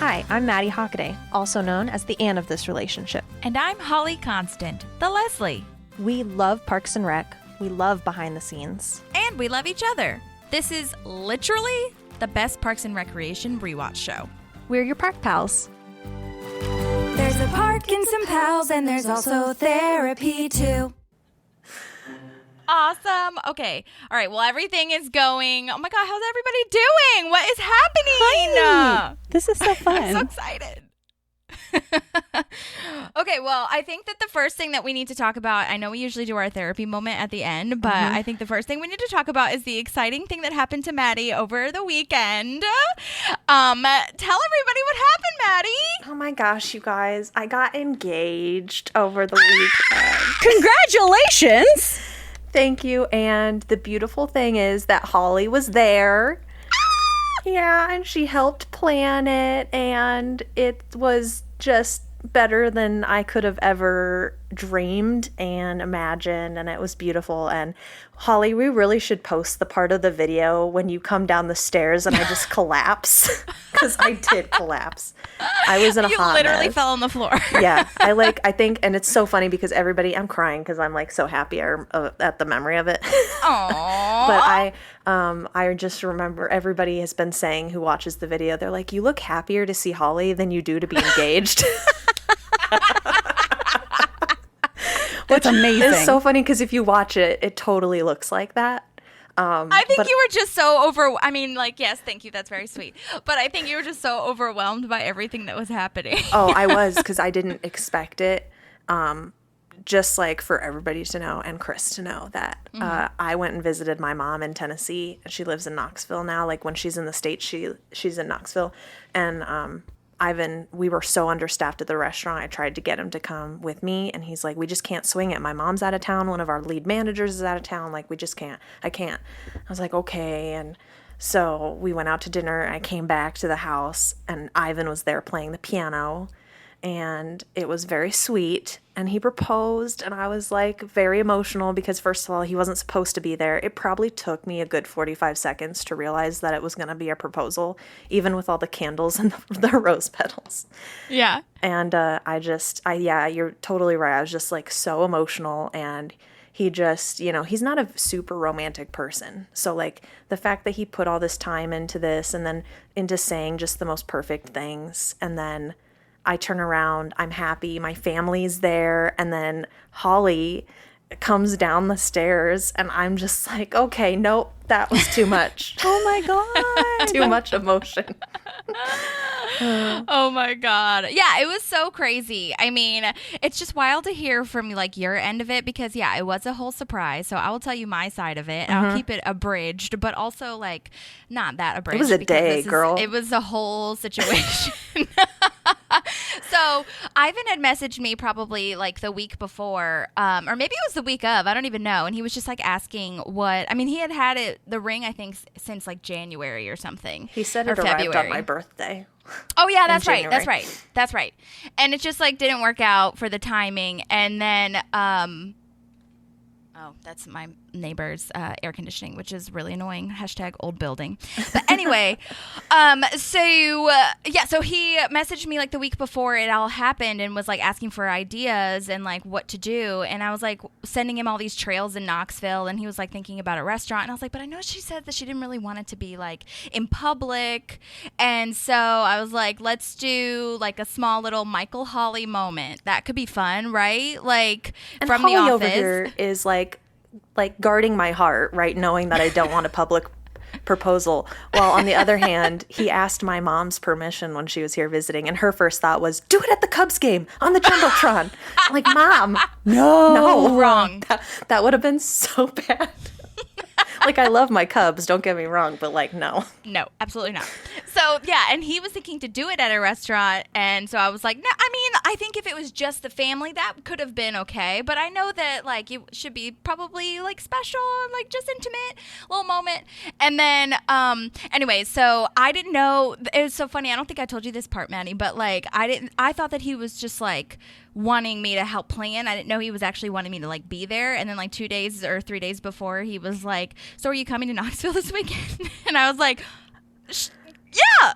Hi, I'm Maddie Hockaday, also known as the Anne of this relationship. And I'm Holly Constant, the Leslie. We love Parks and Rec. We love behind the scenes. And we love each other. This is literally the best Parks and Recreation rewatch show. We're your park pals. There's a park and some pals, and there's also therapy too. Awesome. Okay. All right. Well, everything is going. Oh my God. How's everybody doing? What is happening? Hi. This is so fun. I'm so excited. Okay. Well, I think that the first thing that we need to talk about, I know we usually do our therapy moment at the end, but I think the first thing we need to talk about is the exciting thing that happened to Maddie over the weekend. Tell everybody what happened, Maddie. Oh my gosh, you guys. I got engaged over the weekend. Congratulations! Thank you. And the beautiful thing is that Holly was there. Yeah, and she helped plan it, and it was just better than I could have ever dreamed and imagined, and it was beautiful. And Holly, we really should post the part of the video when you come down the stairs and I just collapse, because I did collapse. I was in a hot You literally mess. fell on the floor. Yeah, I think, and it's so funny because I'm crying because I'm like so happy at the memory of it. Aww. But I just remember everybody has been saying who watches the video, they're like, you look happier to see Holly than you do to be engaged. That's amazing. It's so funny because if you watch it, it totally looks like that. I think you were just so yes, thank you. That's very sweet. But I think you were just so overwhelmed by everything that was happening. Oh, I was, because I didn't expect it. Just like for everybody to know, and Kris to know, that I went and visited my mom in Tennessee. She lives in Knoxville now. Like when she's in the States, she's in Knoxville. And we were so understaffed at the restaurant. I tried to get him to come with me, and he's like, we just can't swing it. My mom's out of town. One of our lead managers is out of town. Like, we just can't. I can't. I was like, okay. And so we went out to dinner. I came back to the house, and Ivan was there playing the piano, and it was very sweet. And he proposed, and I was like very emotional because, first of all, he wasn't supposed to be there. It probably took me a good 45 seconds to realize that it was going to be a proposal, even with all the candles and the rose petals. Yeah. And you're totally right. I was just like so emotional, and he just, he's not a super romantic person. So like the fact that he put all this time into this and then into saying just the most perfect things, and then I turn around, I'm happy, my family's there, and then Holly comes down the stairs, and I'm just like, okay, nope, that was too much. Oh my God. Too much emotion. Oh my God. Yeah, it was so crazy. I mean, it's just wild to hear from like your end of it because, yeah, it was a whole surprise. So I will tell you my side of it. I'll keep it abridged, but also like not that abridged. It was a day, girl. It was a whole situation. So Ivan had messaged me probably like the week before, or maybe it was the week of, I don't even know. And he was just like asking he had the ring, I think, since like January or something. He said or it arrived February. on my birthday. Oh yeah, that's right. January. That's right. And it just like didn't work out for the timing. And then, that's my neighbor's air conditioning, which is really annoying. #old building. But anyway, so he messaged me like the week before it all happened and was like asking for ideas and like what to do. And I was like sending him all these trails in Knoxville, and he was like thinking about a restaurant. And I was like, but I know she said that she didn't really want it to be like in public. And so I was like, let's do like a small little Michael Holly moment. That could be fun, right? Like And from Holly The Office. over here is like guarding my heart, right? Knowing that I don't want a public proposal. While on the other hand, he asked my mom's permission when she was here visiting, and her first thought was, do it at the Cubs game on the Jumbotron. I'm like, Mom, no, wrong. That would have been so bad. Like, I love my Cubs, don't get me wrong, but like, no. No, absolutely not. So, yeah, and he was thinking to do it at a restaurant, and so I was like, no, I mean, I think if it was just the family, that could have been okay, but I know that, like, it should be probably, like, special and, like, just intimate, little moment. And then, anyway, so I didn't know, it was so funny, I don't think I told you this part, Maddie, but, like, I thought that he was just, like, wanting me to help plan. I didn't know he was actually wanting me to like be there. And then like 2 days or 3 days before, he was like, so are you coming to Knoxville this weekend? And I was like, yeah.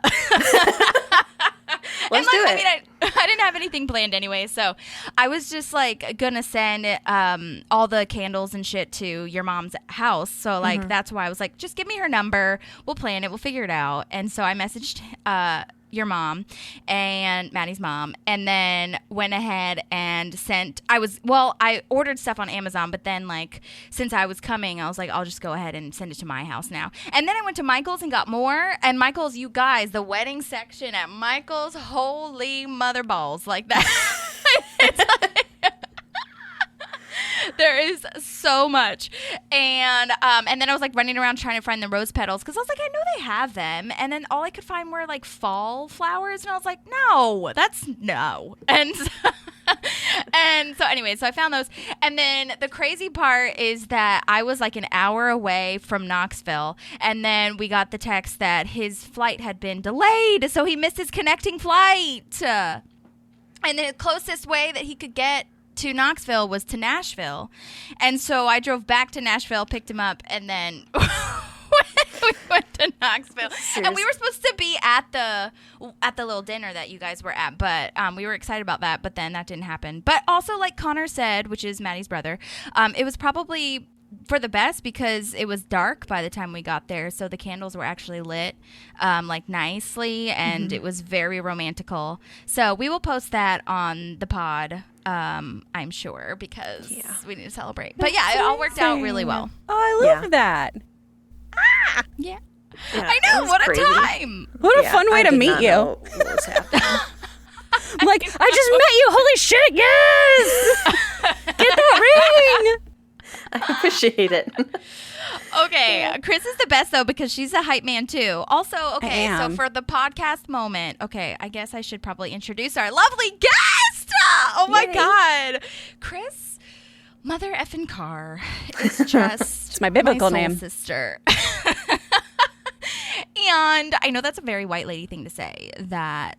Let's do it. I mean, I didn't have anything planned anyway, so I was just like gonna send all the candles and shit to your mom's house. So like that's why I was like, just give me her number. We'll plan it. We'll figure it out. And so I messaged your mom and Maddie's mom, and then went ahead and I ordered stuff on Amazon, but then like since I was coming, I was like, I'll just go ahead and send it to my house now. And then I went to Michael's and got more, and Michael's, you guys, the wedding section at Michael's, holy mother balls, like that. It's like, there is so much. And then I was like running around trying to find the rose petals, because I was like, I know they have them. And then all I could find were like fall flowers. And I was like, no. And so anyway, so I found those. And then the crazy part is that I was like an hour away from Knoxville. And then we got the text that his flight had been delayed. So he missed his connecting flight. And the closest way that he could get to Knoxville was to Nashville. And so I drove back to Nashville, picked him up, and then we went to Knoxville. Seriously? And we were supposed to be at the little dinner that you guys were at, but we were excited about that, but then that didn't happen. But also, like Connor said, which is Maddie's brother, it was probably for the best because it was dark by the time we got there, so the candles were actually lit like nicely, and it was very romantical. So we will post that on the pod, I'm sure, because we need to celebrate. But yeah, it all worked out really well. Oh, I love that. Yeah. I know, what crazy. a time. What a fun way to meet you. What was happening. I'm like, I just met you. Holy shit, yes! Get that ring! I appreciate it. Okay, Kris is the best, though, because she's a hype man, too. Also, okay, so for the podcast moment, okay, I guess I should probably introduce our lovely guest! Oh, my God. Kris, Mother effing Carr, is just it's my biblical soul name. Sister. And I know that's a very white lady thing to say, that,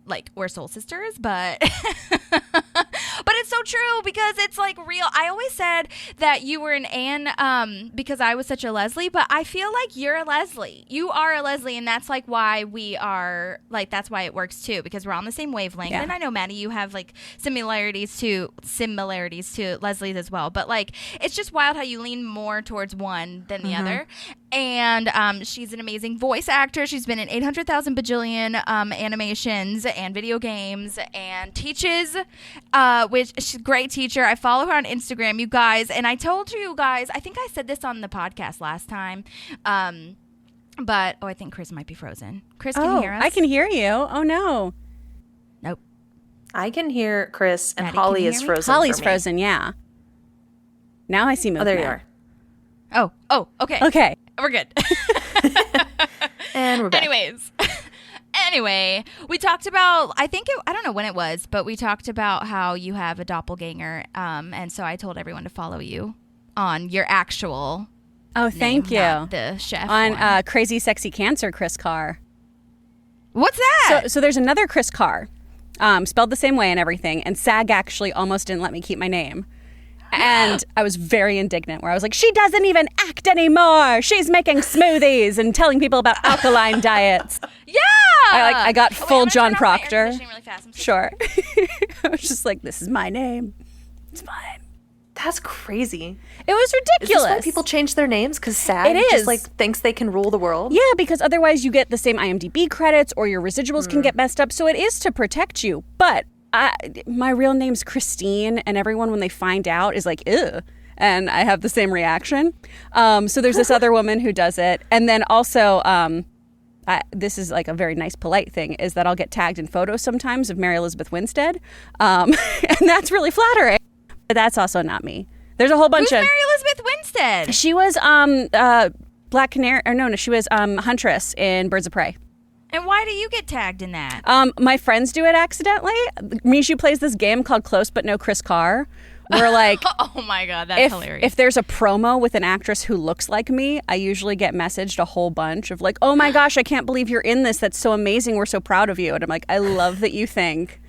like, we're soul sisters, but but it's so true because it's like real. I always said that you were an Anne because I was such a Leslie, but I feel like you're a Leslie. You are a Leslie, and that's like why we are, like, that's why it works too, because we're on the same wavelength. Yeah. And I know, Maddie, you have like similarities to Leslie's as well, but like it's just wild how you lean more towards one than the other. And she's an amazing voice actor. She's been in 800,000 bajillion animations and video games, and teaches, which she's a great teacher. I follow her on Instagram, you guys. And I told you guys, I think I said this on the podcast last time, but, I think Kris might be frozen. Kris, can you hear us? I can hear you. Oh, no. Nope. I can hear Kris, and Maddie, Holly can you is hear me? frozen. Holly's for me. frozen, yeah. Now I see movement. Oh, there you are. Oh, okay. Okay. We're good. And we're back. Anyway, we talked about, I don't know when it was, but we talked about how you have a doppelganger. And so I told everyone to follow you on your actual Thank name, you. not the chef On one. Crazy Sexy Cancer, Kris Carr. What's that? So there's another Kris Carr, spelled the same way and everything, and SAG actually almost didn't let me keep my name. And I was very indignant, where I was like, she doesn't even act anymore. She's making smoothies and telling people about alkaline diets. Yeah. I got full I'm gonna John turn off my air Proctor. conditioning really fast. I'm so Sure. I was just like, this is my name. It's fine. That's crazy. It was Is this ridiculous. why people change their names? Because SAG It is. just like thinks they can rule the world? Yeah, because otherwise you get the same IMDb credits or your residuals can get messed up. So it is to protect you. But my real name's Christine, and everyone, when they find out, is like, ew. And I have the same reaction. So there's this other woman who does it. And then also, this is like a very nice, polite thing, is that I'll get tagged in photos sometimes of Mary Elizabeth Winstead. And that's really flattering. But that's also not me. There's a whole bunch Who's of... Mary Elizabeth Winstead? She was Black Canary... Or no, she was Huntress in Birds of Prey. And why do you get tagged in that? My friends do it accidentally. Mishu plays this game called Close But No Kris Carr. Where like, Oh my God, that's hilarious. if there's a promo with an actress who looks like me, I usually get messaged a whole bunch of like, oh my gosh, I can't believe you're in this. That's so amazing. We're so proud of you. And I'm like, I love that you think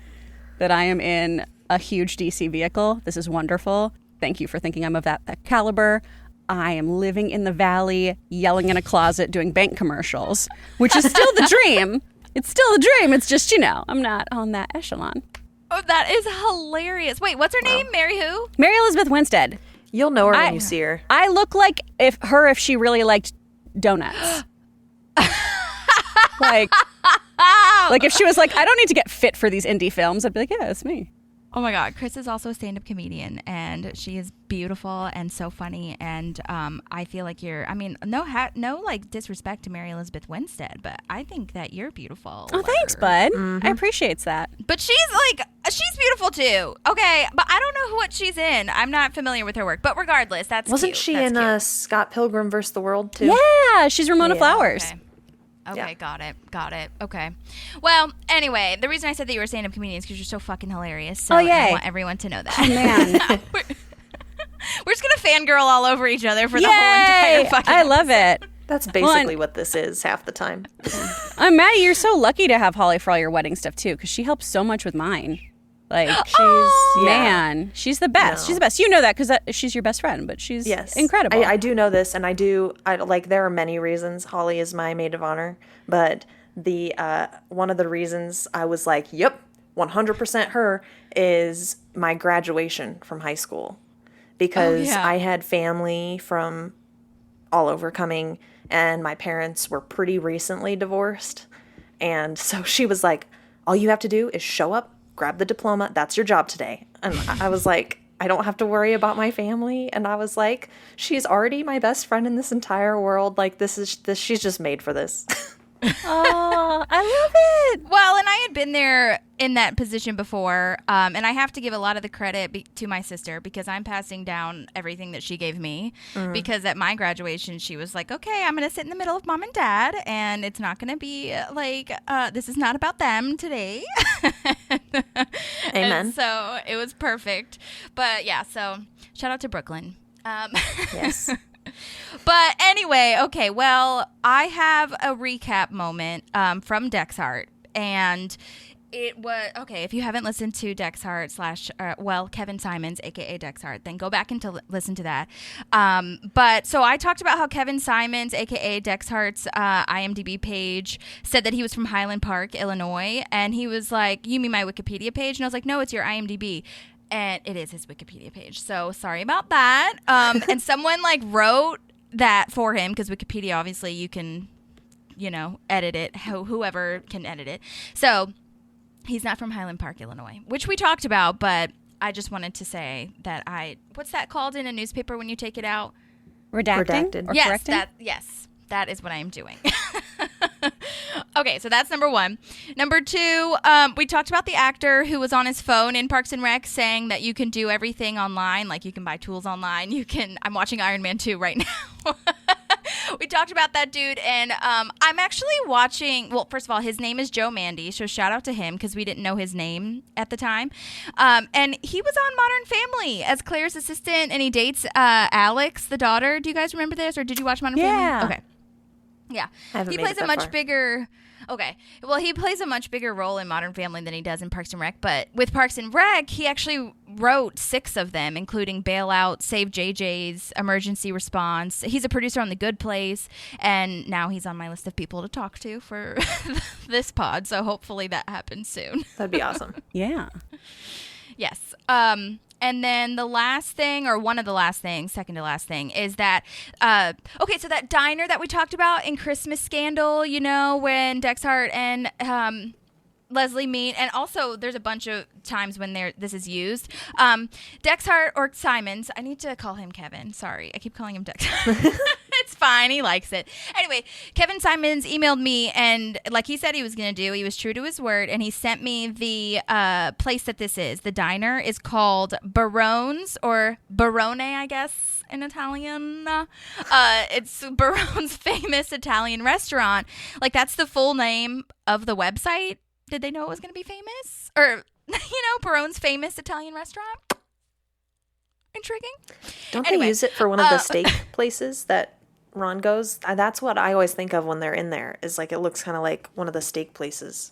that I am in a huge DC vehicle. This is wonderful. Thank you for thinking I'm of that caliber. I am living in the valley, yelling in a closet, doing bank commercials, which is still the dream. It's still a dream. It's just, I'm not on that echelon. Oh, that is hilarious. Wait, what's her name? Mary who? Mary Elizabeth Winstead. You'll know her when you see her. I look like if she really liked donuts. like if she was like, I don't need to get fit for these indie films, I'd be like, yeah, it's me. Oh my God, Kris is also a stand-up comedian, and she is beautiful and so funny. And I feel like no like disrespect to Mary Elizabeth Winstead, but I think that you're beautiful. Oh, thanks, bud. I appreciate that. But she's beautiful too. Okay, but I don't know what she's in. I'm not familiar with her work, but regardless, wasn't cute. she That's in cute. Scott Pilgrim vs. the World too? Yeah, she's Ramona Flowers. Okay, Yeah. got it. Okay. Well, anyway, the reason I said that you were a stand-up comedian is because you're so fucking hilarious. So yay. I want everyone to know that. Oh, man. We're just going to fangirl all over each other for the whole entire fucking I love it. That's basically what this is half the time. Maddie, you're so lucky to have Holly for all your wedding stuff, too, because she helps so much with mine. Like, she's the best. No. She's the best. You know that because she's your best friend, but she's incredible. I do know this, and there are many reasons Holly is my maid of honor, but the one of the reasons I was like, yep, 100% her is my graduation from high school, because I had family from all over coming, and my parents were pretty recently divorced, and so she was like, all you have to do is show up, grab the diploma, that's your job today. And I was like, I don't have to worry about my family. And I was like, she's already my best friend in this entire world. Like, she's just made for this. Oh, I love it. Well, and I had been there in that position before, and I have to give a lot of the credit to my sister because I'm passing down everything that she gave me. Because at my graduation, she was like, okay, I'm going to sit in the middle of mom and dad, and it's not going to be like, this is not about them today. Amen. And so it was perfect. But yeah, so shout out to Brooklyn. Yes. But anyway, okay, well, I have a recap moment from Dexhart, and it was, okay, if you haven't listened to Dexhart Kevin Simons, a.k.a. Dexhart, then go back and listen to that. But so I talked about how Kevin Simons, a.k.a. Dexhart's IMDb page, said that he was from Highland Park, Illinois, and he was like, you mean my Wikipedia page? And I was like, no, it's your IMDb. And it is his Wikipedia page. So sorry about that. And someone wrote that for him because Wikipedia, obviously, you can, edit it. Whoever can edit it. So he's not from Highland Park, Illinois, which we talked about. But I just wanted to say that what's that called in a newspaper when you take it out? Redacting? Or yes, correcting? that is what I am doing. Okay, so that's number one. Number two, we talked about the actor who was on his phone in Parks and Rec saying that you can do everything online, like you can buy tools online. I'm watching Iron Man 2 right now. We talked about that dude, and I'm actually watching, well, first of all, his name is Joe Mandy, so shout out to him because we didn't know his name at the time. And he was on Modern Family as Claire's assistant, and he dates Alex, the daughter. Do you guys remember this, or did you watch Modern Family? Okay. Yeah. He plays a much bigger... Okay. Well, he plays a much bigger role in Modern Family than he does in Parks and Rec, but with Parks and Rec, he actually wrote 6 of them, including Bailout, Save JJ's, Emergency Response. He's a producer on The Good Place, and now he's on my list of people to talk to for this pod, so hopefully that happens soon. That'd be awesome. Yeah. Yes. And then the last thing, or one of the last things, second to last thing, is that, okay, so that diner that we talked about in Christmas Scandal, when Dexhart and Leslie meet, and also there's a bunch of times when this is used. Dexhart or Simons, I need to call him Kevin. Sorry, I keep calling him Dexhart. It's fine. He likes it. Anyway, Kevin Simons emailed me, and like he said he was going to do, he was true to his word, and he sent me the place that this is. The diner is called Barone's, or Barone, I guess, in Italian. It's Barone's famous Italian restaurant. Like, that's the full name of the website. Did they know it was going to be famous? Or, Barone's famous Italian restaurant? Intriguing. Don't they use it for one of the steak places that Ron goes? That's what I always think of when they're in there, is like it looks kind of like one of the steak places.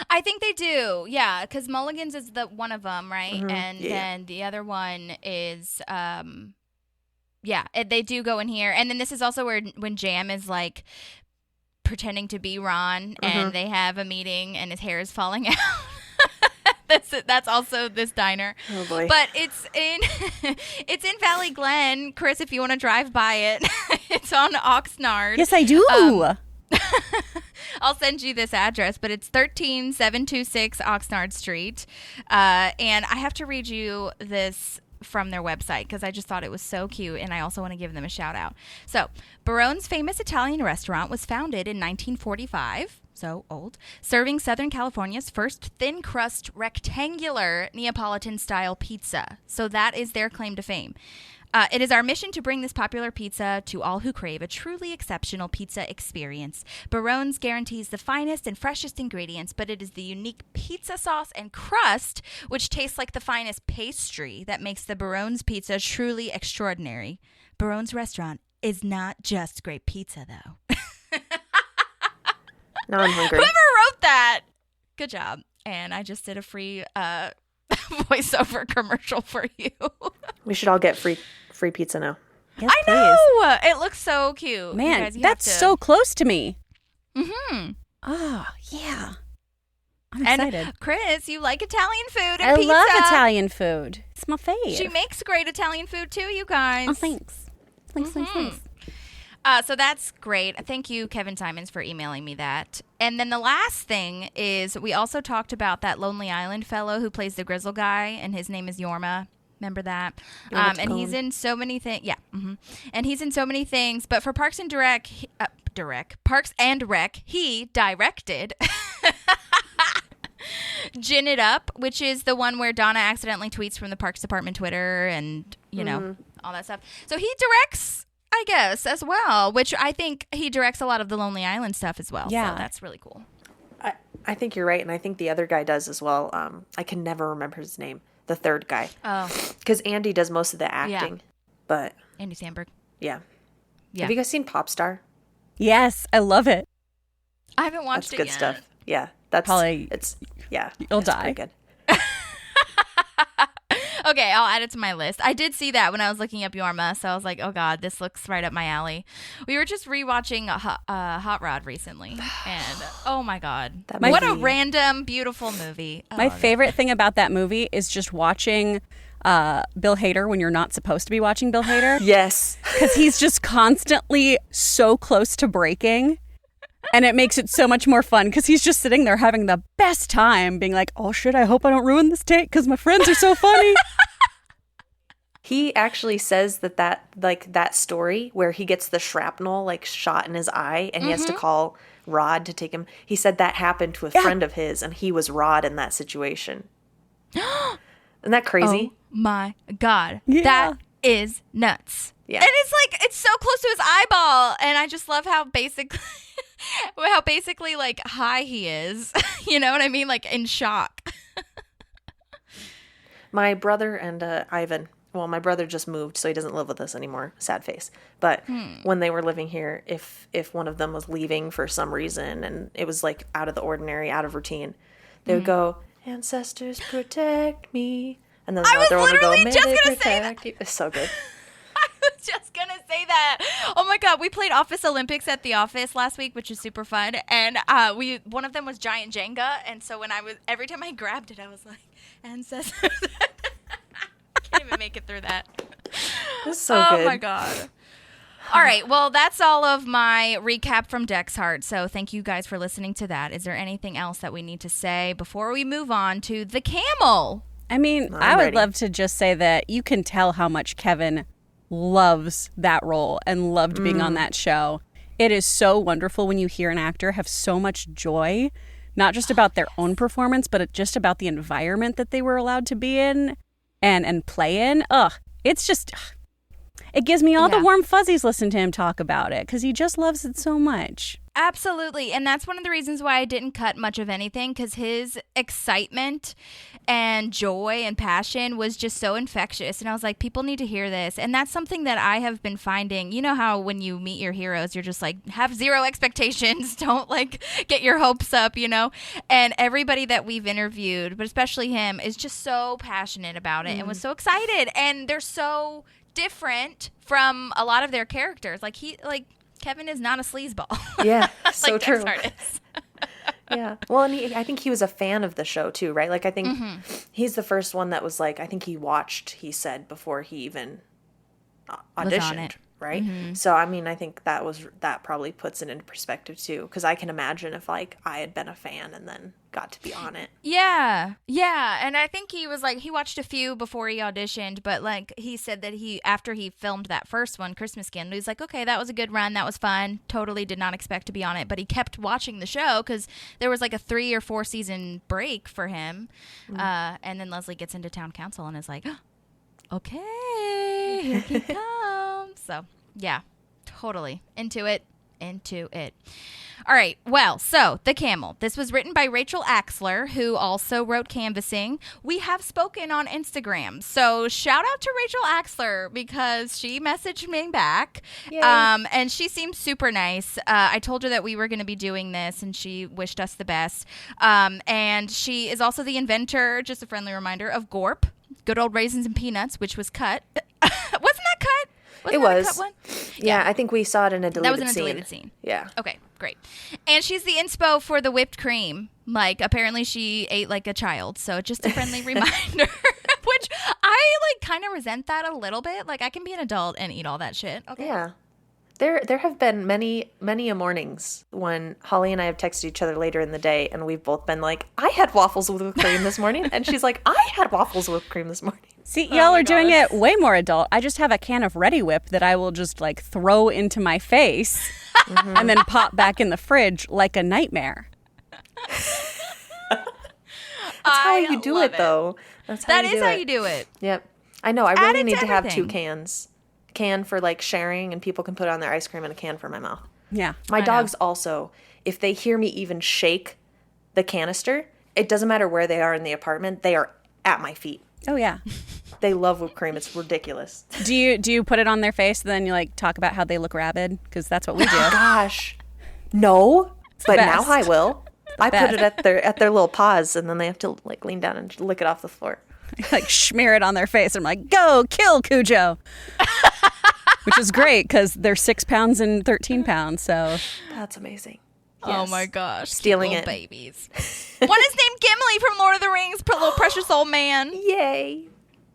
I think they do, yeah, because Mulligan's is the one of them, right? Mm-hmm. And then the other one is, they do go in here. And then this is also when Jam is pretending to be Ron, and they have a meeting, and his hair is falling out. That's also this diner. Oh boy! But it's in Valley Glen, Kris. If you want to drive by it, it's on Oxnard. Yes, I do. I'll send you this address, but it's 13726 Oxnard Street, and I have to read you this from their website because I just thought it was so cute, and I also want to give them a shout out. So, Barone's famous Italian restaurant was founded in 1945. So old, serving Southern California's first thin crust rectangular Neapolitan style pizza. So that is their claim to fame. It is our mission to bring this popular pizza to all who crave a truly exceptional pizza experience. Barone's guarantees the finest and freshest ingredients, but it is the unique pizza sauce and crust, which tastes like the finest pastry, that makes the Barone's pizza truly extraordinary. Barone's restaurant is not just great pizza, though. Now I'm hungry. Whoever wrote that, good job. And I just did a free voiceover commercial for you. We should all get free pizza now. Yes, I know. It looks so cute. Man, you guys, you that's have to... so close to me. Mm-hmm. Oh, yeah. I'm And excited. Kris, you like Italian food and I pizza. love Italian food. It's my fave. She makes great Italian food too, you guys. Oh, thanks. Thanks. So that's great. Thank you, Kevin Simons, for emailing me that. And then the last thing is we also talked about that Lonely Island fellow who plays the Grizzle guy, and his name is Yorma. Remember that? And he's in so many things. Yeah. Mm-hmm. And he's in so many things. But for Parks and Rec, he directed Gin It Up, which is the one where Donna accidentally tweets from the Parks Department Twitter and, you know, all that stuff. So he directs, I guess, as well, which I think he directs a lot of the Lonely Island stuff as well. Yeah. So that's really cool. I think you're right, and I think the other guy does as well. I can never remember his name. The third guy. Oh. Because Andy does most of the acting. Yeah. But Andy Samberg. yeah. Yeah. Have you guys seen Popstar? Yes, I love it. I haven't watched That's it good yet. stuff. Yeah. That's Probably- it's yeah. You'll it's die. pretty good. Okay, I'll add it to my list. I did see that when I was looking up Yorma, so I was like, oh God, this looks right up my alley. We were just rewatching Hot Rod recently, and oh my God. That What a movie. random, beautiful movie. My favorite thing about that movie is just watching Bill Hader when you're not supposed to be watching Bill Hader. Yes. Because he's just constantly so close to breaking. And it makes it so much more fun because he's just sitting there having the best time being like, oh shit, I hope I don't ruin this take because my friends are so funny. He actually says that story where he gets the shrapnel shot in his eye and he has to call Rod to take him. He said that happened to a friend of his and he was Rod in that situation. Isn't that crazy? Oh my God. Yeah. That is nuts. Yeah. And it's so close to his eyeball. And I just love how basically high he is. You know what I mean? Like in shock. My brother and Ivan, well, my brother just moved, so he doesn't live with us anymore. Sad face. But when they were living here, if one of them was leaving for some reason and it was out of the ordinary, out of routine, they would go, ancestors protect me. And then the other one would go, may they protect you. It's so good. I was just going to say that. Oh my God. We played Office Olympics at the office last week, which is super fun. And one of them was Giant Jenga. And so every time I grabbed it, I was like, ancestors. I can't even make it through that. It's so good. Oh my God. All right. Well, that's all of my recap from Dex Heart. So thank you guys for listening to that. Is there anything else that we need to say before we move on to the Camel? I mean, I would love to just say that you can tell how much Kevin loves that role and loved being on that show. It is so wonderful when you hear an actor have so much joy, not just about their own performance, but just about the environment that they were allowed to be in and play in. It's just, it gives me all the warm fuzzies listening to him talk about it because he just loves it so much. Absolutely. And that's one of the reasons why I didn't cut much of anything, because his excitement and joy and passion was just so infectious. And I was like, people need to hear this. And that's something that I have been finding. You know how when you meet your heroes, you're just like, have zero expectations. Don't get your hopes up, you know? And everybody that we've interviewed, but especially him, is just so passionate about it and was so excited. And they're so different from a lot of their characters. Kevin is not a sleazeball. Yeah, so like true. artists. Yeah. Well, and I think he was a fan of the show too, right? Like, I think he's the first one that was like, I think he watched, he said, before he even auditioned, right? So, I mean, I think that probably puts it into perspective too, because I can imagine if like I had been a fan and then got to be on it. Yeah. And I think he was like, he watched a few before he auditioned, but like he said that after he filmed that first one, Christmas Candle, he's like, okay, that was a good run. That was fun. Totally did not expect to be on it, but he kept watching the show because there was like a 3 or 4 season break for him. And then Leslie gets into town council and is like, okay, here he comes. So yeah, totally into it. All right, well, so The Camel. This was written by Rachel Axler, who also wrote Canvassing. We have spoken on Instagram, so shout out to Rachel Axler because she messaged me back, and she seemed super nice. I told her that we were going to be doing this, and she wished us the best. And she is also the inventor, just a friendly reminder, of Gorp, Good Old Raisins and Peanuts, which was cut. Wasn't that cut? It was. A cut one? Yeah, I think we saw it in a deleted scene. That was in a deleted scene. Yeah. Okay, great. And she's the inspo for the whipped cream. Like, apparently she ate like a child. So just a friendly reminder, which I like kind of resent that a little bit. Like, I can be an adult and eat all that shit. Okay. Yeah. There have been many mornings when Holly and I have texted each other later in the day and we've both been like, I had waffles with whipped cream this morning. And she's like, I had waffles with whipped cream this morning. See, y'all are doing it way more adult. I just have a can of Ready Whip that I will just like throw into my face and then pop back in the fridge like a nightmare. That's how you do it, though. That is how you do it. Yep. I know. I really it need to to have 2 everything. cans. A can for like sharing and people can put on their ice cream and a can for my mouth. Yeah. My dogs also, if they hear me even shake the canister, it doesn't matter where they are in the apartment, they are at my feet. Oh, yeah. They love whipped cream. It's ridiculous. Do you put it on their face and then you like talk about how they look rabid? Because that's what we do. Gosh. No, but now best. I will. I put best. it at their little paws and then they have to like lean down and lick it off the floor. Like smear it on their face. I'm like, go kill Cujo. Which is great because they're 6 pounds and 13 pounds. So That's amazing. Oh my gosh. Stealing cute it. little babies. One is named Gimli from Lord of the Rings, little precious old man. Yay.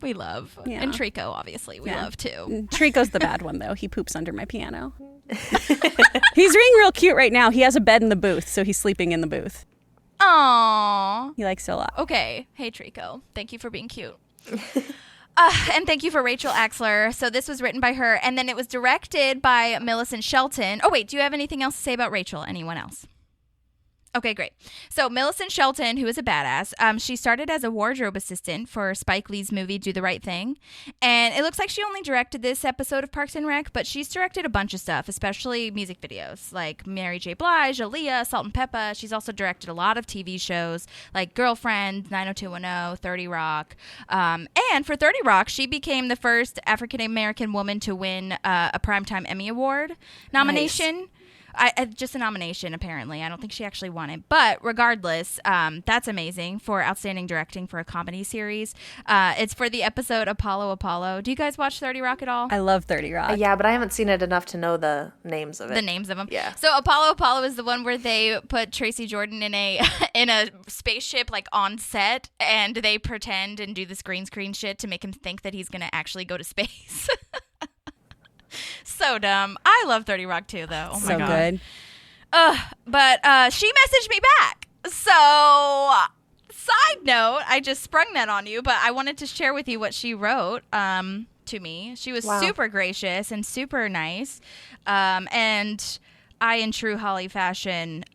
We love. Yeah. And Trico, obviously, we love too. Trico's the bad one, though. He poops under my piano. He's being real cute right now. He has a bed in the booth, so he's sleeping in the booth. Aww. He likes it a lot. Okay. Hey, Trico. Thank you for being cute. And thank you for Rachel Axler. So this was written by her, and then it was directed by Millicent Shelton. Oh, wait. Do you have anything else to say about Rachel? Anyone else? Okay, great. So Millicent Shelton, who is a badass, she started as a wardrobe assistant for Spike Lee's movie Do the Right Thing. And it looks like she only directed this episode of Parks and Rec, but she's directed a bunch of stuff, especially music videos like Mary J. Blige, Aaliyah, Salt and Peppa. She's also directed a lot of TV shows like Girlfriend, 90210, 30 Rock. And for 30 Rock, she became the first African-American woman to win a Primetime Emmy Award nomination. Nice. Just a nomination, apparently. I don't think she actually won it. But regardless, that's amazing for outstanding directing for a comedy series. It's for the episode Apollo, Apollo. Do you guys watch 30 Rock at all? I love 30 Rock. Yeah, but I haven't seen it enough to know the names of it. The names of them. Yeah. So Apollo, Apollo is the one where they put Tracy Jordan in a spaceship like on set, and they pretend and do this green screen shit to make him think that he's going to actually go to space. So dumb. I love 30 Rock too, though. Oh my so God. Good. But she messaged me back. So, side note, I just sprung that on you, but I wanted to share with you what she wrote to me. She was super gracious and super nice. And I, in true Holly fashion,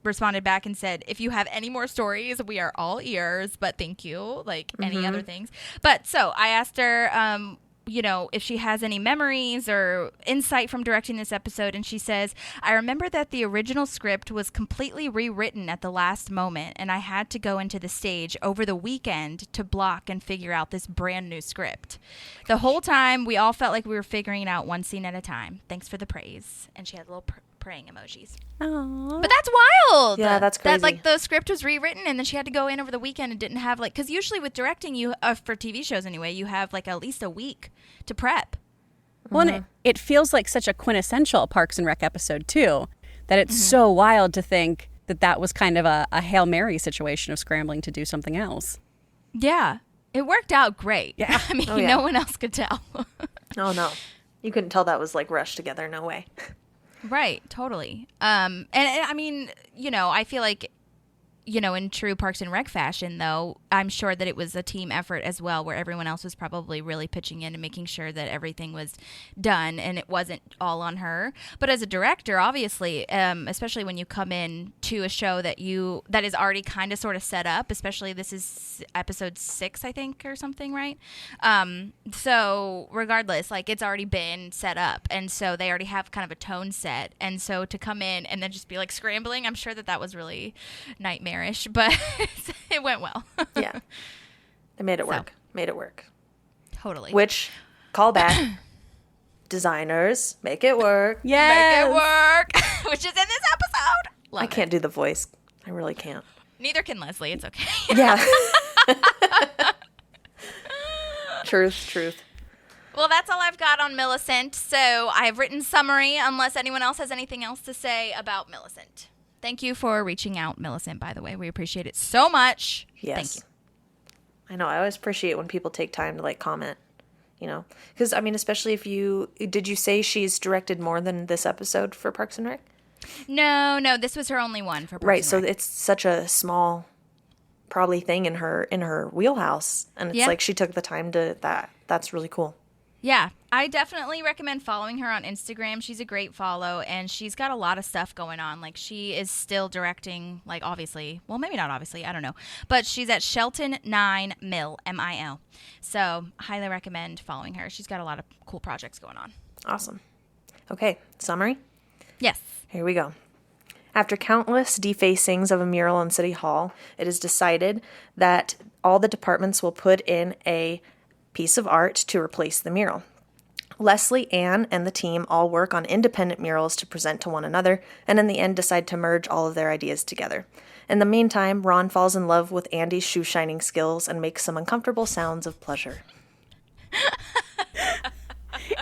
responded back and said, if you have any more stories, we are all ears, but thank you. Like any other things. But so I asked her, if she has any memories or insight from directing this episode. And she says, I remember that the original script was completely rewritten at the last moment, and I had to go into the stage over the weekend to block and figure out this brand new script. The whole time, we all felt like we were figuring it out one scene at a time. Thanks for the praise. And she had little praying emojis. Aww. But that's wild. Yeah, that's crazy. That like the script was rewritten and then she had to go in over the weekend and didn't have like, because usually with directing, you for TV shows anyway, you have like at least a week to prep. Well, and it feels like such a quintessential Parks and Rec episode, too, that it's so wild to think that was kind of a Hail Mary situation of scrambling to do something else. Yeah. It worked out great. Yeah. I mean, no one else could tell. Oh, no. You couldn't tell that was like rushed together. No way. Right. Totally. And I mean, I feel like, in true Parks and Rec fashion, though, I'm sure that it was a team effort as well, where everyone else was probably really pitching in and making sure that everything was done and it wasn't all on her. But as a director, obviously, especially when you come in to a show that is already kind of sort of set up, especially this is episode 6, I think, or something, right? So regardless, like, it's already been set up. And so they already have kind of a tone set. And so to come in and then just be like scrambling, I'm sure that was really nightmarish, but it went well. Yeah. They made it work. Made it work. Totally. Which, call back, designers, make it work. Yes. Make it work, which is in this episode. Love I can't do the voice. I really can't. Neither can Leslie. It's okay. Yeah. Truth. Well, that's all I've got on Millicent. So I have written summary unless anyone else has anything else to say about Millicent. Thank you for reaching out, Millicent, by the way. We appreciate it so much. Yes. Thank you. I know. I always appreciate when people take time to, like, comment, Because, I mean, especially did you say she's directed more than this episode for Parks and Rec? No, this was her only one for Parks Right, and so Rec. it's such a small, probably, thing in her wheelhouse. And it's like she took the time to that. That's really cool. Yeah, I definitely recommend following her on Instagram. She's a great follow, and she's got a lot of stuff going on. Like, she is still directing, like, obviously. Well, maybe not obviously. I don't know. But she's at Shelton 9 Mill, M-I-L. So, highly recommend following her. She's got a lot of cool projects going on. Awesome. Okay, summary? Yes. Here we go. After countless defacings of a mural in City Hall, it is decided that all the departments will put in a piece of art to replace the mural. Leslie, Anne, and the team all work on independent murals to present to one another, and in the end decide to merge all of their ideas together. In the meantime, Ron falls in love with Andy's shoe-shining skills and makes some uncomfortable sounds of pleasure.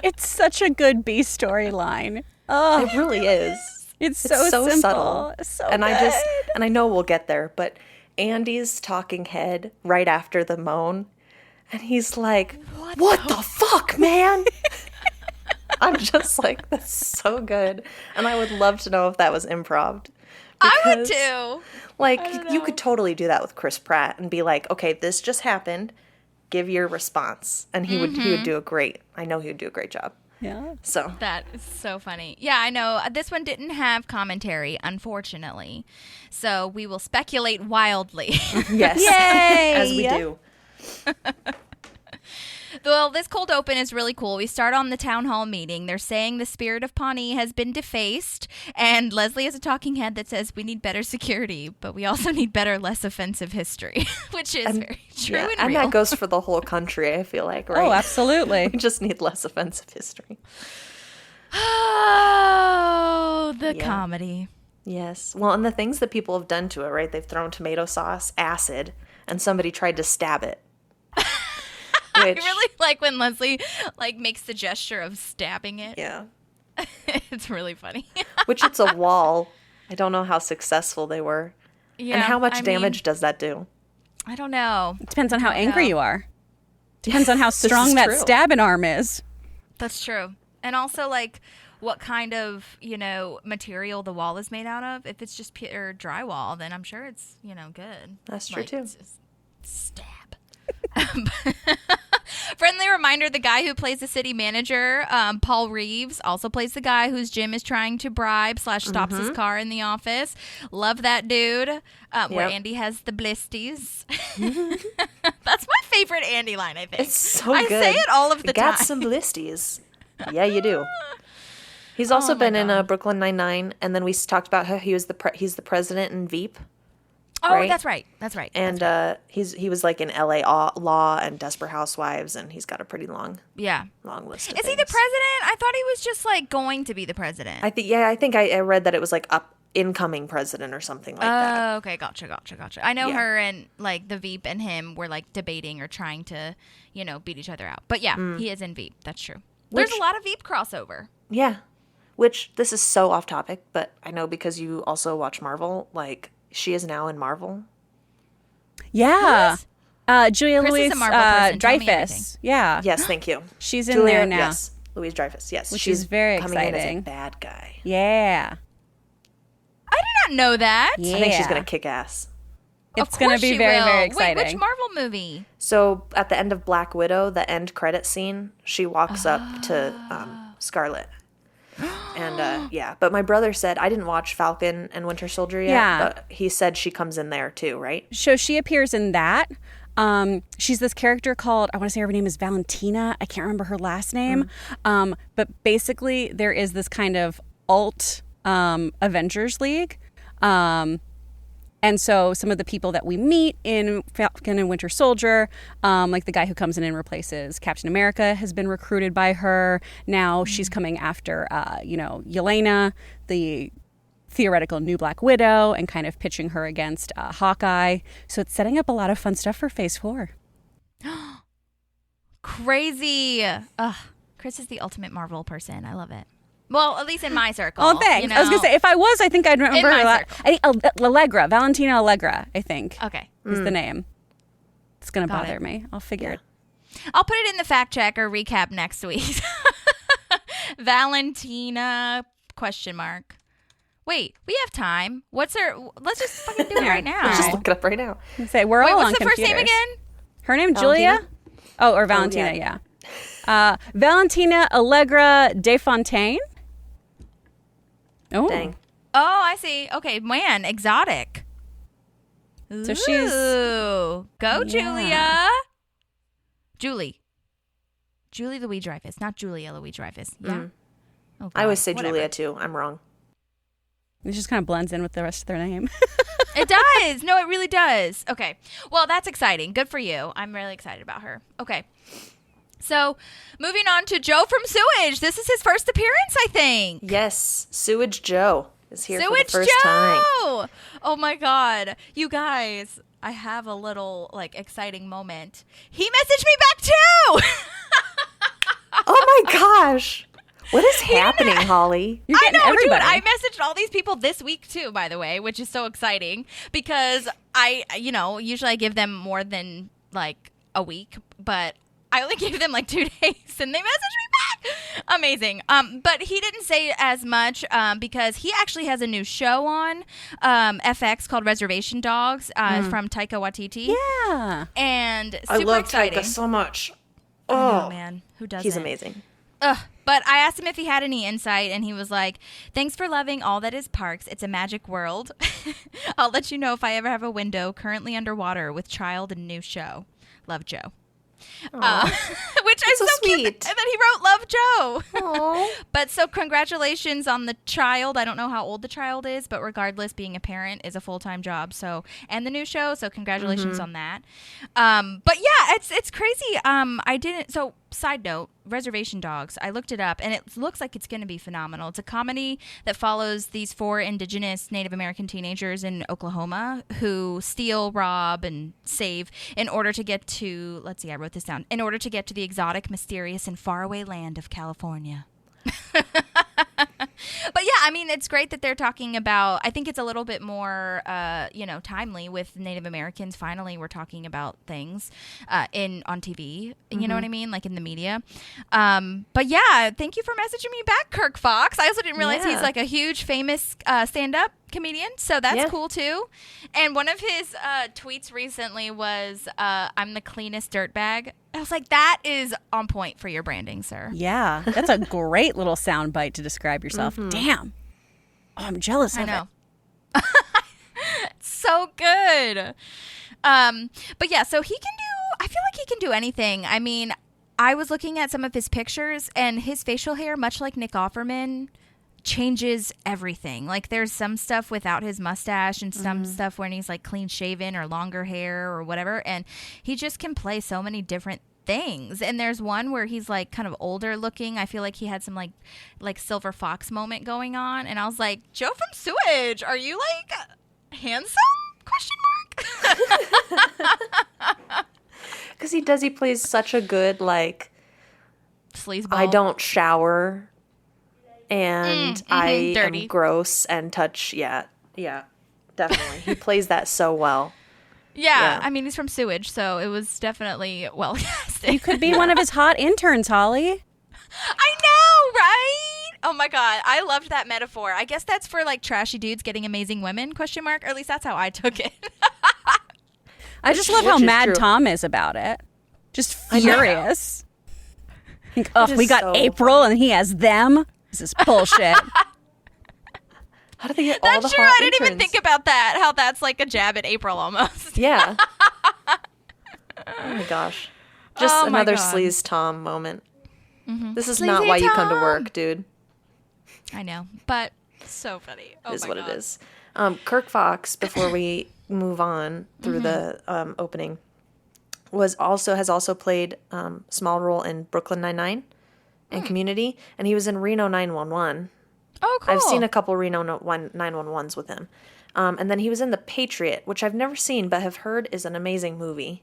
It's such a good B storyline. Oh, It really is. it's so simple. subtle. So And good. I know we'll get there, but Andy's talking head right after the moan, and he's like, what the fuck, man? I'm just like, that's so good. And I would love to know if that was improv. I would Because, too. Like, you could totally do that with Chris Pratt and be like, okay, this just happened. Give your response. And he would do a great, I know he would do a great job. Yeah. So, That is so funny. Yeah, I know. This one didn't have commentary, unfortunately. So we will speculate wildly. yes. Yay! As we do. Well, this cold open is really cool. We start on the town hall meeting. They're saying the spirit of Pawnee has been defaced, and Leslie has a talking head that says we need better security, but we also need better, less offensive history, which is very true Yeah, and and real. that goes for the whole country, I feel like, right? Oh, absolutely. We just need less offensive history. Oh, the Yeah. comedy. Yes. Well, and the things that people have done to it, right? They've thrown tomato sauce, acid, and somebody tried to stab it. I Which, really like when Leslie makes the gesture of stabbing it. yeah. It's really funny. Which it's a wall. I don't know how successful they were. Yeah, And how much I mean, damage does that do? I don't know. It depends on how angry know. you are. Depends on how strong is that true. stabbing arm is. That's true. And also, like, what kind of, material the wall is made out of. If it's just pure drywall, then I'm sure it's, good. That's true, too. it's just stab. Friendly reminder, the guy who plays the city manager, Paul Reeves, also plays the guy whose Jim is trying to bribe / stops his car in the office. Love that dude. Where Yep. Andy has the blisties. That's my favorite Andy line, I think. It's so I good. say it all of the Got time. some blisties. Yeah, you do. He's also Oh my been in God. Brooklyn Nine-Nine, and then we talked about how he was he's the president in Veep. Oh, right? that's right. That's right. And he was like in LA Law and Desperate Housewives, and he's got a pretty long yeah. list of Is he the things. president? I thought he was just going to be the president. I think I read that it was like incoming president or something like that. Oh, okay. Gotcha. I know Yeah. her and the Veep and him were debating or trying to, beat each other out. But yeah, he is in Veep. That's true. There's a lot of Veep crossover. Yeah. Which, this is so off topic, but I know because you also watch Marvel, like, she is now in Marvel. Yeah. Julia Chris Louis is a Marvel person. Tell me Dreyfus. Yeah. Yes, thank you. She's in there now. Yes, Louise Dreyfus. Yes, Which she's is very coming in as exciting. a bad guy. Yeah. I did not know that. Yeah. I think she's gonna kick ass. It's going to be very, very exciting. Wait, which Marvel movie? So at the end of Black Widow, the end credit scene, she walks up to Scarlet. And yeah, but my brother said, I didn't watch Falcon and Winter Soldier yet, Yeah. but he said she comes in there too, right? So she appears in that. She's this character called, I want to say her name is Valentina. I can't remember her last name. But basically there is this kind of alt Avengers League. And so some of the people that we meet in Falcon and Winter Soldier, like the guy who comes in and replaces Captain America has been recruited by her. Now she's coming after, Yelena, the theoretical new Black Widow, and kind of pitching her against Hawkeye. So it's setting up a lot of fun stuff for Phase 4. Crazy. Ugh. Chris is the ultimate Marvel person. I love it. Well, at least in my circle. Oh, thanks. You know? I was going to say, if I was, I think I'd remember In her. my circle. I think Allegra, Valentina Allegra, I think, Okay. is the name. It's going to Got bother it. me. I'll figure it. I'll put it in the fact check or recap next week. Valentina ? Wait, we have time. What's her? Let's just fucking do it right now. Just look it up right now. Say we're Wait, all on what's the first computers. name again? Her name Julia? Oh, or Valentina, yeah. yeah. Valentina Allegra de Fontaine. Oh, Dang. Oh, I see. Okay, man, exotic. So she's- Ooh, go Yeah. Julia. Julie Louis Dreyfus, not Julia Louis Dreyfus. Yeah. Oh, I always God, say whatever. Julia too. I'm wrong. it just kind of blends in with the rest of their name. It does. No, it really does. Okay. Well, that's exciting. Good for you. I'm really excited about her. Okay. So, moving on to Joe from Sewage. This is his first appearance, I think. Yes, Sewage Joe is here Sewage for the first Joe! time. Oh my God. You guys, I have a little, exciting moment. He messaged me back too! Oh my gosh. What is happening, Holly? You're I getting know, everybody. dude. I messaged all these people this week too, by the way, which is so exciting because usually I give them more than a week, but I only gave them 2 days and they messaged me back. Amazing. But he didn't say as much because he actually has a new show on FX called Reservation Dogs from Taika Waititi. Yeah. And super I love exciting. Taika so much. Oh man, who doesn't? He's amazing. Ugh. But I asked him if he had any insight, and he was like, "Thanks for loving all that is parks. It's a magic world. I'll let you know if I ever have a window currently underwater with child and new show. Love, Joe." Which is so so cute sweet. that he wrote "Love, Joe." Aww. But so congratulations on the child. I don't know how old the child is, but regardless, being a parent is a full-time job. So, and the new show. So congratulations on that. But yeah, it's crazy. I didn't. So side note, Reservation Dogs. I looked it up, and it looks like it's going to be phenomenal. It's a comedy that follows these 4 indigenous Native American teenagers in Oklahoma who steal, rob, and save in order to get to. Let's see, I wrote this down. In order to get to the exotic, mysterious, and faraway land of California. But yeah, I mean, it's great that they're talking about. I think it's a little bit more, timely with Native Americans. Finally, we're talking about things on TV. You know what I mean, in the media. But yeah, thank you for messaging me back, Kirk Fox. I also didn't realize he's Yeah. a huge famous stand-up comedian, so that's cool too. And one of his tweets recently was, "I'm the cleanest dirtbag." I was like, that is on point for your branding, sir. Yeah. That's a great little sound bite to describe yourself. Damn. Oh, I'm jealous of I know. it. So good. But yeah, so I feel like he can do anything. I mean, I was looking at some of his pictures and his facial hair, much like Nick Offerman, changes everything. There's some stuff without his mustache and some stuff when he's clean shaven or longer hair or whatever. And he just can play so many different things. And there's one where he's kind of older looking. I feel like he had some like Silver Fox moment going on. And I was like, Joe from Sewage, are you handsome? Question mark. Because he plays such a good, sleazeball. I don't shower, and I dirty. am gross and touch. Yeah, definitely. He plays that so well. Yeah, I mean, he's from Sewage, so it was definitely well casted. You could be one of his hot interns, Holly. I know, right? Oh my god, I loved that metaphor. I guess that's for like trashy dudes getting amazing women? Or at least that's how I took it. I just love how mad Tom is about it. Just furious. Like, oh, we got so April and he has them. This is bullshit. How do they get all the That's true. hot I didn't even interns? think about that. How that's like a jab at April almost. Yeah. Oh my gosh. Just Oh my another God. sleaze Tom moment. This is Sleazy not why you come to Tom. work, dude. I know, but so funny. Oh Is my what god. it is. Kirk Fox, before we move on through the opening, has also played small role in Brooklyn Nine-Nine and Community, and he was in Reno 911. Oh, cool. I've seen a couple Reno 911s with him. And then he was in The Patriot, which I've never seen but have heard is an amazing movie.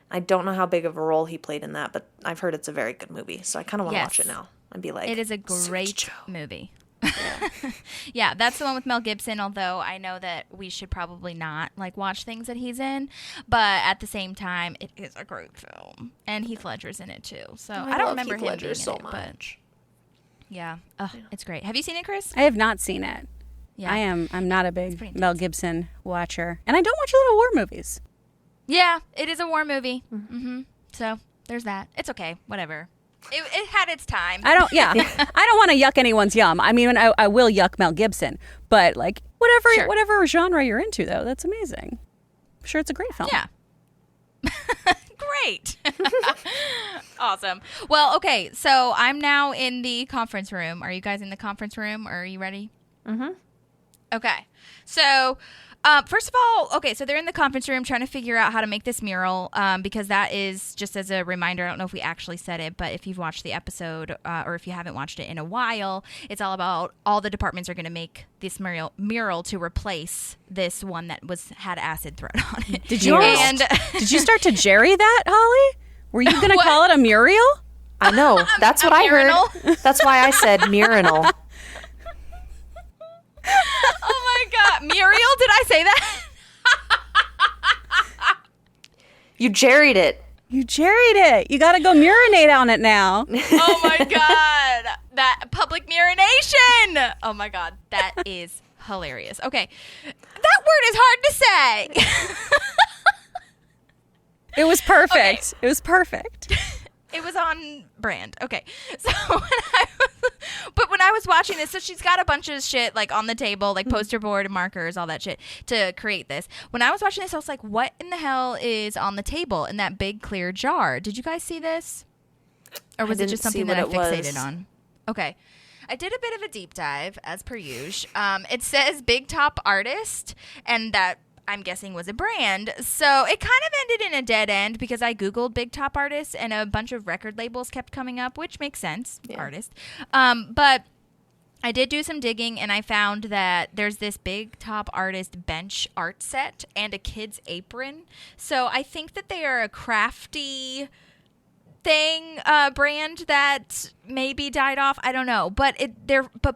I don't know how big of a role he played in that, but I've heard it's a very good movie, so I kind of want to watch it now and be like, It is a Sewage great Joe. movie. Yeah, that's the one with Mel Gibson, although I know that we should probably not like watch things that he's in, but at the same time it is a great film, and Heath Ledger's in it too. So I don't love remember Heath him Ledger being so in it, but much. yeah. It's great. Have you seen it, Chris? I have not seen it. Yeah. I'm not a big pretty Mel Gibson watcher. And I don't watch a lot of war movies. Yeah, it is a war movie. So there's that. It's okay. Whatever. It had its time. I don't want to yuck anyone's yum. I mean, I will yuck Mel Gibson, but like whatever genre you're into though, that's amazing. I'm sure it's a great film. Yeah. Great. Awesome. Well, okay. So I'm now in the conference room. Are you guys in the conference room? Or are you ready? Mm-hmm. Okay. So, first of all, so they're in the conference room trying to figure out how to make this mural, because that is, just as a reminder, I don't know if we actually said it, but if you've watched the episode, or if you haven't watched it in a while, it's all about all the departments are going to make this mural to replace this one that had acid thrown on it. Did you start to jerry that, Holly? Were you going to call it a mural? I know. That's what I murinal? heard. That's why I said murinal. Oh my god, Muriel, did I say that? You jerried it. You jerried it. You got to go murinate on it now. Oh my god, that public murination. Oh my god, that is hilarious. Okay, that word is hard to say. It was perfect. Okay. It was perfect. It was on brand. Okay. So when I was watching this, so she's got a bunch of shit like on the table, like poster board, markers, all that shit to create this. When I was watching this, I was like, what in the hell is on the table in that big clear jar? Did you guys see this? Or was it just something that I fixated on? Okay. I did a bit of a deep dive, as per usual. It says Big Top Artist, and that I'm guessing was a brand. So it kind of ended in a dead end because I Googled Big Top Artist and a bunch of record labels kept coming up, which makes sense, artist. But I did do some digging and I found that there's this Big Top Artist bench art set and a kid's apron. So I think that they are a crafty brand that maybe died off. I don't know, but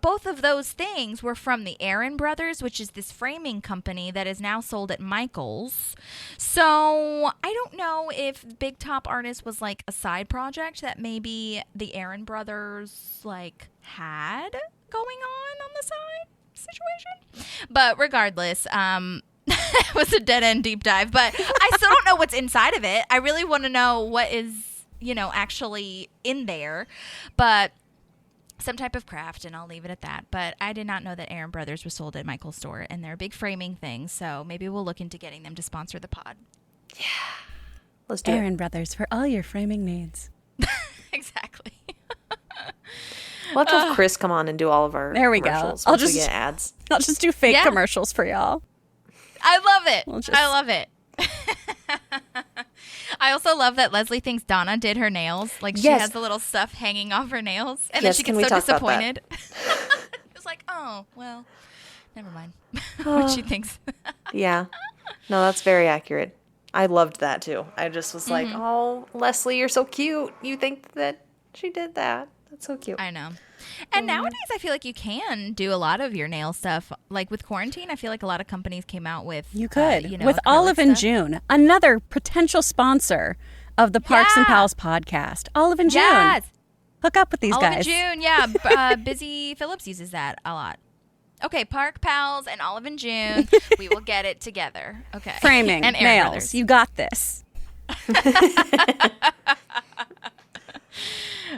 both of those things were from the Aaron Brothers, which is this framing company that is now sold at Michael's. So I don't know if Big Top Artist was like a side project that maybe the Aaron Brothers like had going on the side situation. But regardless, it was a dead end deep dive. But I still don't know what's inside of it. I really want to know what is actually in there, but some type of craft, and I'll leave it at that. But I did not know that Aaron Brothers was sold at Michael's store, and they're a big framing thing, so maybe we'll look into getting them to sponsor the pod. Yeah. Let's do Aaron Brothers for all your framing needs. Exactly. We'll have to have Chris come on and do all of our There we go. commercials I'll once just- we get ads. I'll just do fake Yeah. commercials for y'all. I love it. We'll just- I love it. I also love that Leslie thinks Donna did her nails. Like she Yes. has the little stuff hanging off her nails, and Yes, then she can gets we so talk about disappointed. It's like, oh well, never mind. What she thinks. Yeah. No, that's very accurate. I loved that too. I just was like, oh, Leslie, you're so cute. You think that She did that. That's so cute. I know. And nowadays, I feel like you can do a lot of your nail stuff. Like with quarantine, I feel like a lot of companies came out with You could. With acrylic Olive and stuff. June, another potential sponsor of the Parks and Pals podcast. Olive and June. Yes. Hook up with these Olive guys. and June, yeah. Busy Phillips uses that a lot. Okay, Park Pals and Olive and June. We will get it together. Okay. Framing, and Aaron nails. Brothers. You got this.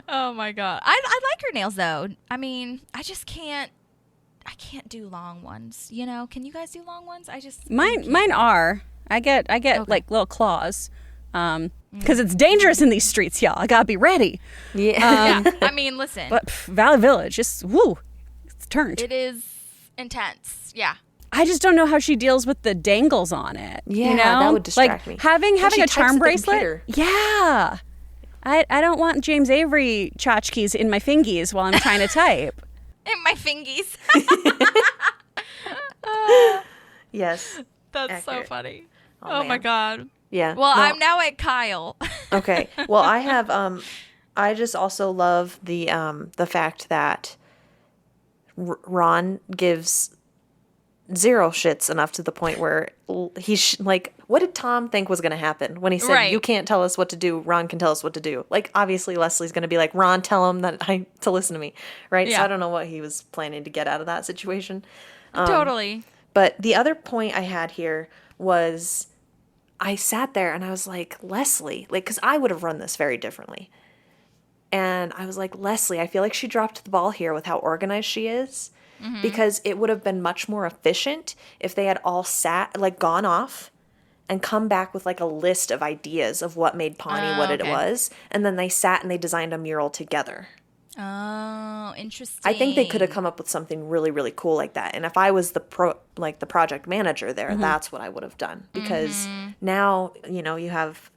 Oh my god, I like her nails though. I mean, I just can't. I can't do long ones. You know? Can you guys do long ones? Mine are. I get like little claws. Because it's dangerous in these streets, y'all. I gotta be ready. Yeah. Yeah. I mean, listen. But Valley Village, just woo, it's turned. It is intense. Yeah. I just don't know how she deals with the dangles on it. Yeah, you know? that would distract like, me. Having she a types charm at the bracelet. computer. Yeah. I don't want James Avery tchotchkes in my fingies while I'm trying to type. In my fingies. Yes. That's Accurate. so funny. Oh, Oh my man. god. Yeah. Well, No. I'm now at Kyle. Okay. Well, I have I just also love the fact that Ron gives zero shits enough to the point where he's like, what did Tom think was going to happen when he said, Right. you can't tell us what to do, Ron can tell us what to do? Like, obviously Leslie's going to be like, Ron, tell him to listen to me, right? Yeah. So I don't know what he was planning to get out of that situation. Totally. But the other point I had here was I sat there and I was like, Leslie, like, because I would have run this very differently. And I was like, Leslie, I feel like she dropped the ball here with how organized she is. Because it would have been much more efficient if they had all gone off and come back with like a list of ideas of what made Pawnee what it okay. was. And then they sat and they designed a mural together. Oh, interesting. I think they could have come up with something really, really cool like that. And if I was the project manager there, that's what I would have done. Because now, you have,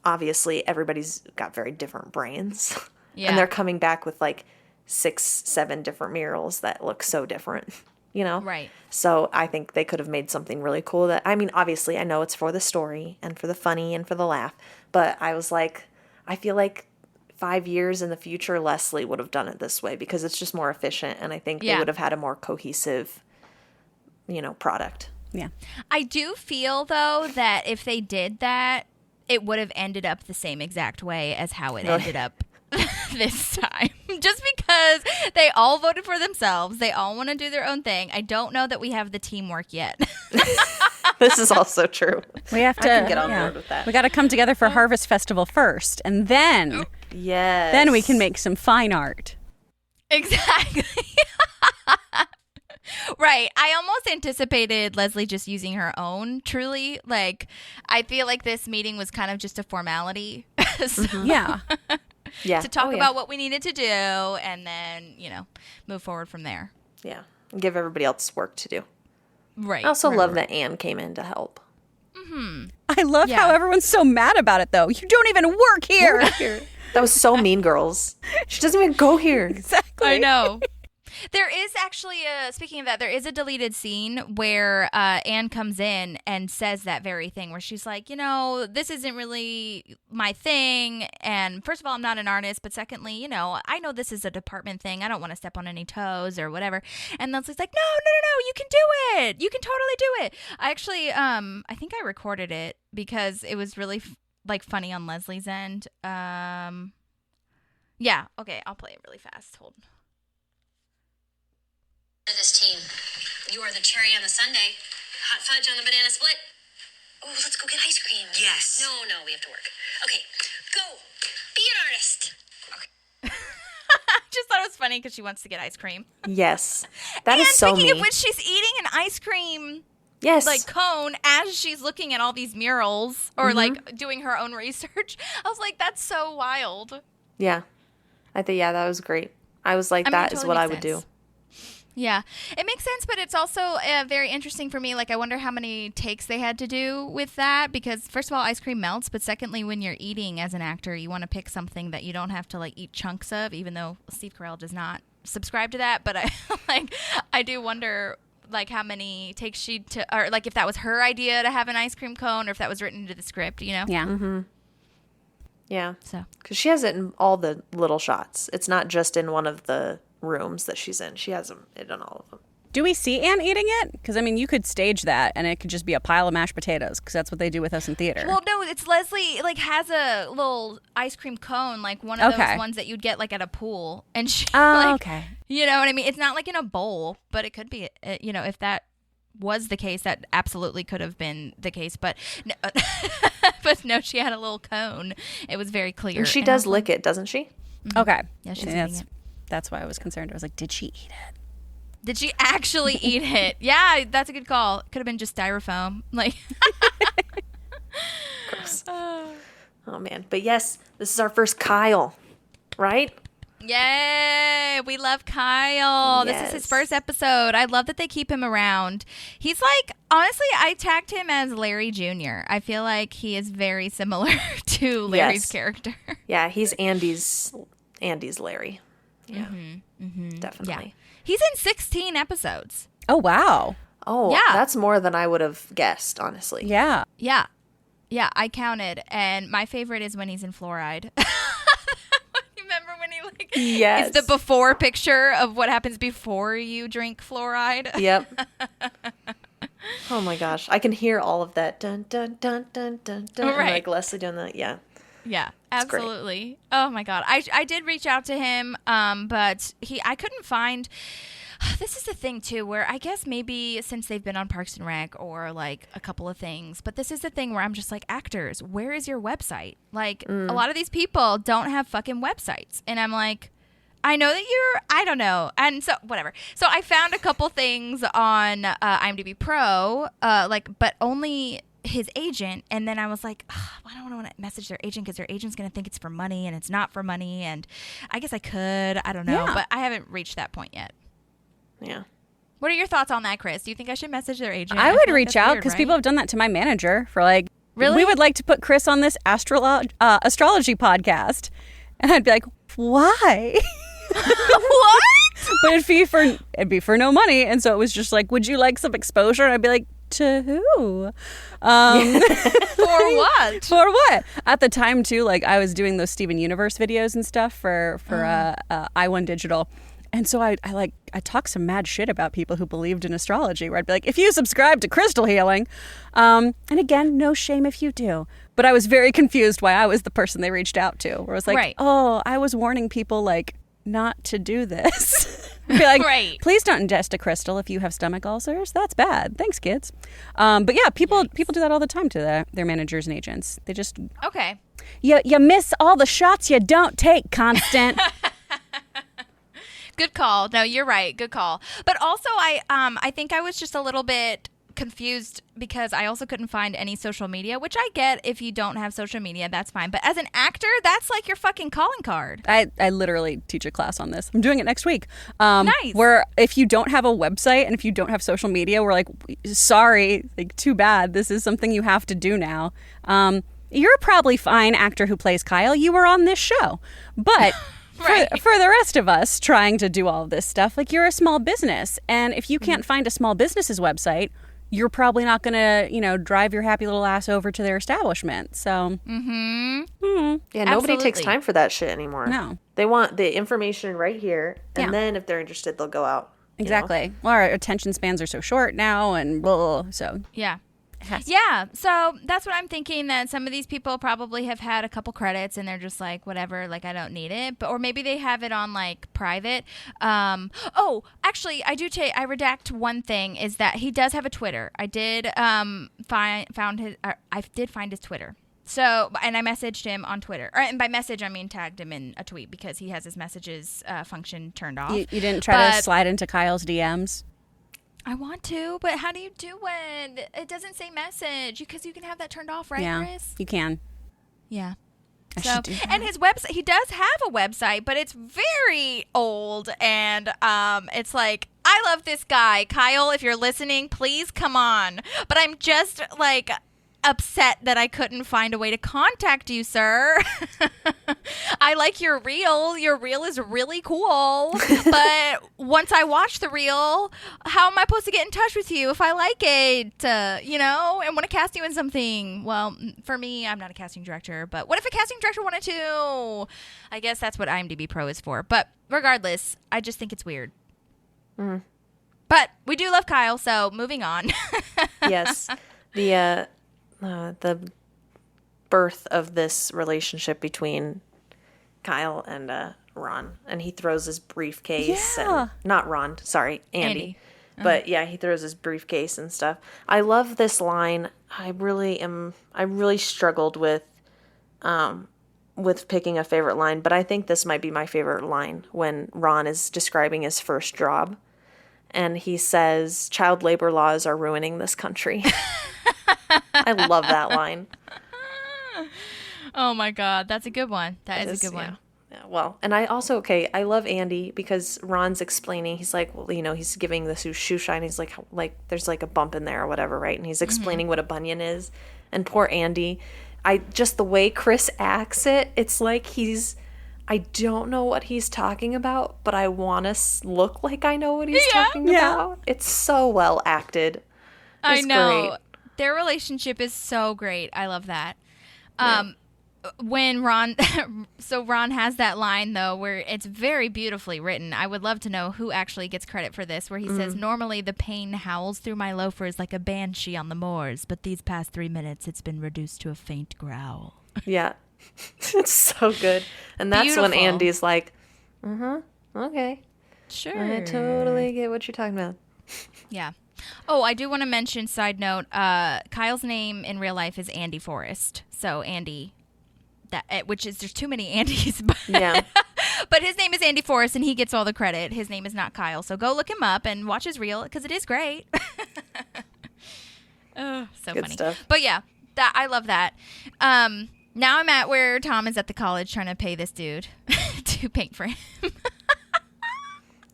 obviously, everybody's got very different brains. Yeah. And they're coming back with like 6-7 different murals that look so different, Right. So I think they could have made something really cool that, I mean, obviously I know it's for the story and for the funny and for the laugh, but I was like, I feel like 5 years in the future, Leslie would have done it this way because it's just more efficient. And I think they would have had a more cohesive, product. Yeah. I do feel, though, that if they did that, it would have ended up the same exact way as how it ended up this time. Just because they all voted for themselves. They all want to do their own thing. I don't know that we have the teamwork yet. This is also true. We have to I can get on board with that. We got to come together for Harvest Festival first, and then Yes. we can make some fine art. Exactly. Right. I almost anticipated Leslie just using her own, truly. Like, I feel like this meeting was kind of just a formality. So, Yeah. Yeah. to talk Oh, yeah. about what we needed to do and then, move forward from there. Yeah. Give everybody else work to do. Right. I also right, love right. that Anne came in to help. I love Yeah. how everyone's so mad about it, though. You don't even work here. That was so Mean Girls. She doesn't even go here. Exactly. I know. There is actually speaking of that, there is a deleted scene where Anne comes in and says that very thing where she's like, this isn't really my thing. And first of all, I'm not an artist. But secondly, I know this is a department thing. I don't want to step on any toes or whatever. And Leslie's like, no, you can do it. You can totally do it. I actually, I think I recorded it because it was really funny on Leslie's end. Yeah. Okay. I'll play it really fast. Hold on. This team. You are the cherry on the sundae. Hot fudge on the banana split. Oh, let's go get ice cream. Yes. No, we have to work. Okay, go. Be an artist. I just thought it was funny because she wants to get ice cream. Yes. That And is so speaking me. of which, she's eating an ice cream Yes. cone as she's looking at all these murals or doing her own research. I was like, that's so wild. Yeah. I think, that was great. I was like, I mean, it that is totally what I makes would do. sense. Yeah, it makes sense, but it's also very interesting for me. Like, I wonder how many takes they had to do with that because, first of all, ice cream melts, but secondly, when you're eating as an actor, you want to pick something that you don't have to, eat chunks of, even though Steve Carell does not subscribe to that. But I do wonder, how many takes or, if that was her idea to have an ice cream cone or if that was written into the script, Yeah. Mm-hmm. Yeah. So Because she has it in all the little shots. It's not just in one of the rooms that she's in. She has it in all of them. Do we see Anne eating it? Because, I mean, you could stage that and it could just be a pile of mashed potatoes because that's what they do with us in theater. well, no, it's Leslie like has a little ice cream cone, like one of those ones that you'd get like at a pool, and she okay. You know what I mean? It's not like in a bowl, but it could be. You know, if that was the case, that absolutely could have been the case. But no, but no, she had a little cone. It was very clear. And she does lick it, doesn't she? Okay. Yeah, she's eating it. That's why I was concerned. I was like, did she eat it? Did she actually eat it? Yeah, that's a good call. Could have been just styrofoam. Like, Gross. Oh, man. But yes, this is our first Kyle, right? yay! We love Kyle. This is his first episode. I love that they keep him around. He's like, honestly, I tagged him as Larry Jr. I feel like he is very similar to Larry's character. Yeah, he's Andy's Larry. Yeah, definitely. Yeah. He's in 16 episodes. Oh, wow. Oh, Yeah. that's more than I would have guessed, honestly. Yeah. Yeah. Yeah, I counted. And my favorite is when he's in fluoride. Remember when he like Yes. it's the before picture of what happens before you drink fluoride? Yep. Oh my gosh, I can hear all of that dun dun dun dun dun dun. And, Right. like Leslie doing that. Yeah. Yeah, great. absolutely. Oh my god, I did reach out to him, but I couldn't find. This is the thing too, where I guess maybe since they've been on Parks and Rec or like a couple of things, but this is the thing where I'm just like, actors, where is your website? Like a lot of these people don't have fucking websites, and I'm like, I know that I don't know, and so whatever. So I found a couple things on IMDb Pro, but only his agent, and then I was like, I don't want to message their agent because their agent's going to think it's for money, and it's not for money, and I guess I could, I don't know, but I haven't reached that point yet. Yeah. What are your thoughts on that, Kris? Do you think I should message their agent? I would feel like reach that's out weird, because right? people have done that to my manager for like, Really? we would like to put Kris on this astrology podcast. And I'd be like, why? What? But it'd be for no money. And so it was just like, would you like some exposure? And I'd be like, to who? For what? For what? At the time too, like I was doing those Steven Universe videos and stuff for I1 Digital. And so I talked some mad shit about people who believed in astrology, where I'd be like, if you subscribe to crystal healing, and again, no shame if you do. But I was very confused why I was the person they reached out to. Where I was like, Right. oh, I was warning people like not to do this. I'd be like, Right. please don't ingest a crystal if you have stomach ulcers. That's bad. Thanks, kids. But yeah, people do that all the time to their managers and agents. They just Okay. you miss all the shots you don't take, Constant. Good call. No, you're right. Good call. But also, I think I was just a little bit confused because I also couldn't find any social media, which I get if you don't have social media, that's fine. But as an actor, that's like your fucking calling card. I literally teach a class on this. I'm doing it next week. Nice. Where if you don't have a website and if you don't have social media, we're like, sorry, like too bad. This is something you have to do now. You're a probably fine actor who plays Kyle. You were on this show. But Right. for the rest of us trying to do all of this stuff, like you're a small business. And if you can't find a small business's website, you're probably not going to, drive your happy little ass over to their establishment. So, Yeah, nobody takes Absolutely. time for that shit anymore. No. They want the information right here, and Yeah. then if they're interested, they'll go out. you know? exactly. Well, our attention spans are so short now and blah. So, Yeah. Yeah, so that's what I'm thinking, that some of these people probably have had a couple credits and they're just like, whatever, like I don't need it. Or maybe they have it on like private. Actually, I redact one thing, is that he does have a Twitter. I did find his Twitter. So, and I messaged him on Twitter. And by message, I mean tagged him in a tweet because he has his messages function turned off. you didn't try to slide into Kyle's DMs? I want to, but how do you do it? It doesn't say message because you can have that turned off, right, Yeah, Kris? you can. Yeah. I So, should do that. and his website, he does have a website, but it's very old, and it's like, I love this guy, Kyle. If you're listening, please come on. But I'm just like, upset that I couldn't find a way to contact you, sir. I like your reel. Your reel is really cool. But once I watch the reel, how am I supposed to get in touch with you if I like it, and want to cast you in something? Well, for me, I'm not a casting director, but what if a casting director wanted to? I guess that's what IMDb Pro is for. But regardless, I just think it's weird. Mm. But we do love Kyle, so moving on. Yes. The birth of this relationship between Kyle and Ron, and he throws his briefcase. Yeah. And, not Ron, sorry, Andy. Uh-huh. But yeah, he throws his briefcase and stuff. I love this line. I really struggled with picking a favorite line, but I think this might be my favorite line when Ron is describing his first job. And he says, child labor laws are ruining this country. I love that line. Oh my God, that's a good one. That is a good one. Yeah, well, and I also, I love Andy because Ron's explaining, he's like, well, he's giving the shoe shine. He's like there's like a bump in there or whatever, right? And he's explaining what a bunion is. And poor Andy, just the way Kris acts it, it's like I don't know what he's talking about, but I want to look like I know what he's talking about. It's so well acted. I It's know. great. Their relationship is so great. I love that. When Ron has that line though where it's very beautifully written. I would love to know who actually gets credit for this, where he says, normally the pain howls through my loafers like a banshee on the moors, but these past 3 minutes it's been reduced to a faint growl. Yeah. It's so good. And that's when Beautiful. Andy's like, okay. Sure. I totally get what you're talking about. Yeah. Oh, I do want to mention, side note, Kyle's name in real life is Andy Forrest. So Andy, there's too many Andys. But, Yeah. but his name is Andy Forrest, and he gets all the credit. His name is not Kyle. So go look him up and watch his reel, because it is great. Oh, so Good funny. stuff. But yeah, I love that. Now I'm at where Tom is at the college trying to pay this dude to paint for him.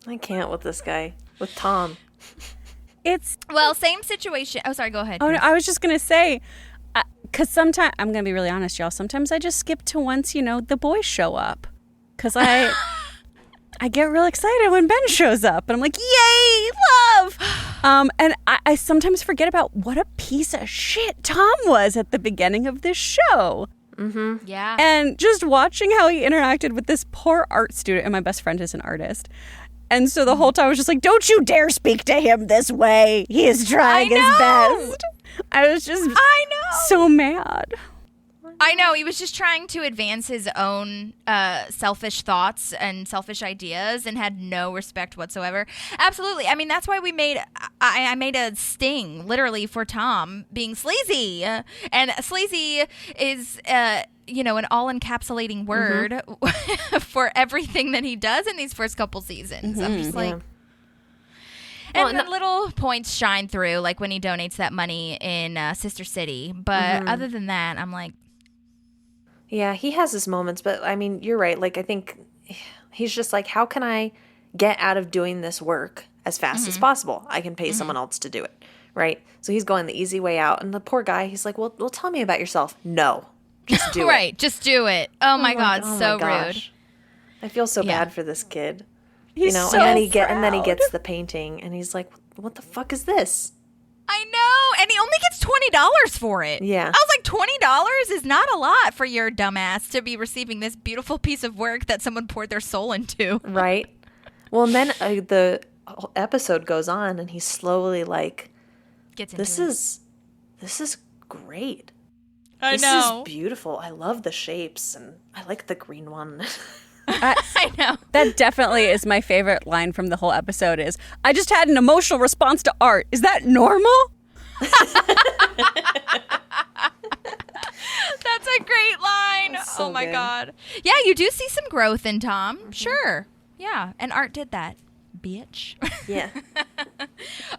I can't with this guy. With Tom. Well, same situation. Oh, sorry. Go ahead. Oh, no, I was just going to say, because sometimes, I'm going to be really honest, y'all, sometimes I just skip to once, the boys show up. Because I get real excited when Ben shows up. And I'm like, yay, love! And I sometimes forget about what a piece of shit Tom was at the beginning of this show. Mm-hmm. Yeah. And just watching how he interacted with this poor art student, and my best friend is an artist. And so the whole time I was just like, don't you dare speak to him this way. He is trying his best. I was just so mad. I know. He was just trying to advance his own selfish thoughts and selfish ideas and had no respect whatsoever. Absolutely. I mean, that's why I made a sting literally for Tom being sleazy. And sleazy is, an all-encapsulating word for everything that he does in these first couple seasons. I'm just like... And the little points shine through, like when he donates that money in Sister City. But other than that, I'm like... Yeah, he has his moments, but I mean, you're right. Like, I think he's just like, how can I get out of doing this work as fast as possible? I can pay someone else to do it, right? So he's going the easy way out. And the poor guy, he's like, well, tell me about yourself. No, just do it. Right, just do it. Oh my God, so rude. I feel so bad for this kid. He's so and then he gets the painting, and he's like, what the fuck is this? I know, and he only gets $20 for it. Yeah. I was like, $20 is not a lot for your dumbass to be receiving this beautiful piece of work that someone poured their soul into. Right. Well, and then the whole episode goes on, and he's slowly like, Gets into this is great. I know. This is beautiful. I love the shapes, and I like the green one. I know. That definitely is my favorite line from the whole episode is, I just had an emotional response to art. Is that normal? That's a great line. So oh my good. God. Yeah, you do see some growth in Tom. Sure. Yeah. And Art did that. Bitch. Yeah.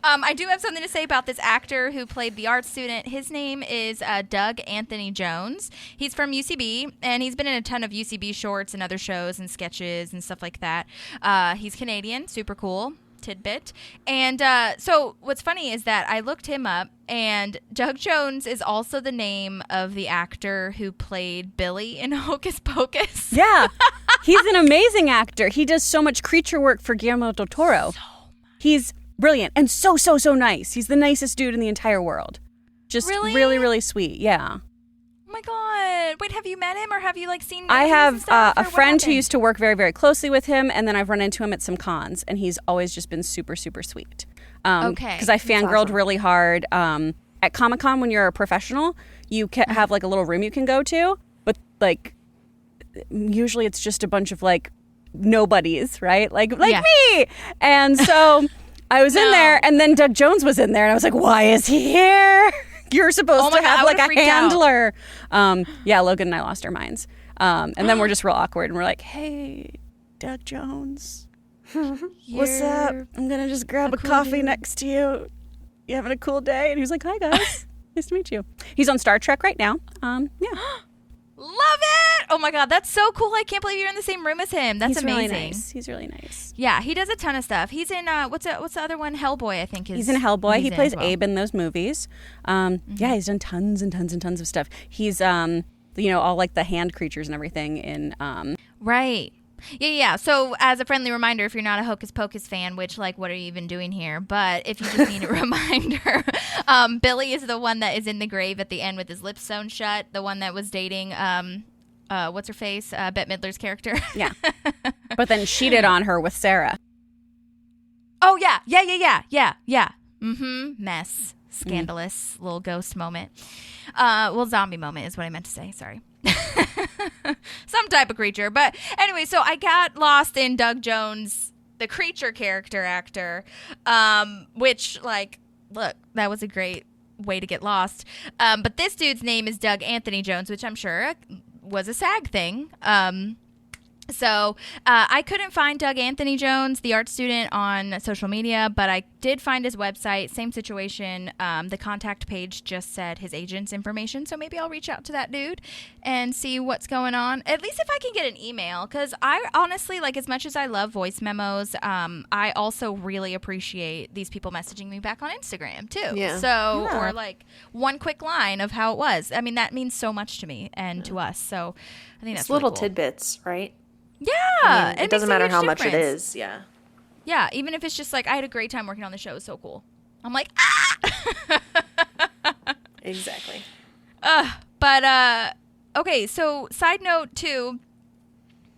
I do have something to say about this actor who played the art student. His name is Doug Anthony Jones. He's from UCB, and he's been in a ton of UCB shorts and other shows and sketches and stuff like that. He's Canadian, super cool. tidbit. And so what's funny is that I looked him up, and Doug Jones is also the name of the actor who played Billy in Hocus Pocus. Yeah. He's an amazing actor. He does so much creature work for Guillermo del Toro. He's brilliant and so nice. He's the nicest dude in the entire world. Just really, really sweet. Yeah. Oh my God. Wait, have you met him or have you like seen I have a friend who happened? used to work very, very closely with him, and then I've run into him at some cons, and he's always just been super, super sweet. Okay. Because I fangirled really hard. At Comic-Con, when you're a professional, you have like a little room you can go to, but like usually it's just a bunch of like nobodies, right? Like me. And so I was in there, and then Doug Jones was in there, and I was like, why is he here? You're supposed to have like a handler. Yeah, Logan and I lost our minds. And then we're just real awkward, and we're like, hey, Doug Jones, what's up? I'm going to just grab a coffee next to you. You having a cool day? And he was like, hi, guys. Nice to meet you. He's on Star Trek right now. Yeah. Love it! Oh my God, that's so cool. I can't believe you're in the same room as him. That's amazing. Really nice. He's really nice. Yeah, he does a ton of stuff. He's in, what's the other one? Hellboy, I think. He's in Hellboy. He plays Abe in those movies. Yeah, he's done tons and tons and tons of stuff. He's, all like the hand creatures and everything in... Right. Yeah. So as a friendly reminder, if you're not a Hocus Pocus fan, which like, what are you even doing here? But if you just need a reminder, Billy is the one that is in the grave at the end with his lips sewn shut. The one that was dating, what's her face? Bette Midler's character. Yeah. But then cheated on her with Sarah. Oh, yeah. Mm-hmm. Mess. Scandalous little ghost moment. Zombie moment is what I meant to say. Sorry. Some type of creature. But anyway, so I got lost in Doug Jones, the creature character actor, which, like, look, that was a great way to get lost. But this dude's name is Doug Anthony Jones, which I'm sure was a SAG thing. So I couldn't find Doug Anthony Jones, the art student, on social media, but I did find his website. Same situation. The contact page just said his agent's information, so maybe I'll reach out to that dude and see what's going on. At least if I can get an email, because I honestly, like, as much as I love voice memos, I also really appreciate these people messaging me back on Instagram, too. Yeah. So, or like one quick line of how it was. I mean, that means so much to me and to us. So I think that's it's little really cool. tidbits, right? Yeah. I mean, it doesn't matter how much it is. Yeah. Yeah. Even if it's just like, I had a great time working on the show. It was so cool. I'm like, ah! Exactly. But, okay. So side note too,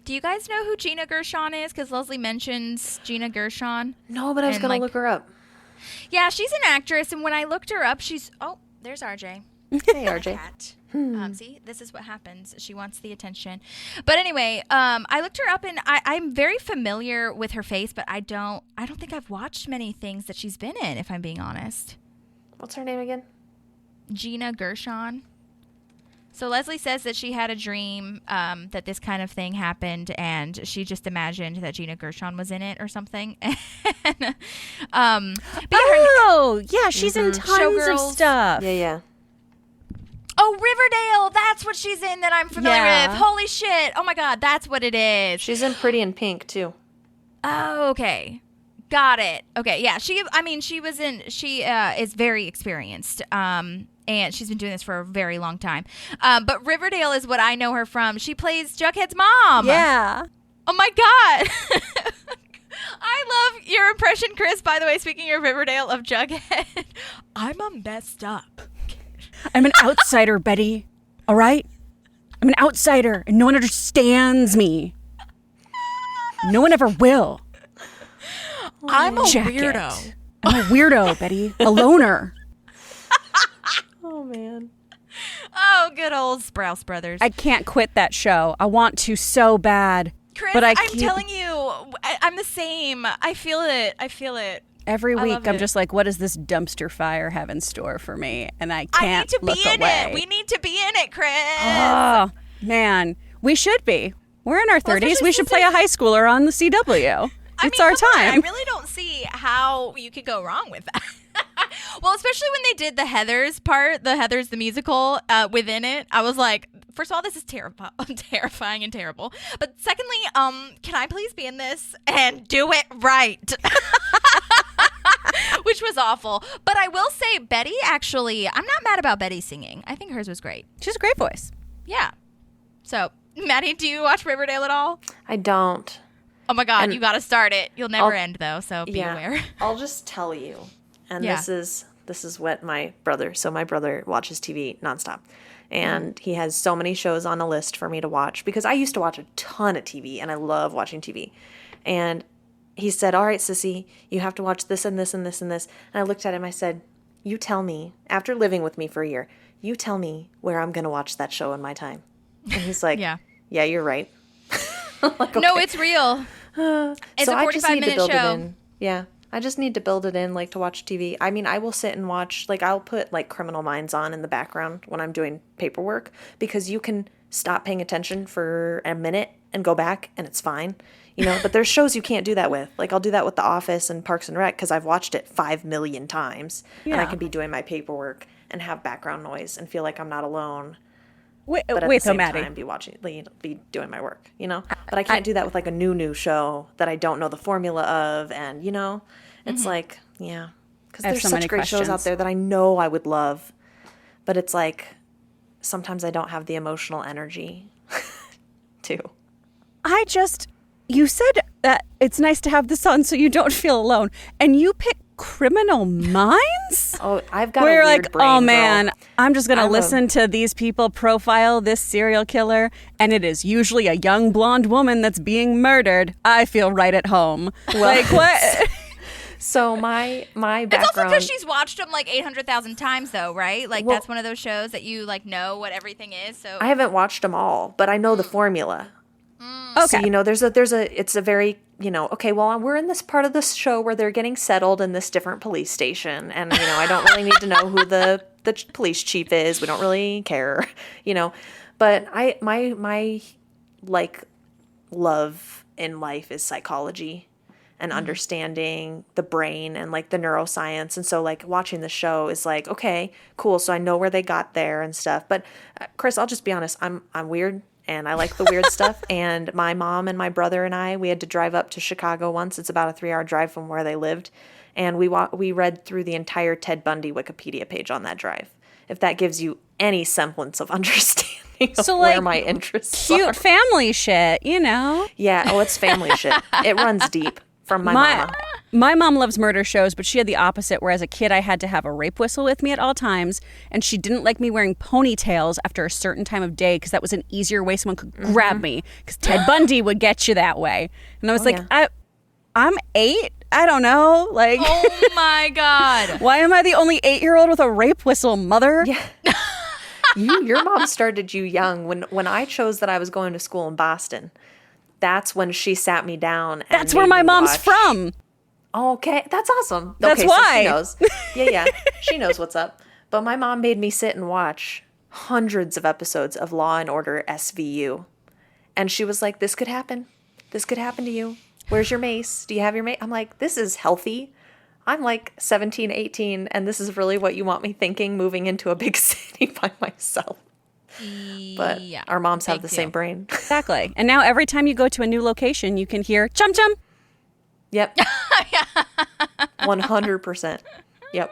do you guys know who Gina Gershon is? Because Leslie mentions Gina Gershon. No, but I was going to look her up. Yeah, she's an actress. And when I looked her up, there's RJ. Hey, RJ. See, this is what happens. She wants the attention. But anyway, I looked her up, and I'm very familiar with her face, but I don't think I've watched many things that she's been in, if I'm being honest. What's her name again? Gina Gershon. So Leslie says that she had a dream that this kind of thing happened, and she just imagined that Gina Gershon was in it or something. She's in tons of stuff. Yeah. Oh, Riverdale. That's what she's in that I'm familiar with. Holy shit. Oh, my God. That's what it is. She's in Pretty in Pink, too. Oh, okay. Got it. Okay. Yeah. She is very experienced. And she's been doing this for a very long time. But Riverdale is what I know her from. She plays Jughead's mom. Yeah. Oh, my God. I love your impression, Kris, by the way, speaking of Riverdale, of Jughead. I'm a messed up. I'm an outsider, Betty. All right? I'm an outsider, and no one understands me. No one ever will. I'm a Check weirdo. It. I'm a weirdo, Betty. A loner. Oh, man. Oh, good old Sprouse Brothers. I can't quit that show. I want to so bad. Kris, but I'm telling you, I'm the same. I feel it. Every week, I'm just like, what does this dumpster fire have in store for me? And I can't look away. I need to be in it. We need to be in it, Kris. Oh, man. We should be. We're in our 30s. We should play a high schooler on the CW. It's our time. I really don't see how you could go wrong with that. Well, especially when they did the Heathers part, the Heathers, the musical, within it. I was like, first of all, this is terrifying and terrible. But secondly, can I please be in this and do it right? which was awful. But I will say, Betty, actually, I'm not mad about Betty singing. I think hers was great. She has a great voice. Yeah. So, Maddie, do you watch Riverdale at all? I don't. Oh my God, And you got to start it. You'll never end, though, so be aware. I'll just tell you. And Yeah. this is what my brother watches TV nonstop. And he has so many shows on a list for me to watch because I used to watch a ton of TV and I love watching TV. And he said, all right, sissy, you have to watch this and this and this and this. And I looked at him, I said, you tell me, after living with me for a year, you tell me where I'm going to watch that show in my time. And he's like, yeah, you're right. Like, No, okay. it's real. It's So a I just need to 45-minute build show. it in. Yeah. I just need to build it in, like, to watch TV. I mean, I will sit and watch, like, I'll put, like, Criminal Minds on in the background when I'm doing paperwork because you can stop paying attention for a minute and go back and it's fine, you know? But there's shows you can't do that with. Like, I'll do that with The Office and Parks and Rec because I've watched it 5 million times and I Yeah. can be doing my paperwork and have background noise and feel like I'm not alone. Wait, But at wait the though, same Maddie. time, be doing my work, you know? But I can't do that with, like, a new show that I don't know the formula of and, you know? It's like, yeah. Because I have there's so such many great shows out questions. there that I know I would love. But it's like, sometimes I don't have the emotional energy to. You said that it's nice to have this on so you don't feel alone. And you pick Criminal Minds? Oh, I've got Where a you're weird like, brain, oh man, girl. I'm just going to I'm a- listen to these people profile this serial killer, and it is usually a young blonde woman that's being murdered. I feel right at home. Like, what? So my It's also background... because she's watched them like 800,000 times, though, right? Like, Well- that's one of those shows that you, like, know what everything is. So I haven't watched them all, but I know the formula. Okay. So, you know, it's a very, you know, okay, well, we're in this part of the show where they're getting settled in this different police station. And, you know, I don't really need to know who the police chief is. We don't really care, you know. But my like, love in life is psychology and understanding the brain and, like, the neuroscience. And so, like, watching the show is like, okay, cool. So I know where they got there and stuff. But, Kris, I'll just be honest. I'm weird. And I like the weird stuff. And my mom and my brother and we had to drive up to Chicago once. It's about a 3-hour drive from where they lived. And we read through the entire Ted Bundy Wikipedia page on that drive. If that gives you any semblance of understanding of where like, my interests Cute are. family shit, you know? Yeah, oh, it's family shit. It runs deep from my mama. My mom loves murder shows, but she had the opposite, where as a kid I had to have a rape whistle with me at all times, and she didn't like me wearing ponytails after a certain time of day because that was an easier way someone could grab me, because Ted Bundy would get you that way. And I was like, yeah. I'm 8? I don't know. Like, oh my God. why am I the only 8-year-old with a rape whistle, mother? Yeah. Your mom started you young. When I chose that I was going to school in Boston, that's when she sat me down. And That's where made my me mom's watch. from. Okay, that's awesome. That's okay, why. So she knows. Yeah, she knows what's up. But my mom made me sit and watch hundreds of episodes of Law and Order SVU. And she was like, this could happen. This could happen to you. Where's your mace? Do you have your mace? I'm like, this is healthy. I'm like 17, 18, and this is really what you want me thinking moving into a big city by myself. But Yeah, our moms have big the deal. same brain. Exactly. And now every time you go to a new location, you can hear chum chum. Yep. 100%. Yep.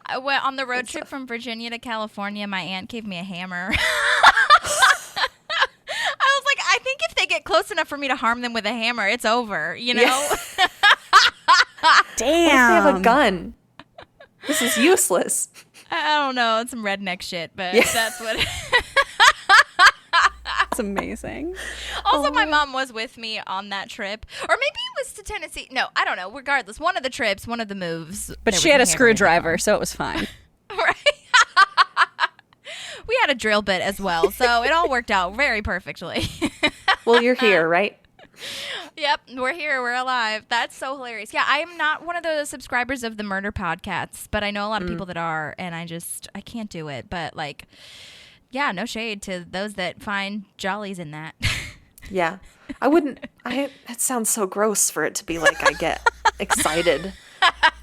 I went on the road trip from Virginia to California. My aunt gave me a hammer. I was like, I think if they get close enough for me to harm them with a hammer, it's over, you know? Yeah. Damn. What if they have a gun? This is useless. I don't know. It's some redneck shit, but that's what. That's amazing. Also, my mom was with me on that trip. Or maybe it was to Tennessee. No, I don't know. Regardless, one of the trips, one of the moves. But there she was had a hammer in the screwdriver, car. so it was fine. Right. We had a drill bit as well, so it all worked out very perfectly. Well, you're here, right? Yep, we're here. We're alive. That's so hilarious. Yeah, I am not one of the subscribers of the murder podcasts, but I know a lot of people that are, and I can't do it. But, like, yeah, no shade to those that find jollies in that. Yeah. It sounds so gross for it to be like I get excited.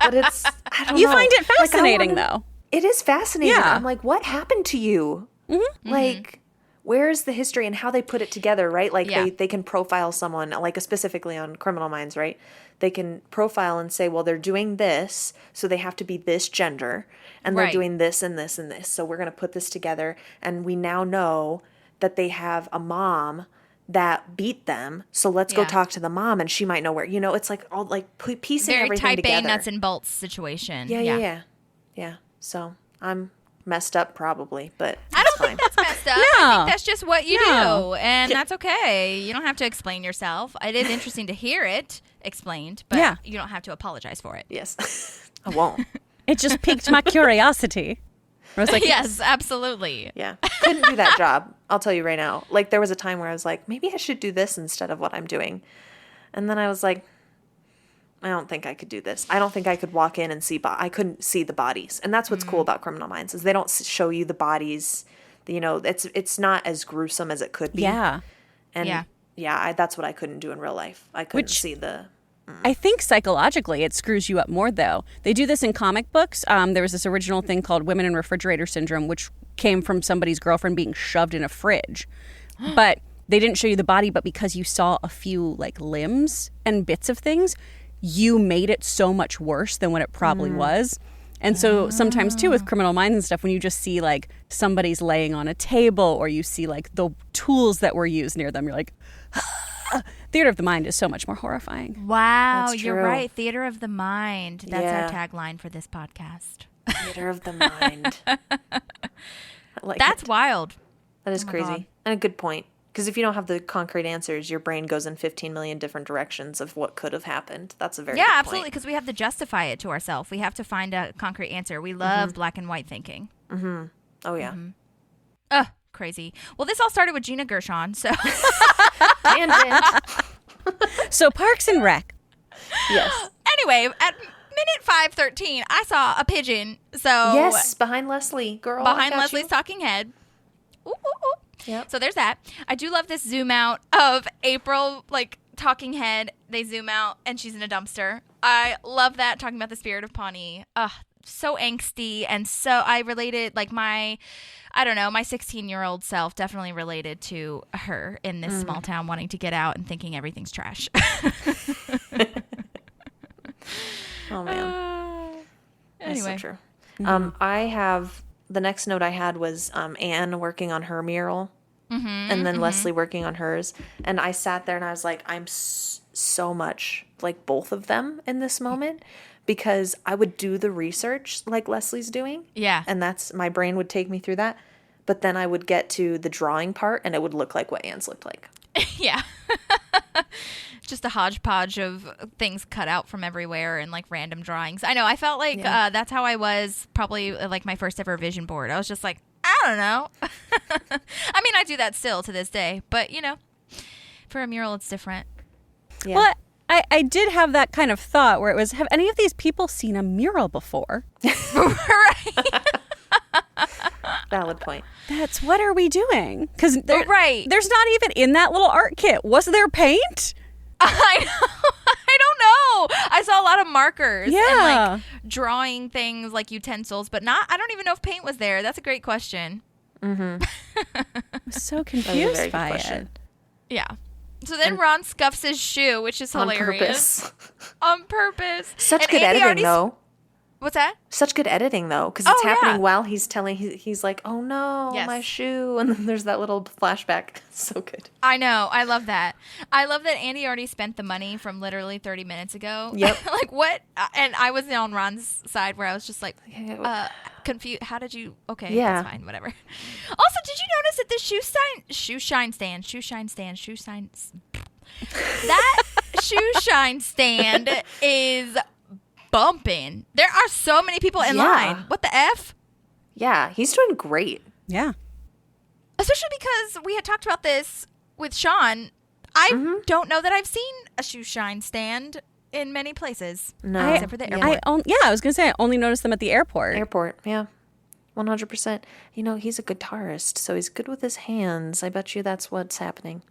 But it's, I don't know. You find it Like, fascinating, though. It is fascinating. Yeah. I'm like, what happened to you? Mm-hmm. Like, where's the history and how they put it together, right? Like Yeah. they can profile someone, like specifically on Criminal Minds, right? They can profile and say, well, they're doing this, so they have to be this gender, and they're Right. doing this and this and this. So we're going to put this together, and we now know that they have a mom that beat them. So let's go Yeah. talk to the mom, and she might know where. You know, it's like all like piecing Very everything type together. A nuts and bolts situation. Yeah. So I'm messed up probably, but I don't think that's messed up. I No. think that's just what you No. do, and that's okay. You don't have to explain yourself. It is interesting to hear it explained, but Yeah. you don't have to apologize for it. yes, I won't. It just piqued my curiosity. I was like, Yes, absolutely. Yeah. Couldn't do that job. I'll tell you right now. Like there was a time where I was like, maybe I should do this instead of what I'm doing. And then I was like, I don't think I could do this. I don't think I could walk in and see, I couldn't see the bodies. And that's what's cool about Criminal Minds is they don't show you the bodies. You know, it's not as gruesome as it could be. yeah. And Yeah. that's what I couldn't do in real life. I couldn't Which- see the, I think psychologically it screws you up more, though. They do this in comic books. There was this original thing called Women in Refrigerator Syndrome, which came from somebody's girlfriend being shoved in a fridge. But they didn't show you the body, but because you saw a few like limbs and bits of things, you made it so much worse than what it probably was. And so sometimes too with Criminal Minds and stuff, when you just see like somebody's laying on a table or you see like the tools that were used near them, you're like, theater of the mind is so much more horrifying. Wow, That's you're true. right. Theater of the mind. That's Yeah. our tagline for this podcast. theater of the mind. I like That's it. wild. That is my crazy. God. And a good point. Because if you don't have the concrete answers, your brain goes in 15 million different directions of what could have happened. That's a very Yeah, good absolutely. point. Because we have to justify it to ourselves. We have to find a concrete answer. We love black and white thinking. Oh, yeah. Ugh, crazy. Well, this all started with Gina Gershon. So Tangent. So Parks and Rec. Yes. anyway, at minute 5:13, I saw a pigeon. So Yes, behind Leslie. Girl, I behind got Leslie's you. talking head. Ooh, ooh, ooh. Yep. So there's that. I do love this zoom out of April, like talking head. They zoom out and she's in a dumpster. I love that, talking about the spirit of Pawnee. So angsty. And so I related, like my 16-year-old self definitely related to her in this small town wanting to get out and thinking everything's trash. Oh, man. That's Anyway. so true. I have, the next note I had was Anne working on her mural. And then Leslie working on hers. And I sat there and I was like, I'm so much like both of them in this moment because I would do the research like Leslie's doing. Yeah. And that's, my brain would take me through that. But then I would get to the drawing part and it would look like what Anne's looked like. Yeah. Just a hodgepodge of things cut out from everywhere and like random drawings. I know. I felt like that's how I was probably like my first ever vision board. I was just like, I don't know. I mean, I do that still to this day, but you know, for a mural, it's different. Yeah. Well, I did have that kind of thought where it was, have any of these people seen a mural before? Right. Valid point. That's what are we doing? Because Right. there's not even in that little art kit. Was there paint? I know. I don't know. I saw a lot of markers Yeah. and like drawing things like utensils, but I don't even know if paint was there. That's a great question. I was so That was a confused very good by question. it. Yeah. So then Ron scuffs his shoe, which is On hilarious. purpose. On purpose. Such And good Andy editing, already- though. What's that? Such good editing, though, because it's Oh, yeah. happening while he's telling, he's like, oh no, Yes. my shoe. And then there's that little flashback. So good. I know. I love that. I love that Andy already spent the money from literally 30 minutes ago. Yep. Like, what? And I was on Ron's side where I was just like, confused. How did you? Okay, Yeah. that's fine. Whatever. Also, did you notice that this shoe shine stand, that shoe shine stand is bumping. There are so many people in Yeah. line. What the F? Yeah, he's doing great. Yeah. Especially because we had talked about this with Sean. I don't know that I've seen a shoe shine stand in many places. No. Except for the airport. I was going to say, I only noticed them at the airport. Airport, yeah. 100%. You know, he's a guitarist, so he's good with his hands. I bet you that's what's happening.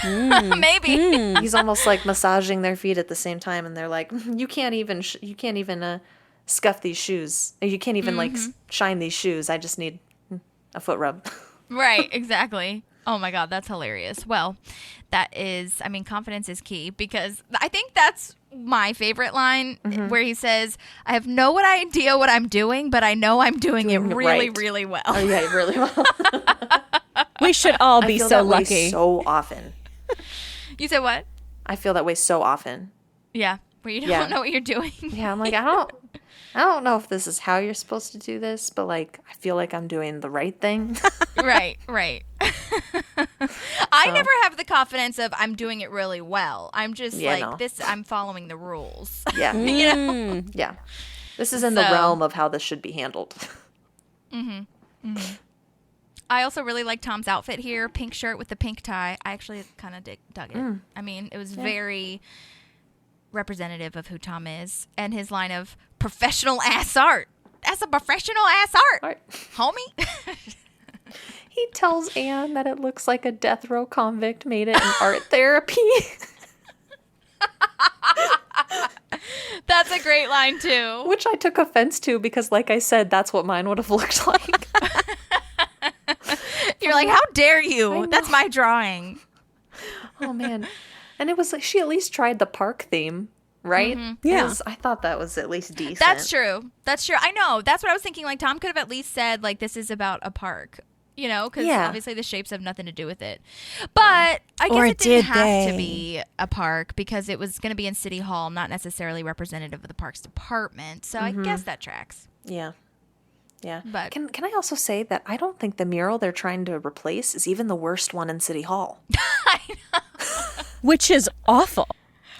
Maybe. He's almost like massaging their feet at the same time, and they're like, you can't even scuff these shoes. You can't even like shine these shoes. I just need a foot rub. Right, exactly. Oh my God, that's hilarious. Well, that is, I mean, confidence is key, because I think that's my favorite line where he says, I have no idea what I'm doing, but I know I'm doing it really, right. really well. Oh, yeah, really well. We should all I be feel so that way lucky. so often. You said what? I feel that way so often. Yeah, where you don't Yeah. know what you're doing. Yeah, I'm like, I don't know if this is how you're supposed to do this, but like, I feel like I'm doing the right thing. Right. I never have the confidence of I'm doing it really well. I'm just I'm following the rules. Yeah. You know? Yeah. This is in the realm of how this should be handled. I also really like Tom's outfit here. Pink shirt with the pink tie. I actually kind of dug it. I mean, it was very representative of who Tom is. And his line of professional ass art. That's a professional ass art, homie. He tells Anne that it looks like a death row convict made it in art therapy. That's a great line, too. Which I took offense to because, like I said, that's what mine would have looked like. You're like, how dare you? That's my drawing. Oh, man. And it was like she at least tried the park theme, right? Yeah. I thought that was at least decent. That's true. I know. That's what I was thinking. Like, Tom could have at least said, like, this is about a park. You know, because obviously the shapes have nothing to do with it. But I guess it didn't have to be a park because it was going to be in City Hall, not necessarily representative of the Parks Department. So I guess that tracks. Yeah. Yeah. But Can I also say that I don't think the mural they're trying to replace is even the worst one in City Hall. I know. Which is awful.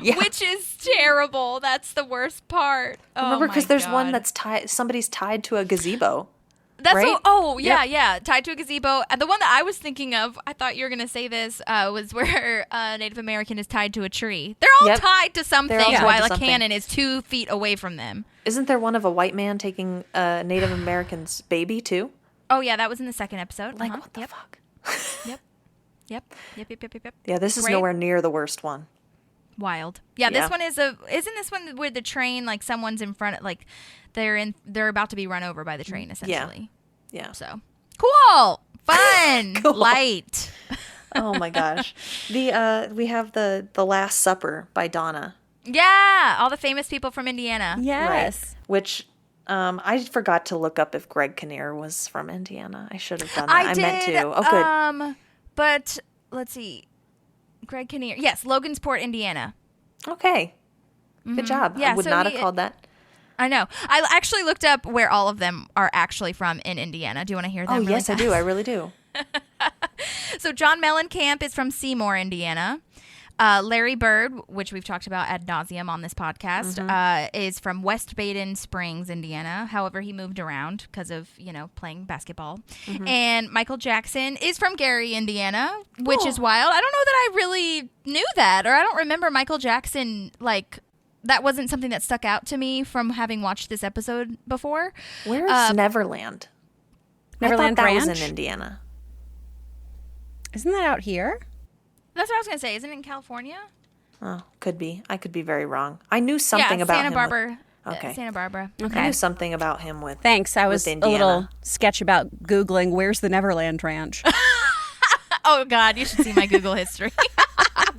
Yeah. Which is terrible. That's the worst part. Remember, because there's one that's somebody's tied to a gazebo. That's right? Yeah, tied to a gazebo. And the one that I was thinking of, I thought you were going to say this, was where a Native American is tied to a tree. They're all tied to something while a cannon is 2 feet away from them. Isn't there one of a white man taking a Native American's baby too? Oh yeah, that was in the second episode. Like what the fuck? Yep. Yeah, this is Great. nowhere near the worst one. Wild. Yeah, this one isn't this one where the train, like someone's in front, like they're about to be run over by the train essentially. Yeah. So cool, fun, Cool. light. Oh my gosh. We have the Last Supper by Donna. Yeah, all the famous people from Indiana. Yes. Which I forgot to look up if Greg Kinnear was from Indiana. I should have done that. I did. Meant to. Oh, good. But let's see. Greg Kinnear. Yes, Logansport, Indiana. Okay. Good job. Yeah, I would so not have called that. I know. I actually looked up where all of them are actually from in Indiana. Do you want to hear them? Oh, really yes, I fast? do. I really do. So John Mellencamp is from Seymour, Indiana. Larry Bird, which we've talked about ad nauseum on this podcast, is from West Baden Springs, Indiana. However, he moved around because of, playing basketball. And Michael Jackson is from Gary, Indiana, which is wild. I don't know that I really knew that, or I don't remember Michael Jackson, that wasn't something that stuck out to me from having watched this episode before. Where's Neverland? Neverland I thought that Ranch? was in Indiana. Isn't that out here? That's what I was going to say. Isn't it in California? Oh, could be. I could be very wrong. I knew something about Santa him. Barbara. Okay. Santa Barbara. I knew something about him with. Thanks. I was a Indiana. little sketch about Googling where's the Neverland Ranch. Oh, God. You should see my Google history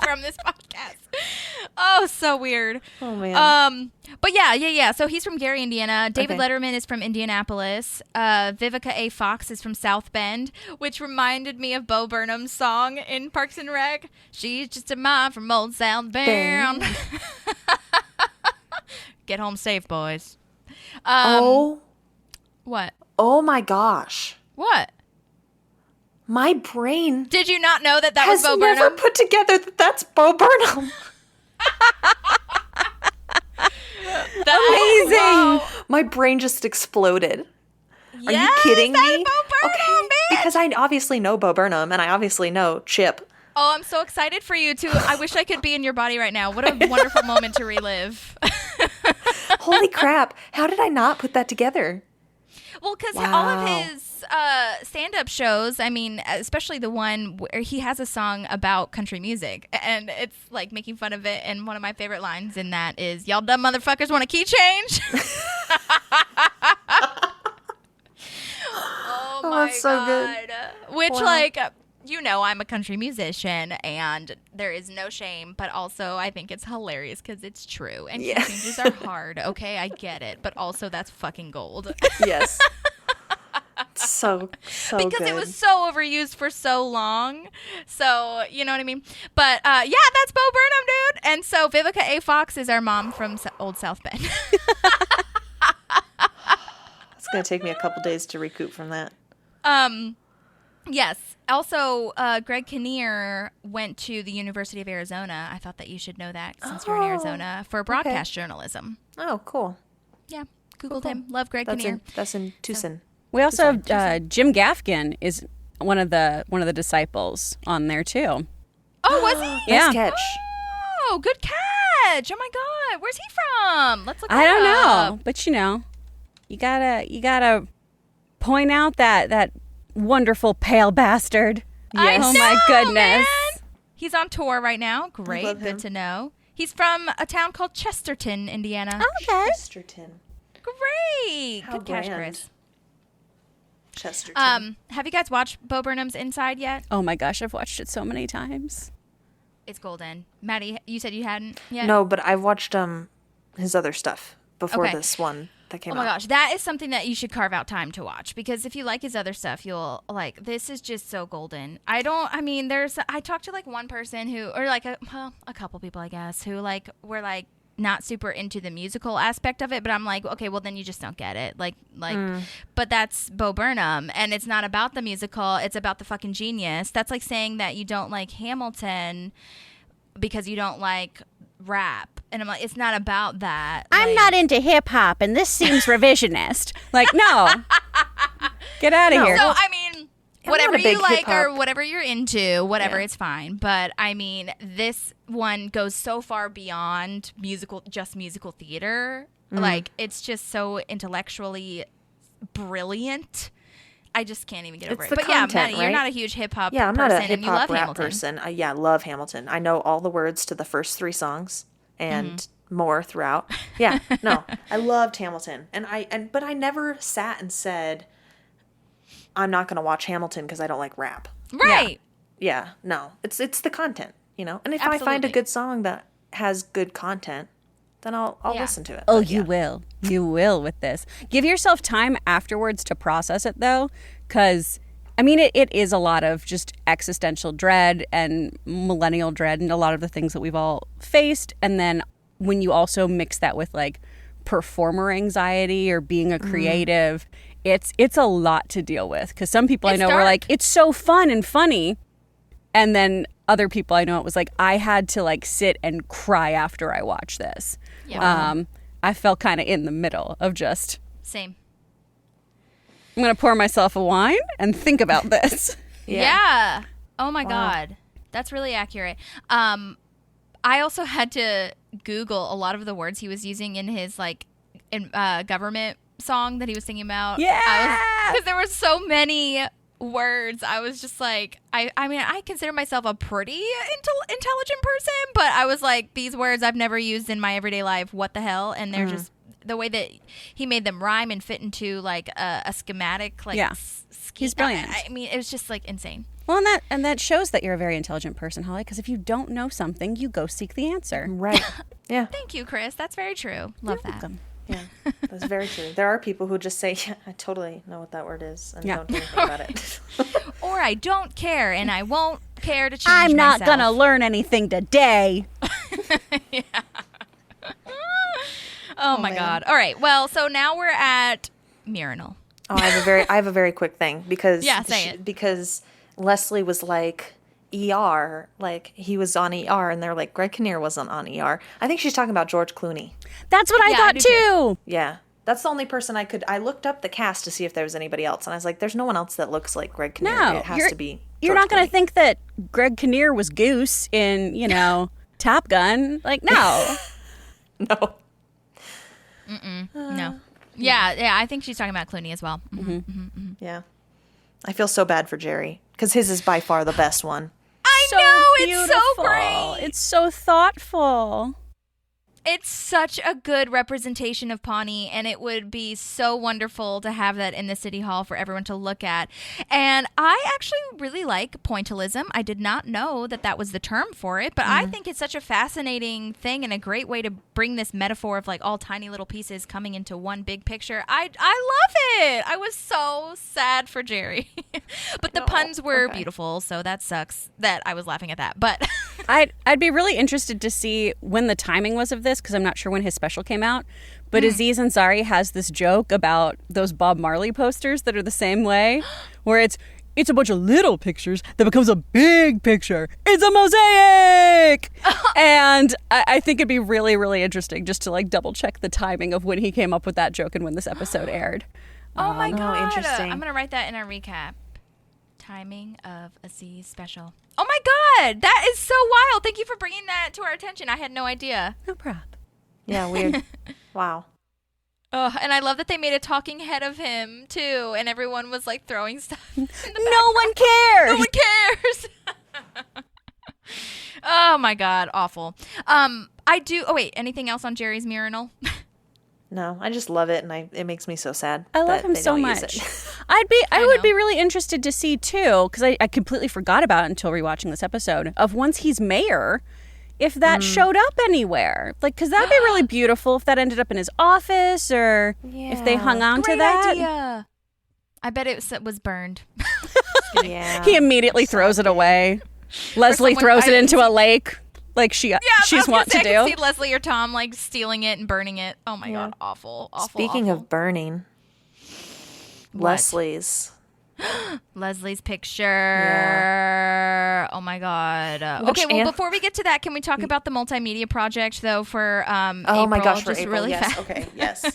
from this podcast. Oh, so weird. Oh, man. But yeah. So he's from Gary, Indiana. David Letterman is from Indianapolis. Vivica A. Fox is from South Bend, which reminded me of Bo Burnham's song in Parks and Rec. She's just a mom from old South Bend. Get home safe, boys. What? Oh, my gosh. What? My brain Did you not know that was has Bo never Burnham? put together that that's Bo Burnham. Amazing. My brain just exploded. Are you Yes, kidding that's me? Bo Burnham, bitch. Because I obviously know Bo Burnham and I obviously know Chip. Oh, I'm so excited for you too. I wish I could be in your body right now. What a wonderful moment to relive. Holy crap. How did I not put that together? Well, because all Wow. of his stand-up shows, I mean, especially the one where he has a song about country music, and it's like making fun of it. And one of my favorite lines in that is, "Y'all dumb motherfuckers want a key change?" my that's so good. God. Which, like, you know, I'm a country musician, and there is no shame, but also I think it's hilarious because it's true. And key changes are hard, okay? I get it. But also, that's fucking gold. Yes. So because good. it was so overused for so long. So, you know what I mean? But, yeah, that's Bo Burnham, dude. And so Vivica A. Fox is our mom from Old South Bend. It's going to take me a couple days to recoup from that. Yes. Also, Greg Kinnear went to the University of Arizona. I thought that you should know that since you're in Arizona for broadcast journalism. Oh, cool. Yeah. Googled him. Love Greg Kinnear. That's in Tucson. We also have Jim Gaffigan is one of the disciples on there too. Oh, was he? Yeah. Nice catch. Oh, good catch. Oh my God. Where's he from? Let's look I don't up. know, but you know, you gotta point out that wonderful pale bastard. I Oh know, my goodness. man. He's on tour right now. Great. love Good him. to know. He's from a town called Chesterton, Indiana. Okay. Chesterton. Great. How Good catch, grand. Chris. Chesterton. Have you guys watched Bo Burnham's Inside yet? Oh my gosh, I've watched it so many times. It's golden. Maddie, you said you hadn't yet? No, but I've watched his other stuff before Okay. this one that came Oh out. my gosh, that is something that you should carve out time to watch because if you like his other stuff, you'll like this is just so golden. I talked to like one person who, or like a couple people, I guess, who like were like not super into the musical aspect of it, but I'm like, okay, well then you just don't get it. But that's Bo Burnham and it's not about the musical, it's about the fucking genius. That's like saying that you don't like Hamilton because you don't like rap. And I'm like, it's not about that. I'm Like- not into hip hop, and this seems revisionist. Like, no, get out of here. So I mean, I'm whatever not a big you like or hip-hop. whatever you're into, whatever, Yeah. it's fine. But I mean, this one goes so far beyond musical theater. Like it's just so intellectually brilliant. I just can't even get over It's it. the But yeah, content, Maddie, you're right? not a huge hip hop Yeah, I'm person, not a hip and you love hop rap Hamilton. person. I love Hamilton. I know all the words to the first 3 songs and more throughout. Yeah, no, I loved Hamilton, but I never sat and said, I'm not going to watch Hamilton because I don't like rap. Right. Yeah, no, it's the content, you know. And if I find a Absolutely. good song that has good content, then I'll Yeah. listen to it. Oh, But you yeah. will with this. Give yourself time afterwards to process it, though, because I mean, it is a lot of just existential dread and millennial dread and a lot of the things that we've all faced. And then when you also mix that with like performer anxiety or being a creative, it's a lot to deal with. Because some people I It's know were dark. like, it's so fun and funny. And then other people I know, it was like, I had to like sit and cry after I watched this. Yeah. I felt kind of in the middle of just, Same. I'm going to pour myself a wine and think about this. Yeah. Oh my God. That's really accurate. I also had to Google a lot of the words he was using in his like government song that he was singing about. Yeah. Because there were so many words. I was just like, I mean, I consider myself a pretty intelligent person, but I was like, these words I've never used in my everyday life. What the hell? And they're just the way that he made them rhyme and fit into like a schematic. Like, Yeah. He's brilliant. I mean, it was just like insane. Well, and that shows that you're a very intelligent person, Holly, because if you don't know something, you go seek the answer. Right. Yeah. Thank you, Chris. That's very true. Love that. Welcome. Yeah, that's very true. There are people who just say, yeah, I totally know what that word is and Yeah. don't do anything about it. Or I don't care, and I won't care to change I'm not myself. going to learn anything today. Oh my man. God. All right. Well, so now we're at murinal. Oh, I have a very quick thing because Yeah, say it. because Leslie was like ER, like he was on ER, and they're like Greg Kinnear wasn't on ER. I think she's talking about George Clooney. That's what I Yeah, I thought do too. Yeah, that's the only person I looked up the cast to see if there was anybody else, and I was like, there's no one else that looks like Greg Kinnear. No, It has to be. You're George not going to Clooney. think that Greg Kinnear was Goose in, Top Gun. Like, no. No. No. Yeah. I think she's talking about Clooney as well. Mm-hmm. Yeah. I feel so bad for Jerry because his is by far the best one. I So know. It's so beautiful. great. It's so thoughtful. It's such a good representation of Pawnee, and it would be so wonderful to have that in the city hall for everyone to look at. And I actually really like pointillism. I did not know that that was the term for it, but I think it's such a fascinating thing and a great way to bring this metaphor of like all tiny little pieces coming into one big picture. I love it. I was so sad for Jerry, but the puns were beautiful, so that sucks that I was laughing at that. But I'd be really interested to see when the timing was of this, because I'm not sure when his special came out. But Aziz Ansari has this joke about those Bob Marley posters that are the same way, where it's a bunch of little pictures that becomes a big picture. It's a mosaic! And I think it'd be really, really interesting just to like double check the timing of when he came up with that joke and when this episode aired. Oh my God. Interesting. I'm going to write that in our recap. Timing of Aziz special. Oh my God. That is so wild. Thank you for bringing that to our attention. I had no idea. No problem. Yeah, weird. Wow. Oh, and I love that they made a talking head of him too, and everyone was like throwing stuff. In the No one cares. No one cares. Oh my God, awful. I do. Oh wait, anything else on Jerry's murinal? No, I just love it, and it makes me so sad. I love that him they so don't use much. it. I would be really interested to see too, because I completely forgot about it until rewatching this episode, of once he's mayor, if that showed up anywhere. Like, because that'd be really beautiful if that ended up in his office, or if they hung on to that. Idea. I bet it was burned. Yeah. He immediately throws it away. Leslie throws it into a lake, like she's want to do. I can see Leslie or Tom like stealing it and burning it. Oh my God, awful. Speaking of burning, Leslie's picture. Yeah. Oh my God. Okay, well, before we get to that, can we talk about the multimedia project though for oh April, my gosh, for just April, really yes. fast. Okay, yes.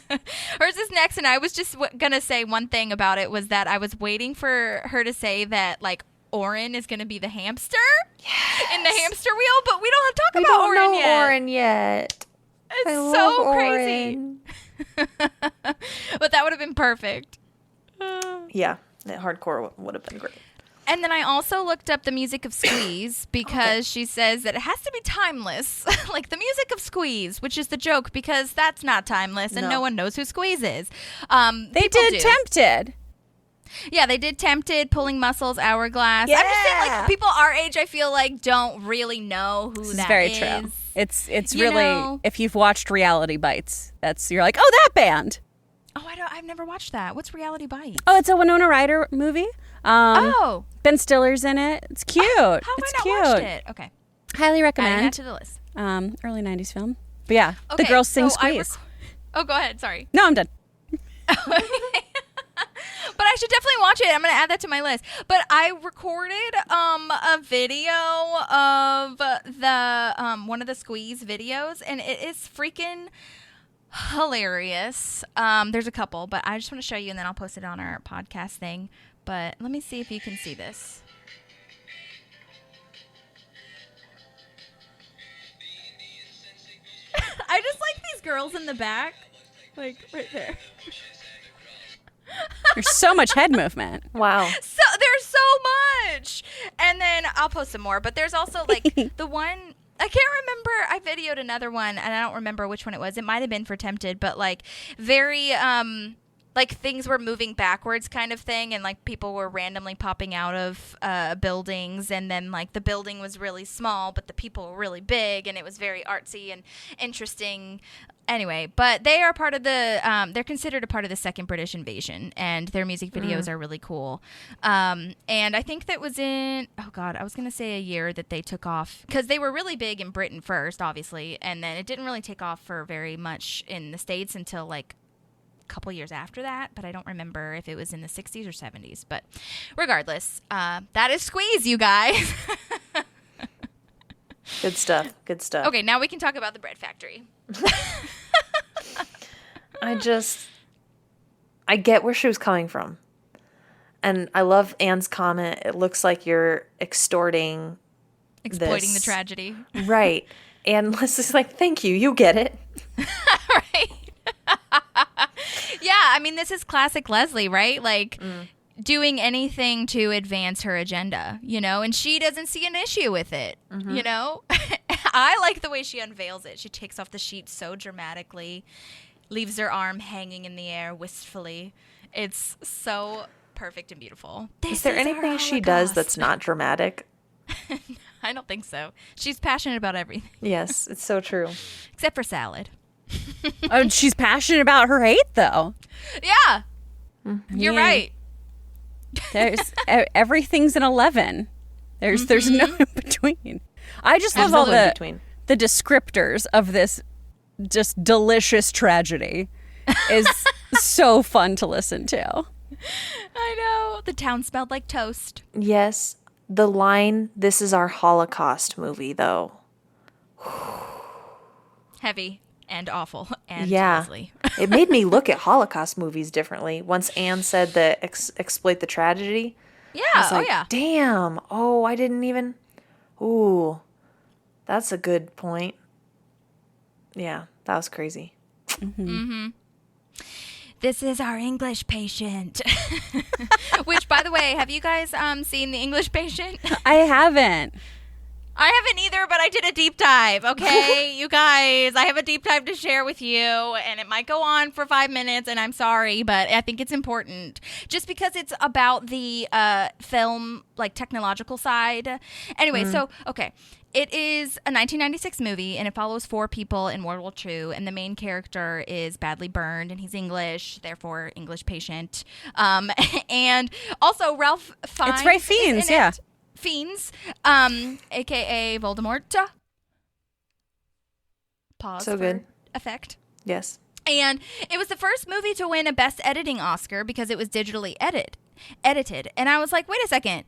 Hers is next, and I was just gonna say one thing about it was that I was waiting for her to say that like Oren is gonna be the hamster in the hamster wheel, but we don't have to talk about Oren yet. Oren yet. It's so crazy. But that would have been perfect. Yeah, that hardcore would have been great. And then I also looked up the music of Squeeze because she says that it has to be timeless, like the music of Squeeze, which is the joke because that's not timeless and no one knows who Squeeze is. They did Tempted. Yeah, they did Tempted, Pulling Muscles, Hourglass. Yeah. I'm just saying, like, people our age, I feel like, don't really know who This that is very is. true. It's You really, know? if you've watched Reality Bites, you're like, oh, that band. Oh, I've never watched that. What's Reality Bites? Oh, it's a Winona Ryder movie. Ben Stiller's in it. It's cute. How have it's I not cute. watched it? Okay. Highly Add recommend. that to the list. Early 90s film. But yeah, Okay, the girls sing so Squeeze. Oh, go ahead. Sorry. No, I'm done. But I should definitely watch it. I'm going to add that to my list. But I recorded a video of the one of the Squeeze videos, and it is freaking hilarious. There's a couple, but I just want to show you, and then I'll post it on our podcast thing. But let me see if you can see this. I just like these girls in the back, like right there. There's so much head movement. Wow. So there's so much, and then I'll post some more. But there's also like the one I can't remember. I videoed another one, and I don't remember which one it was. It might have been for Tempted, but like very like things were moving backwards kind of thing, and like people were randomly popping out of buildings, and then like the building was really small, but the people were really big, and it was very artsy and interesting. Anyway, but they are part of the, they're considered a part of the second British invasion, and their music videos are really cool. And I think that was in, oh God, I was going to say a year that they took off, because they were really big in Britain first, obviously, and then it didn't really take off for very much in the States until like a couple years after that, but I don't remember if it was in the 60s or 70s. But regardless, that is Squeeze, you guys. Good stuff. Good stuff. Okay, now we can talk about the bread factory. I get where she was coming from. And I love Anne's comment. It looks like you're exploiting Exploiting this. the tragedy. Right. And Leslie's like, thank you. You get it. Right. Yeah, I mean, this is classic Leslie, right? Like, doing anything to advance her agenda, you know? And she doesn't see an issue with it, you know? I like the way she unveils it. She takes off the sheet so dramatically, leaves her arm hanging in the air wistfully. It's so perfect and beautiful. Is there anything she does that's not dramatic? I don't think so. She's passionate about everything. Yes, it's so true. Except for salad. Oh, she's passionate about her hate, though. Yeah. You're right. There's everything's an 11. There's no in between. I just love all the descriptors of this just delicious tragedy. Is so fun to listen to. I know. The town smelled like toast. Yes. The line, "This is our Holocaust movie," though. Heavy and awful and yeah. grisly. It made me look at Holocaust movies differently. Once Anne said the exploit the tragedy. Yeah. I was like, yeah. Damn. Oh, I didn't even. Ooh. That's a good point. Yeah, that was crazy. This is our English patient. Which, by the way, have you guys seen The English Patient? I haven't. I haven't either, but I did a deep dive, okay? You guys, I have a deep dive to share with you, and it might go on for 5 minutes, and I'm sorry, but I think it's important. Just because it's about the film, like, technological side. Anyway, so, okay. It is a 1996 movie, and it follows 4 people in World War II, and the main character is badly burned, and he's English, therefore English patient. And also Ralph Fiennes. It's Ray Fiennes, yeah. Fiennes, a.k.a. Voldemort. Pause So for good. effect. Yes. And it was the first movie to win a Best Editing Oscar because it was digitally edited. And I was like, wait a second.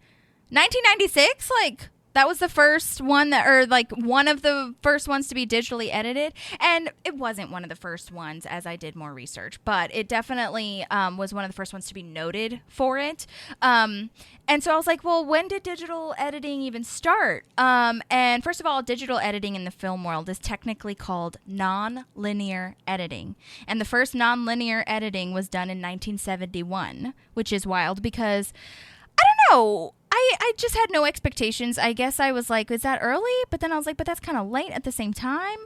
1996? Like, that was the first one that, or like one of the first ones to be digitally edited. And it wasn't one of the first ones as I did more research, but it definitely was one of the first ones to be noted for it. And so I was like, well, when did digital editing even start? And first of all, digital editing in the film world is technically called non-linear editing. And the first non-linear editing was done in 1971, which is wild because, I don't know, I just had no expectations. I guess I was like, is that early? But then I was like, but that's kind of late at the same time.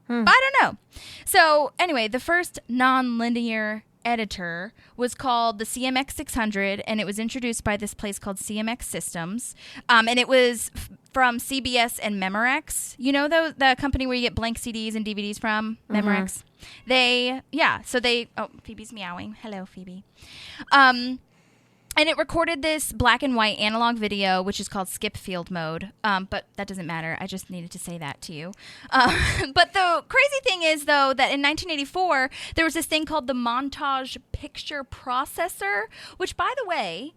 But I don't know. So anyway, the first non-linear editor was called the CMX 600, and it was introduced by this place called CMX Systems. And it was from CBS and Memorex. You know, the company where you get blank CDs and DVDs from? Memorex. Oh, Phoebe's meowing. Hello, Phoebe. And it recorded this black and white analog video, which is called skip field mode. But that doesn't matter. I just needed to say that to you. But the crazy thing is, though, that in 1984, there was this thing called the montage picture processor, which, by the way,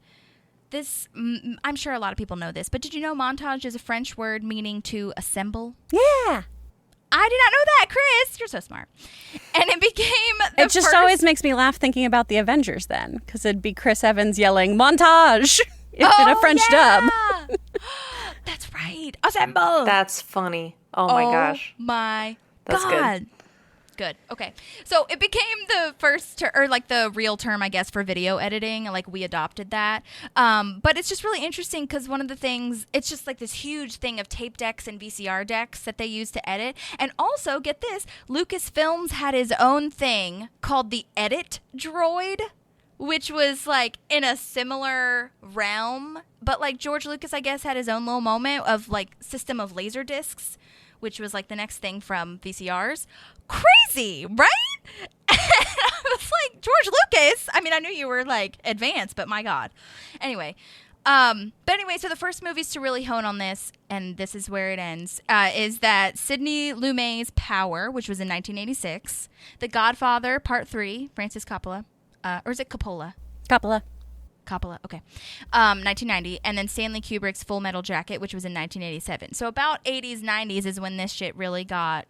I'm sure a lot of people know this, but did you know montage is a French word meaning to assemble? Yeah. I did not know that, Chris. You're so smart. And it became It just always makes me laugh thinking about the Avengers then, because it'd be Chris Evans yelling, montage, in a French dub. That's right. Assemble. That's funny. Oh my gosh. My That's God. Good. Okay. So it became the first, or like the real term, I guess, for video editing. Like we adopted that. But it's just really interesting because one of the things, it's just like this huge thing of tape decks and VCR decks that they use to edit. And also, get this, Lucasfilms had his own thing called the Edit Droid, which was like in a similar realm. But like George Lucas, I guess, had his own little moment of like system of laser discs, which was like the next thing from VCRs. Crazy, right? And I was like, George Lucas. I mean, I knew you were like advanced, but my God. Anyway, so the first movies to really hone on this, and this is where it ends, is that Sidney Lumet's Power, which was in 1986, The Godfather Part 3, Francis Coppola, or is it Coppola? Coppola, okay. 1990, and then Stanley Kubrick's Full Metal Jacket, which was in 1987. So about 80s, 90s is when this shit really got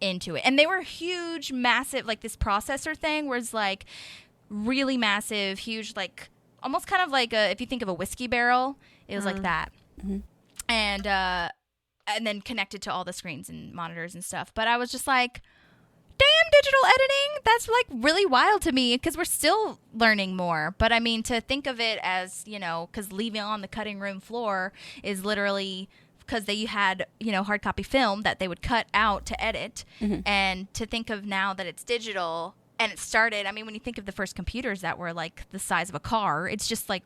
into it. And they were huge, massive, like this processor thing was like really massive, huge, like almost kind of like if you think of a whiskey barrel, it was like that. Mm-hmm. And then connected to all the screens and monitors and stuff. But I was just like, damn, digital editing, that's like really wild to me because we're still learning more. But I mean, to think of it as, you know, because leaving on the cutting room floor is literally because they had, hard copy film that they would cut out to edit. And to think of now that it's digital and it started, I mean, when you think of the first computers that were like the size of a car, it's just like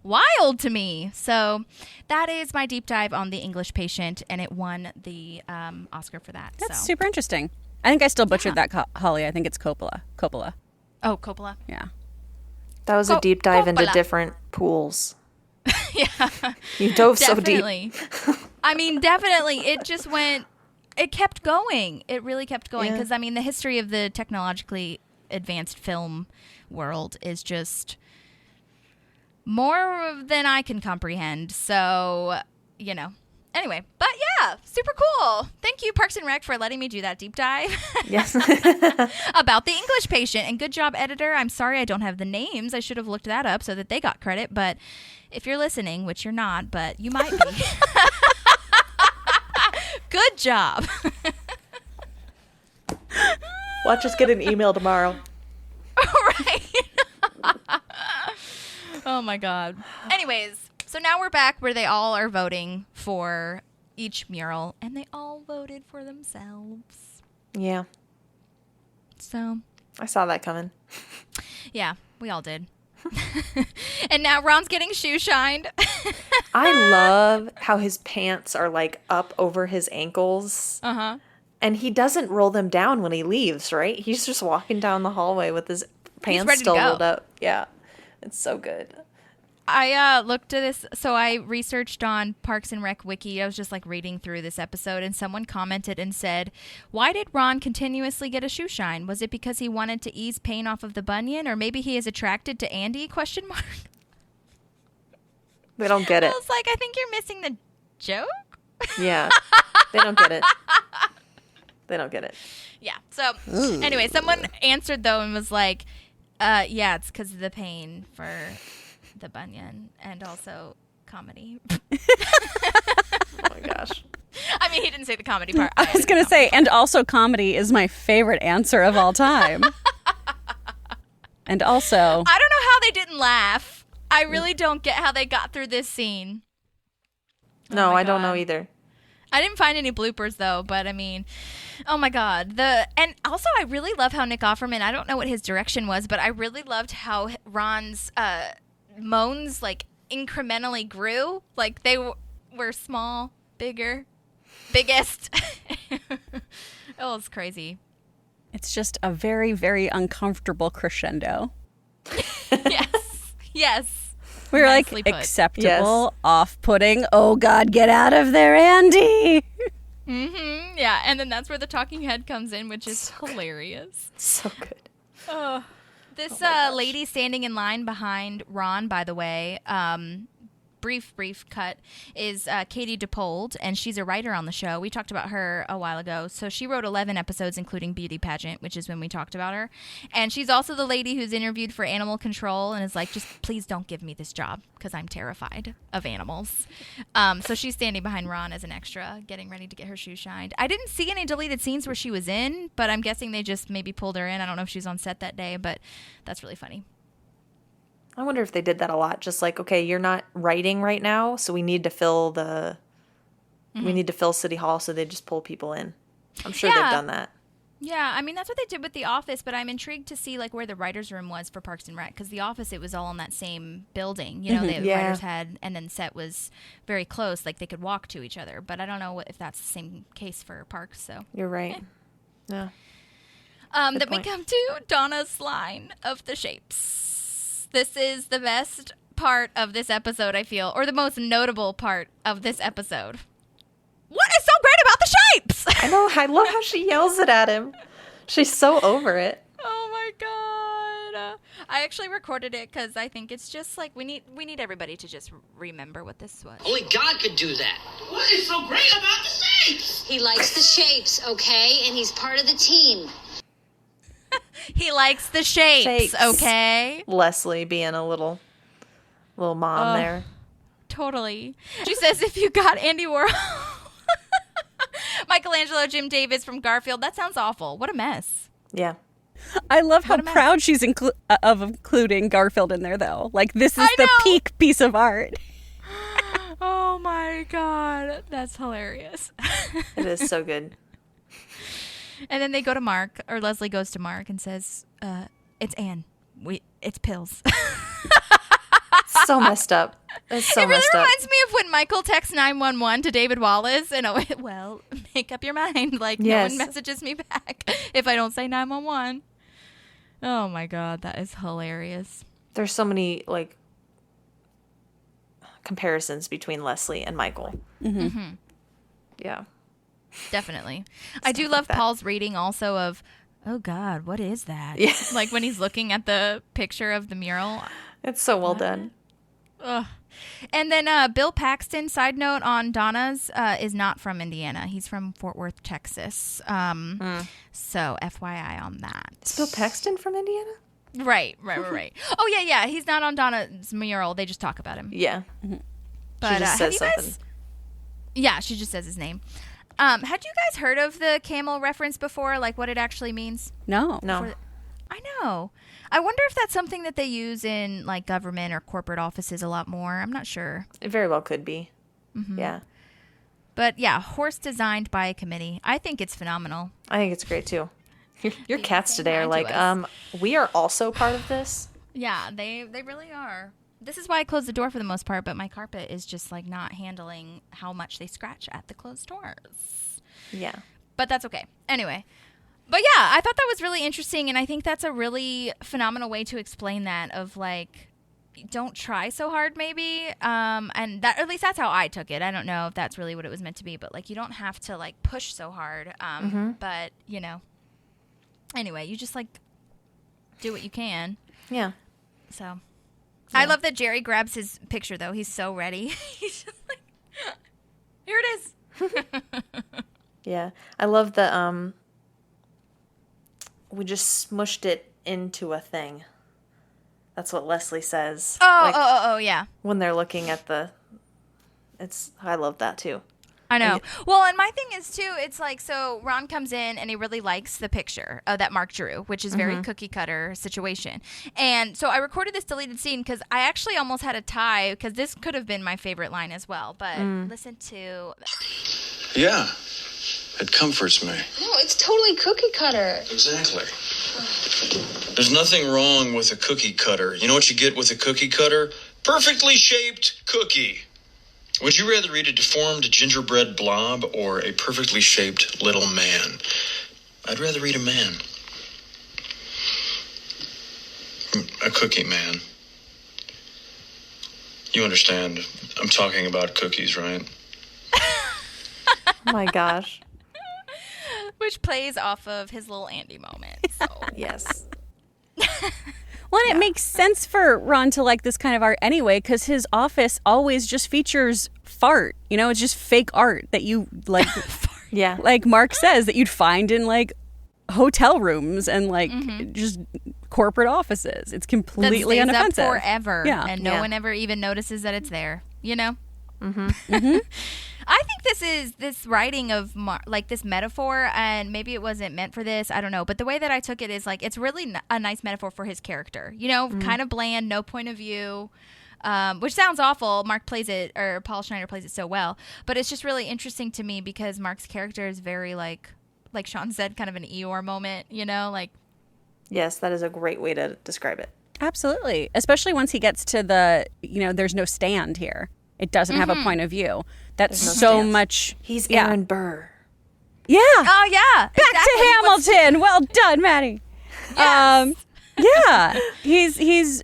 wild to me. So that is my deep dive on The English Patient, and it won the Oscar for that. That's super interesting. I think I still butchered that, Holly. I think it's Coppola. Oh, Coppola. Yeah. That was a deep dive into Coppola. different pools. Yeah. You dove Definitely. so deep. I mean, definitely. It kept going. It really kept going. Because, I mean, the history of the technologically advanced film world is just more than I can comprehend. So, Anyway, but yeah, super cool. Thank you, Parks and Rec, for letting me do that deep dive. Yes. About The English Patient. And good job, editor. I'm sorry I don't have the names. I should have looked that up so that they got credit. But if you're listening, which you're not, but you might be. Good job. Watch us get an email tomorrow. Right. Oh, my God. Anyways. So now we're back where they all are voting for each mural, and they all voted for themselves. Yeah. So. I saw that coming. Yeah, we all did. And now Ron's getting shoe shined. I love how his pants are like up over his ankles. Uh-huh. And he doesn't roll them down when he leaves, right? He's just walking down the hallway with his pants ready to still go. rolled up. Yeah. It's so good. I looked at this, so I researched on Parks and Rec Wiki. I was just like reading through this episode, and someone commented and said, "Why did Ron continuously get a shoe shine? Was it because he wanted to ease pain off of the bunion, or maybe he is attracted to Andy?" ? They don't get it. I was like, I think you're missing the joke. Yeah. They don't get it. They don't get it. Yeah. So anyway, someone answered though and was like, yeah, it's because of the pain for the bunion and also comedy. Oh my gosh. I mean, he didn't say the comedy part. I was going to say, and also comedy is my favorite answer of all time. And also, I don't know how they didn't laugh. I really don't get how they got through this scene. No, my I don't know God. either. I didn't find any bloopers though, but I mean, oh my God. And also I really love how Nick Offerman, I don't know what his direction was, but I really loved how Ron's moans like incrementally grew. Like they were small, bigger, biggest. It was crazy. it's just a very, very uncomfortable crescendo. Yes. We were Nicely like put. acceptable, off-putting. Oh God, get out of there, Andy! Mm-hmm. Yeah, and then that's where the talking head comes in, which is hilarious. So good. This lady standing in line behind Ron, by the way, brief cut, is Katie DePold, and she's a writer on the show. We talked about her a while ago. So she wrote 11 episodes, including Beauty Pageant, which is when we talked about her. And she's also the lady who's interviewed for Animal Control and is like, just please don't give me this job because I'm terrified of animals. So she's standing behind Ron as an extra, getting ready to get her shoe shined. I didn't see any deleted scenes where she was in, but I'm guessing they just maybe pulled her in. I don't know if she's on set that day, but that's really funny. I wonder if they did that a lot. Just like, okay, you're not writing right now, so we need to fill we need to fill City Hall, so they just pull people in. I'm sure they've done that. Yeah, I mean, that's what they did with The Office, but I'm intrigued to see, like, where the writer's room was for Parks and Rec, because The Office, it was all in that same building. You know, the writers had, and then set was very close, like, they could walk to each other, but I don't know if that's the same case for Parks, so. You're right. Yeah. Then we come to Donna's line of the shapes. This is the best part of this episode, I feel, or the most notable part of this episode. What is so great about the shapes? I know. I love how she yells it at him. She's so over it. Oh my God. I actually recorded it because I think it's just like we need everybody to just remember what this was. Only God could do that. What is so great about the shapes? He likes the shapes, okay? And he's part of the team. He likes the shapes, okay? Leslie being a little mom there. Totally. She says, if you got Andy Warhol, Michelangelo, Jim Davis from Garfield, that sounds awful. What a mess. Yeah. I love how proud she's of including Garfield in there, though. Like, this is the peak piece of art. Oh my God. That's hilarious. It is so good. And then they go to Mark, or Leslie goes to Mark and says, it's Anne. It's pills. So messed up. It's so It really messed up. reminds me of when Michael texts 911 to David Wallace, and well, make up your mind. Like, Yes. no one messages me back if I don't say 911. Oh my God, that is hilarious. There's so many like comparisons between Leslie and Michael. Mm-hmm. Yeah. Definitely. I do Stuff love like that. Paul's reading also of, oh God, what is that? Yeah. Like when he's looking at the picture of the mural. It's so well done. Ugh. And then Bill Paxton, side note on Donna's, is not from Indiana. He's from Fort Worth, Texas. So FYI on that. Is Bill Paxton from Indiana? Right. Oh, yeah. He's not on Donna's mural. They just talk about him. Yeah. But She just have says you guys... something. Yeah, she just says his name. Had you guys heard of the camel reference before? Like what it actually means? No. No. I know. I wonder if that's something that they use in like government or corporate offices a lot more. I'm not sure. It very well could be. Mm-hmm. Yeah. But yeah, horse designed by a committee. I think it's phenomenal. I think it's great too. Your cats today are kind to like, we are also part of this. Yeah, they really are. This is why I closed the door for the most part, but my carpet is just like not handling how much they scratch at the closed doors. Yeah. But that's okay. Anyway. But yeah, I thought that was really interesting, and I think that's a really phenomenal way to explain that of like, don't try so hard maybe. And that, or at least that's how I took it. I don't know if that's really what it was meant to be, but like you don't have to like push so hard. But you know, anyway, you just like do what you can. Yeah. So I love that Jerry grabs his picture though. He's so ready. He's just like, here it is. Yeah. I love the, we just smushed it into a thing. That's what Leslie says. Oh, yeah. When they're looking at I love that too. I know. Well, and my thing is too, it's like, so Ron comes in and he really likes the picture that Mark drew, which is very cookie cutter situation. And so I recorded this deleted scene because I actually almost had a tie because this could have been my favorite line as well. But listen to. Yeah, it comforts me. No, it's totally cookie cutter. Exactly. There's nothing wrong with a cookie cutter. You know what you get with a cookie cutter? Perfectly shaped cookie. Would you rather eat a deformed gingerbread blob or a perfectly shaped little man? I'd rather eat a man. A cookie man. You understand. I'm talking about cookies, right? Oh my gosh. Which plays off of his little Andy moment. So. Yes. Well, and it makes sense for Ron to like this kind of art anyway, because his office always just features fart. You know, it's just fake art that you like. Yeah. Like Mark says, that you'd find in like hotel rooms and like just corporate offices. It's completely that stays unoffensive. up forever. Yeah. And no Yeah. one ever even notices that it's there. You know? Mm-hmm. I think this is this writing of like this metaphor, and maybe it wasn't meant for this. I don't know, but the way that I took it is like it's really a nice metaphor for his character. You know, kind of bland, no point of view, which sounds awful. Mark plays it, or Paul Schneider plays it so well, but it's just really interesting to me because Mark's character is very like Sean said, kind of an Eeyore moment. You know, like Yes, that is a great way to describe it. Absolutely. Especially once he gets to the, you know, there's no stand here. It doesn't have a point of view. That's There's no so stance. He's He's Aaron Burr. Yeah. oh yeah, Back to Hamilton. Well done, Maddie. Yes. Yeah. He's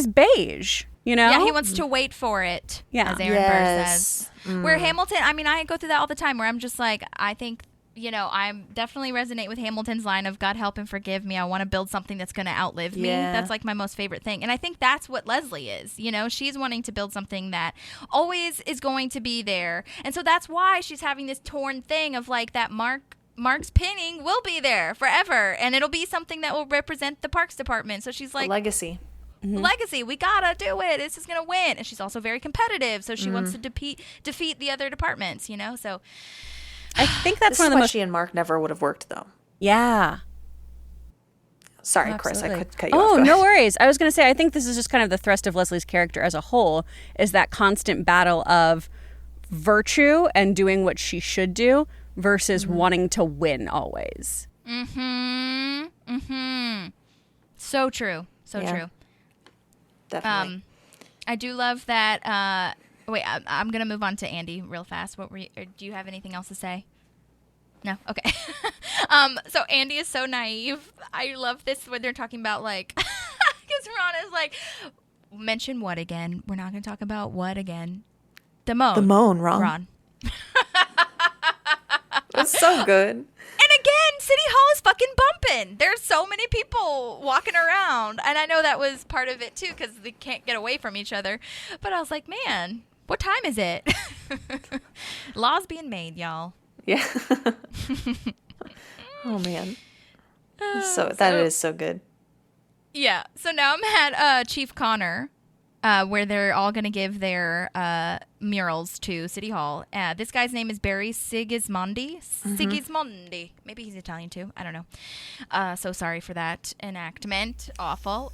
beige, you know? Yeah, he wants to wait for it. Yeah. As Aaron Burr Yes. says. Where Hamilton, I mean, I go through that all the time where I'm just like, I think, you know, I definitely resonate with Hamilton's line of God help and forgive me. I want to build something that's going to outlive me. Yeah. That's like my most favorite thing. And I think that's what Leslie is. You know, she's wanting to build something that always is going to be there. And so that's why she's having this torn thing of like that Mark's pinning will be there forever. And it'll be something that will represent the Parks Department. So she's like, Legacy. legacy, we gotta do it, this is gonna win. And she's also very competitive, so she wants to defeat the other departments, you know. So I think that's This one is of the why most. she and Mark never would have worked, though. Yeah. Sorry, Kris, I could cut you off. Oh, Go no ahead. worries. I was going to say, I think this is just kind of the thrust of Leslie's character as a whole, is that constant battle of virtue and doing what she should do versus wanting to win always. So true. So Yeah. true. Definitely. I do love that. Wait, I'm going to move on to Andy real fast. What were you, do you have anything else to say? No? Okay. So Andy is so naive. I love this when they're talking about, like, because Ron is like, mention what again? We're not going to talk about what again? The moan, Ron. That's so good. And again, City Hall is fucking bumping. There's so many people walking around. And I know that was part of it, too, because they can't get away from each other. But I was like, man, what time is it? Laws being made, y'all. Yeah. Oh, man. That is so good. Yeah. So now I'm at Chief Connor, where they're all going to give their murals to City Hall. This guy's name is Barry Sigismondi. Sigismondi. Maybe he's Italian too. I don't know. So sorry for that enactment. Awful.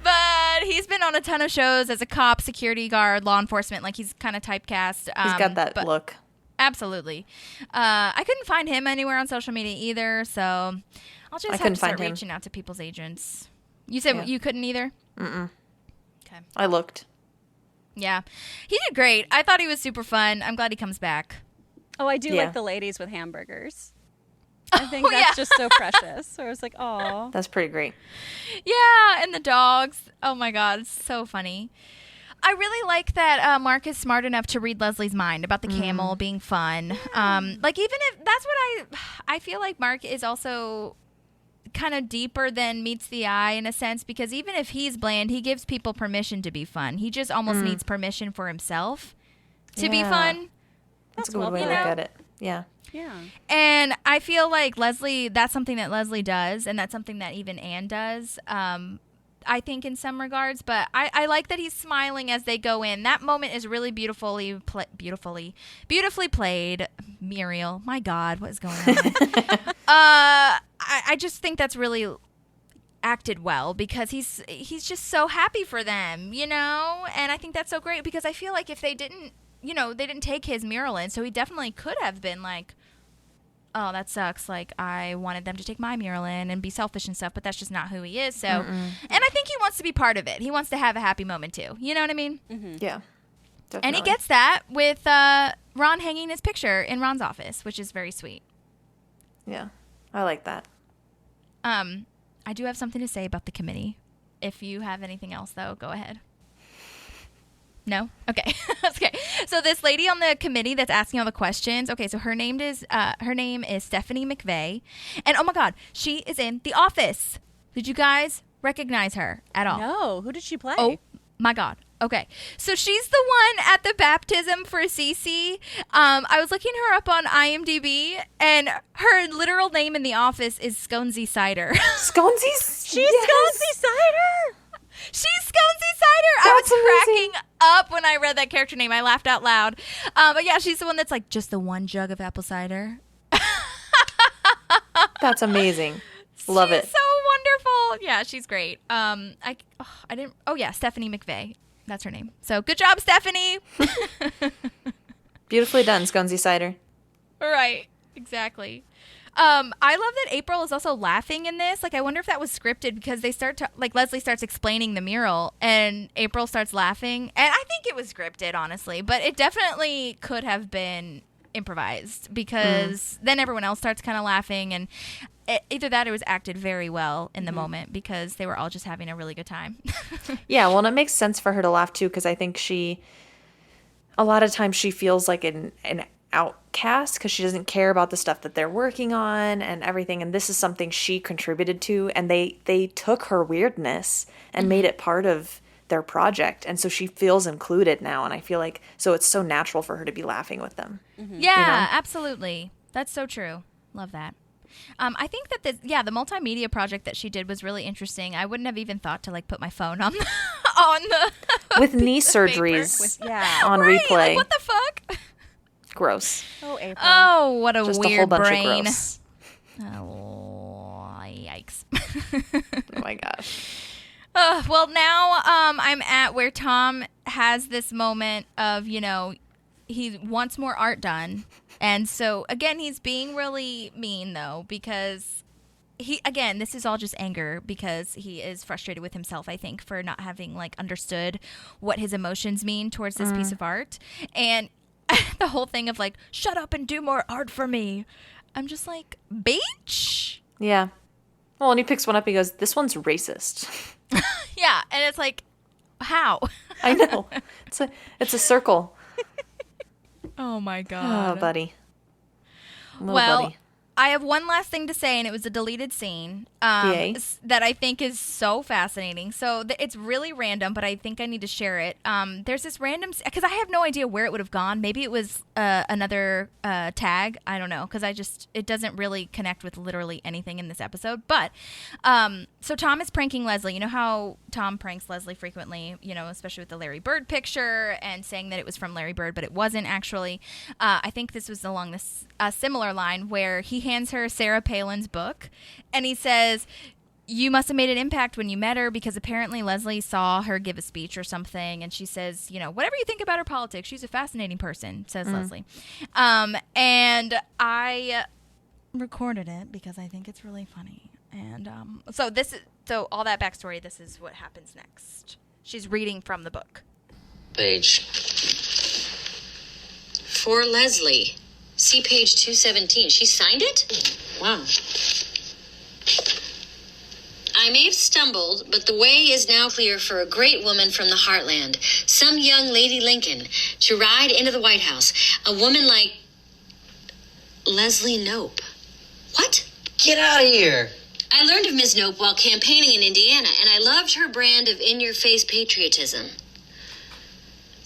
But he's been on a ton of shows as a cop, security guard, law enforcement. Like, he's kind of typecast. He's got that look. Absolutely. I couldn't find him anywhere on social media either, so I'll just have to start reaching out to people's agents. You said you couldn't either? Mm-mm. Okay. I looked. Yeah. He did great. I thought he was super fun. I'm glad he comes back. Oh, I do like the ladies with hamburgers. I think that's just so precious. So I was like, oh. That's pretty great. Yeah, and the dogs. Oh, my God. It's so funny. I really like that Mark is smart enough to read Leslie's mind about the camel being fun. Like, even if that's what I feel like Mark is also kind of deeper than meets the eye in a sense, because even if he's bland, he gives people permission to be fun. He just almost needs permission for himself to be fun. That's a good way to look at it. Yeah. Yeah. And I feel like Leslie, that's something that Leslie does, and that's something that even Anne does. I think in some regards, but I like that he's smiling as they go in. That moment is really beautifully played. Muriel, my God, what is going on? I just think that's really acted well, because he's just so happy for them, you know? And I think that's so great, because I feel like if they didn't, they didn't take his mural in, so he definitely could have been like, oh, that sucks. Like, I wanted them to take my mural in and be selfish and stuff, but that's just not who he is. So, and I think he wants to be part of it. He wants to have a happy moment too. You know what I mean? Mm-hmm. Yeah. Definitely. And he gets that with Ron hanging his picture in Ron's office, which is very sweet. Yeah. I like that. I do have something to say about the committee. If you have anything else, though, go ahead. No? Okay. Okay. So this lady on the committee that's asking all the questions. Okay, so her name is Stephanie McVeigh. And oh my God, she is in The Office. Did you guys recognize her at all? No. Who did she play? Oh my God. Okay. So she's the one at the baptism for Cece. I was looking her up on IMDb, and her literal name in The Office is Sconesy Cider. Sconesy? She's Sconesy Cider. She's Sconesy Cider. I was cracking up when I read that character name. I laughed out loud. But yeah, she's the one that's like, just the one jug of apple cider. That's amazing. Love it. She's so wonderful. Yeah, she's great. Stephanie McVeigh. That's her name. So good job, Stephanie. Beautifully done, Sconesy Cider. Right. Exactly. I love that April is also laughing in this. Like, I wonder if that was scripted, because they start to, like, Leslie starts explaining the mural and April starts laughing. And I think it was scripted, honestly, but it definitely could have been improvised, because then everyone else starts kind of laughing, and either that or it was acted very well in the moment, because they were all just having a really good time. Yeah, well, and it makes sense for her to laugh too, because I think a lot of times she feels like an outcast, because she doesn't care about the stuff that they're working on and everything, and this is something she contributed to, and they took her weirdness and made it part of their project, and so she feels included now, and I feel like so it's so natural for her to be laughing with them. Yeah, absolutely. That's so true. Love that. I think that the multimedia project that she did was really interesting. I wouldn't have even thought to like put my phone on the with knee surgeries on replay. Like, what the fuck? Gross. Oh, April. Oh, what a Just weird a whole bunch brain. of gross. Oh, yikes. Oh my gosh. Well, now I'm at where Tom has this moment of, he wants more art done. And so, again, he's being really mean, though, because this is all just anger because he is frustrated with himself, I think, for not having, understood what his emotions mean towards this piece of art. And the whole thing of, shut up and do more art for me. I'm just like, bitch. Yeah. Well, and he picks one up. He goes, "This one's racist." Yeah, and it's like, how? I know. It's a circle. Oh my god. Oh, buddy. Buddy. I have one last thing to say, and it was a deleted scene that I think is so fascinating. So it's really random, but I think I need to share it. There's this random, because I have no idea where it would have gone. Maybe it was another tag. I don't know, because it doesn't really connect with literally anything in this episode. But so Tom is pranking Leslie. You know how Tom pranks Leslie frequently, especially with the Larry Bird picture and saying that it was from Larry Bird, but it wasn't actually. I think this was along this similar line where he hands her Sarah Palin's book, and he says, "You must have made an impact when you met her, because apparently Leslie saw her give a speech or something, and she says, whatever you think about her politics, she's a fascinating person," says Leslie. And I recorded it because I think it's really funny. And so all that backstory, this is what happens next. She's reading from the book. Page. For Leslie. See page 217. She signed it? Wow. I may have stumbled, but the way is now clear for a great woman from the heartland, some young Lady Lincoln, to ride into the White House. A woman like Leslie Knope. What? Get out of here. I learned of Ms. Knope while campaigning in Indiana, and I loved her brand of in-your-face patriotism.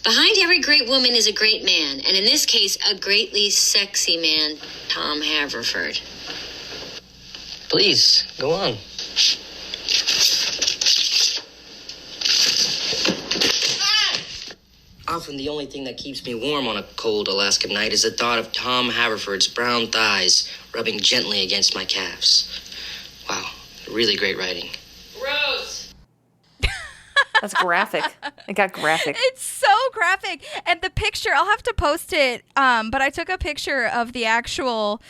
Behind every great woman is a great man, and in this case, a greatly sexy man, Tom Haverford. Please, go on. Often the only thing that keeps me warm on a cold Alaska night is the thought of Tom Haverford's brown thighs rubbing gently against my calves. Wow, really great writing. Gross! That's graphic. It got graphic. It's so graphic. And the picture, I'll have to post it, but I took a picture of the actual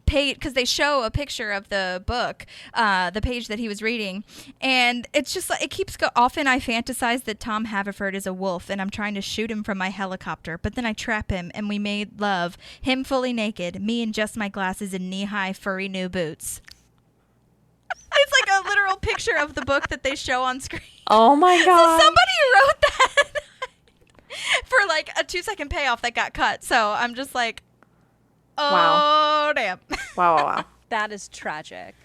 page, because they show a picture of the book, the page that he was reading. And it's just like, it keeps often I fantasize that Tom Haverford is a wolf and I'm trying to shoot him from my helicopter, but then I trap him and we made love, him fully naked, me in just my glasses and knee-high furry new boots. It's like a literal picture of the book that they show on screen. Oh my god. So somebody wrote that for like a 2-second payoff that got cut. So I'm just like, oh, wow. Damn. Wow. That is tragic.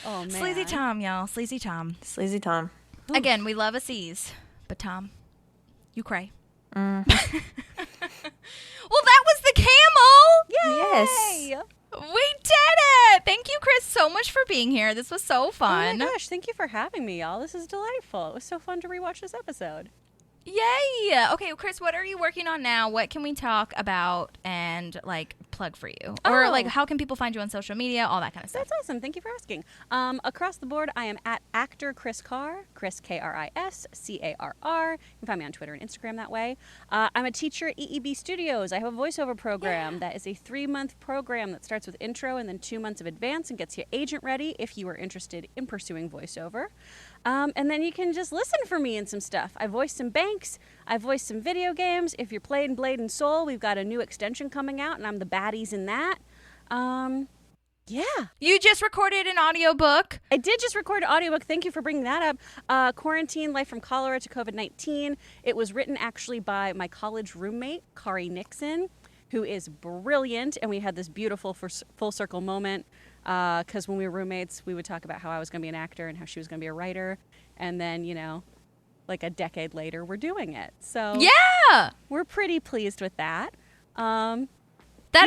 Oh, man. Sleazy Tom, y'all. Sleazy Tom. Sleazy Tom. Again, we love a C's, but Tom, you cry. Mm. Well, that was the Camel. Yes. Yay! We did it. Thank you, Kris, so much for being here. This was so fun. Oh my gosh, thank you for having me, y'all. This is delightful. It was so fun to rewatch this episode. Yay! Okay, well, Kris, what are you working on now? What can we talk about and plug for you? Or how can people find you on social media? All that kind of stuff. That's awesome. Thank you for asking. Across the board, I am at actor Kris Carr, Kris K-R-I-S-C-A-R-R. You can find me on Twitter and Instagram that way. I'm a teacher at EEB Studios. I have a voiceover program that is a 3-month program that starts with intro and then 2 months of advance and gets you agent ready if you are interested in pursuing voiceover. And then you can just listen for me in some stuff. I voiced some banks. I voiced some video games. If you're playing Blade and Soul, we've got a new extension coming out, and I'm the baddies in that. Yeah. You just recorded an audiobook. I did just record an audiobook. Thank you for bringing that up. Quarantine, Life from Cholera to COVID-19. It was written actually by my college roommate, Kari Nixon, who is brilliant. And we had this beautiful full circle moment. Because when we were roommates, we would talk about how I was going to be an actor and how she was going to be a writer. And then, a decade later, we're doing it. So yeah, we're pretty pleased with that. That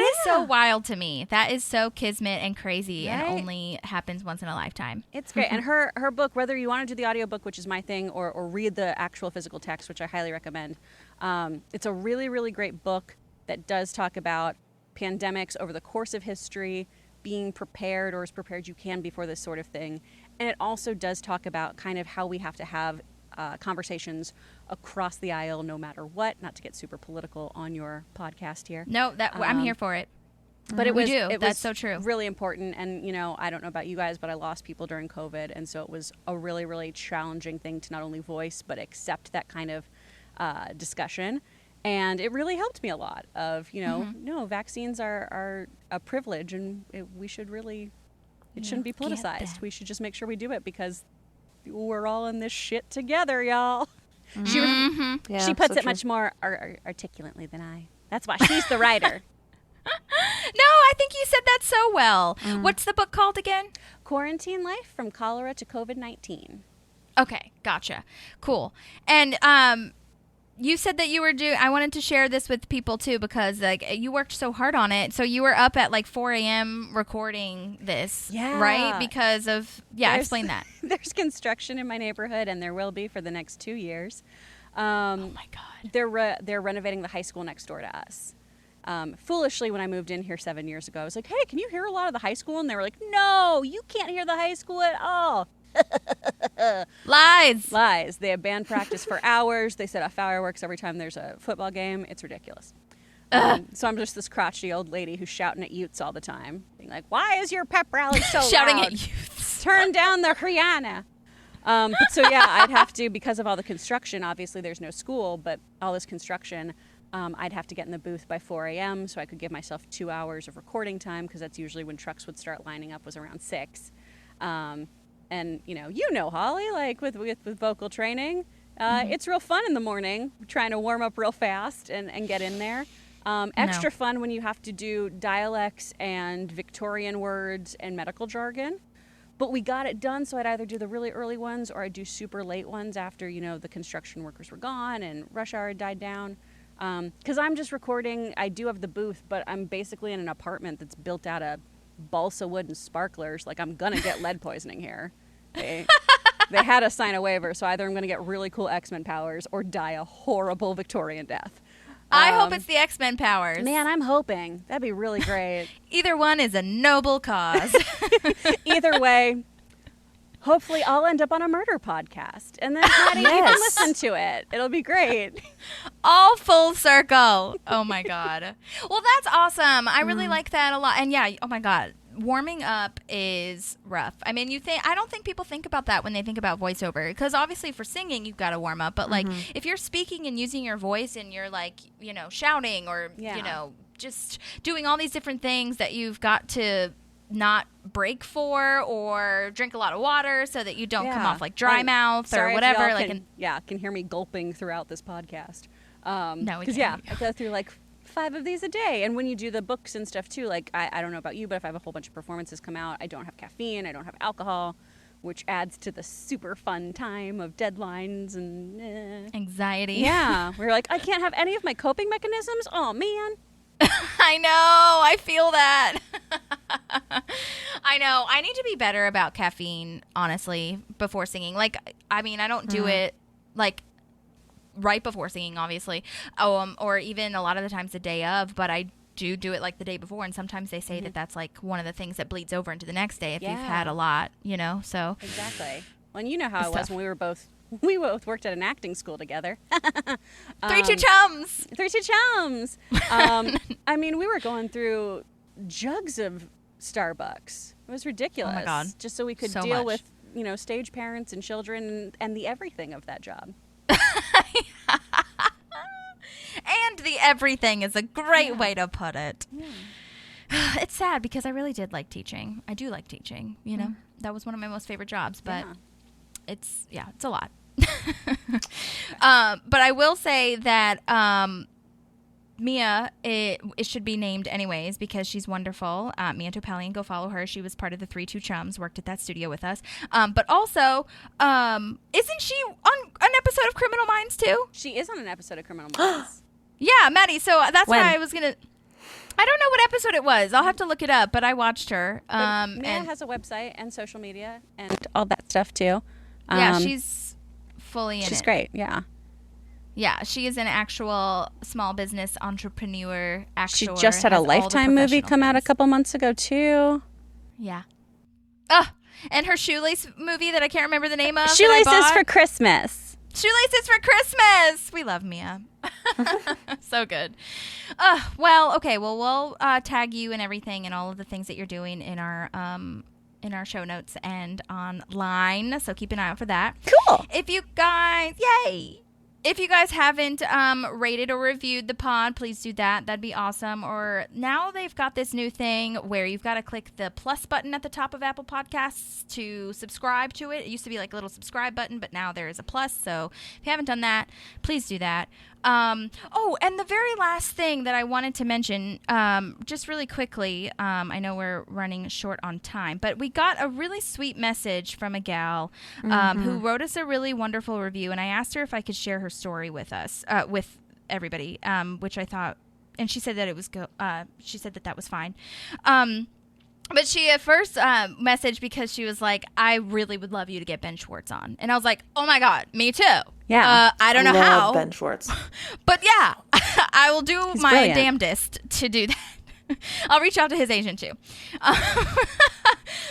is so wild to me. That is so kismet and crazy, right? And only happens once in a lifetime. It's great. And her book, whether you want to do the audiobook, which is my thing, or read the actual physical text, which I highly recommend, it's a really, really great book that does talk about pandemics over the course of history, being prepared or as prepared you can before this sort of thing. And it also does talk about kind of how we have to have conversations across the aisle no matter what, not to get super political on your podcast here. No, I'm here for it. But it was That's so true. Really important. And, I don't know about you guys, but I lost people during COVID. And so it was a really, really challenging thing to not only voice, but accept that kind of discussion. And it really helped me a lot of, no, vaccines are a privilege and we should really, it shouldn't be politicized. We should just make sure we do it because we're all in this shit together, y'all. Mm-hmm. She puts it much more articulately than I. That's why she's the writer. No, I think you said that so well. What's the book called again? Quarantine Life from Cholera to COVID-19. Okay, gotcha. Cool. And you said that you were I wanted to share this with people too because you worked so hard on it. So you were up at 4 a.m. recording this, right? Because of explain that. There's construction in my neighborhood, and there will be for the next 2 years. Oh my God! They're renovating the high school next door to us. Foolishly, when I moved in here 7 years ago, I was like, "Hey, can you hear a lot of the high school?" And they were like, "No, you can't hear the high school at all." Lies. They have band practice for hours. They set off fireworks every time there's a football game. It's ridiculous. So I'm just this crotchety old lady who's shouting at youths all the time, being like, "Why is your pep rally so shouting loud? At youths. Turn down the Rihanna." But so I'd have to, because of all the construction. Obviously, there's no school, but all this construction. I'd have to get in the booth by 4 a.m. so I could give myself 2 hours of recording time because that's usually when trucks would start lining up was around 6. And Holly, with vocal training, it's real fun in the morning trying to warm up real fast and get in there. Extra fun when you have to do dialects and Victorian words and medical jargon. But we got it done, so I'd either do the really early ones or I'd do super late ones after, the construction workers were gone and rush hour had died down. Because I'm just recording, I do have the booth, but I'm basically in an apartment that's built out of balsa wood and sparklers. I'm gonna get lead poisoning here. They had to sign a waiver, so either I'm gonna get really cool X-Men powers or die a horrible Victorian death. I hope it's the X-Men powers. Man, I'm hoping. That'd be really great. Either one is a noble cause. Either way, hopefully I'll end up on a murder podcast and then Maddie you can listen to it. It'll be great. All full circle. Oh my God. Well, that's awesome. I really like that a lot. And oh my God. Warming up is rough. I mean, I don't think people think about that when they think about voiceover because obviously for singing you've got to warm up, but if you're speaking and using your voice and you're shouting or just doing all these different things that you've got to not break for or drink a lot of water so that you don't come off dry mouth or whatever. Can hear me gulping throughout this podcast. No, because I go through 5 of these a day. And when you do the books and stuff too, I don't know about you, but if I have a whole bunch of performances come out, I don't have caffeine, I don't have alcohol, which adds to the super fun time of deadlines and anxiety. Yeah. We're I can't have any of my coping mechanisms. Oh man. I know. I feel that. I know. I need to be better about caffeine, honestly, before singing. I don't do it right before singing, obviously, or even a lot of the times the day of, but I do it the day before, and sometimes they say that that's one of the things that bleeds over into the next day if you've had a lot, so. Exactly. Well, and you know how it was when we both worked at an acting school together. 3-2 chums. 3-2 chums. We were going through jugs of Starbucks. It was ridiculous. Oh my God. Just so we could deal with, stage parents and children and the everything of that job. And the everything is a great way to put it. Yeah. It's sad because I really did like teaching. I do like teaching, That was one of my most favorite jobs, but it's a lot. But I will say that Mia, it should be named anyways because she's wonderful. Mia Topalian, go follow her. She was part of the 3-2 Chums, worked at that studio with us. But also, isn't she on an episode of Criminal Minds too? She is on an episode of Criminal Minds. Yeah, Maddie. So that's why I was going to... I don't know what episode it was. I'll have to look it up, but I watched her. Mia has a website and social media and all that stuff too. Yeah, she's fully in it. She's great, yeah. Yeah, she is an actual small business entrepreneur, actor. She just had a Lifetime movie come out a couple months ago, too. Yeah. Oh, and her shoelace movie that I can't remember the name of. Shoelaces for Christmas. Shoelaces for Christmas. We love Mia. So good. Well, okay. Well, we'll tag you and everything and all of the things that you're doing in our show notes and online. So keep an eye out for that. Cool. If you guys haven't rated or reviewed the pod, please do that. That'd be awesome. Or now they've got this new thing where you've got to click the plus button at the top of Apple Podcasts to subscribe to it. It used to be like a little subscribe button, but now there is a plus. So if you haven't done that, please do that. And the very last thing that I wanted to mention, just really quickly, I know we're running short on time, but we got a really sweet message from a gal who wrote us a really wonderful review, and I asked her if I could share her story with us, with everybody, which I thought, and she said that it was she said that was fine. But she at first messaged because she was like, I really would love you to get Ben Schwartz on. And I was like, oh my God, me too. Yeah. I don't know Love how. Ben Schwartz. But yeah, I will do He's my brilliant. damnedest to do that. I'll reach out to his agent too.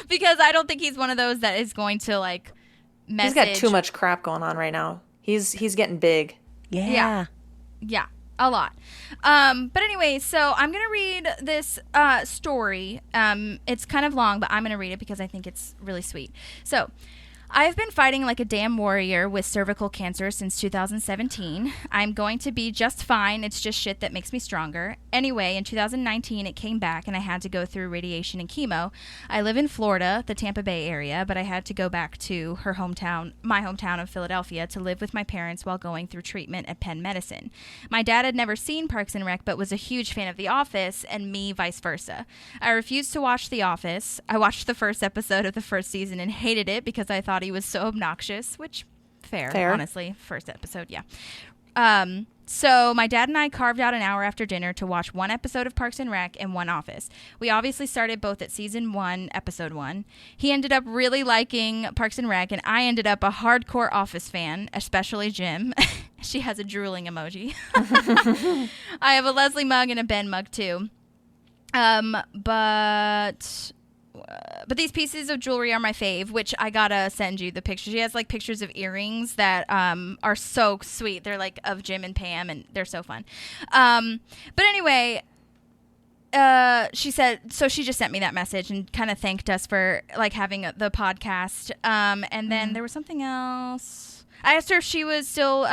Because I don't think he's one of those that is going to like message. He's got too much crap going on right now. He's getting big. Yeah. Yeah, a lot. But anyway, so I'm going to read this story. It's kind of long, but I'm going to read it because I think it's really sweet. So, I've been fighting like a damn warrior with cervical cancer since 2017. I'm going to be just fine. It's just shit that makes me stronger. Anyway, in 2019, it came back and I had to go through radiation and chemo. I live in Florida, the Tampa Bay area, but I had to go back to my hometown of Philadelphia to live with my parents while going through treatment at Penn Medicine. My dad had never seen Parks and Rec, but was a huge fan of The Office, and me vice versa. I refused to watch The Office. I watched the first episode of the first season and hated it because I thought he was so obnoxious, which fair. Honestly. First episode, yeah. So my dad and I carved out an hour after dinner to watch one episode of Parks and Rec and one Office. We obviously started both at season 1, episode 1. He ended up really liking Parks and Rec, and I ended up a hardcore Office fan, especially Jim. She has a drooling emoji. I have a Leslie mug and a Ben mug too. But these pieces of jewelry are my fave, which I gotta send you the picture. She has like pictures of earrings that are so sweet. They're like of Jim and Pam, and they're so fun. But anyway, she said, so she just sent me that message and kind of thanked us for like having the podcast. And then there was something else. I asked her if she was still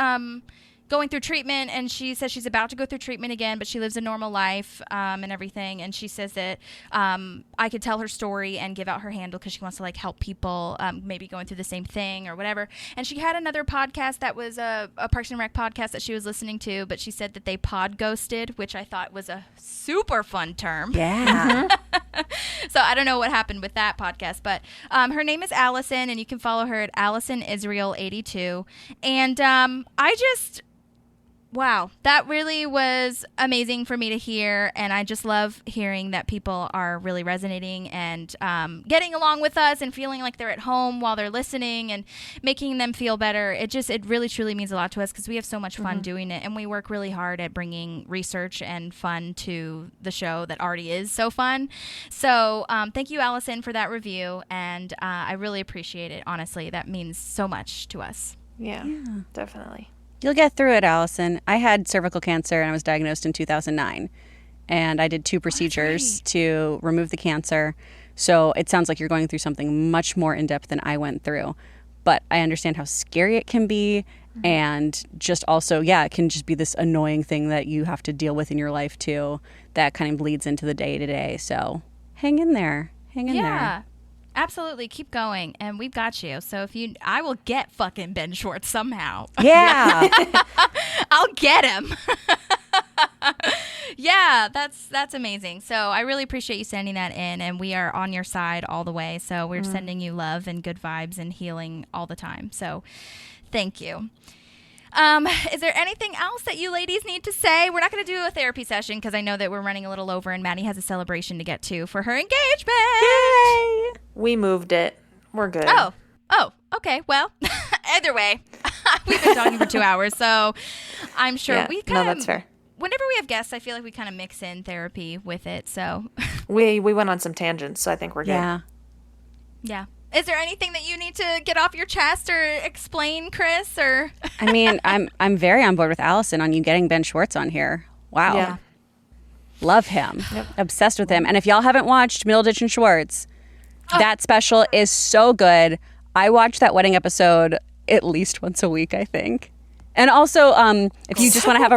going through treatment, and she says she's about to go through treatment again, but she lives a normal life and everything. And she says that I could tell her story and give out her handle because she wants to like help people maybe going through the same thing or whatever. And she had another podcast that was a Parks and Rec podcast that she was listening to, but she said that they pod ghosted, which I thought was a super fun term. Yeah. So I don't know what happened with that podcast, but her name is Allison, and you can follow her at AllisonIsrael82. And wow, that really was amazing for me to hear, and I just love hearing that people are really resonating and getting along with us and feeling like they're at home while they're listening and making them feel better. It really truly means a lot to us because we have so much fun doing it, and we work really hard at bringing research and fun to the show that already is so fun. So thank you, Allison, for that review, and I really appreciate it. Honestly, that means so much to us. Yeah, definitely. You'll get through it, Allison. I had cervical cancer and I was diagnosed in 2009. And I did 2 procedures to remove the cancer. So it sounds like you're going through something much more in-depth than I went through. But I understand how scary it can be. And just also, it can just be this annoying thing that you have to deal with in your life too. That kind of bleeds into the day-to-day. So hang in there. Hang in there. Absolutely. Keep going. And we've got you. So I will get fucking Ben Schwartz somehow. Yeah. I'll get him. Yeah, that's amazing. So I really appreciate you sending that in, and we are on your side all the way. So we're sending you love and good vibes and healing all the time. So thank you. Is there anything else that you ladies need to say? We're not going to do a therapy session because I know that we're running a little over, and Maddie has a celebration to get to for her engagement. Yay! We moved it. We're good. Oh, okay. Well, either way, we've been talking for 2 hours, so I'm sure we kind of... No, that's fair. Whenever we have guests, I feel like we kind of mix in therapy with it, so... We went on some tangents, so I think we're good. Yeah. Is there anything that you need to get off your chest or explain, Kris? Or I mean, I'm very on board with Allison on you getting Ben Schwartz on here. Wow. Yeah. Love him. Yep. Obsessed with him. And if y'all haven't watched Middleditch and Schwartz, that special is so good. I watch that wedding episode at least once a week, I think. And also, if you just want to have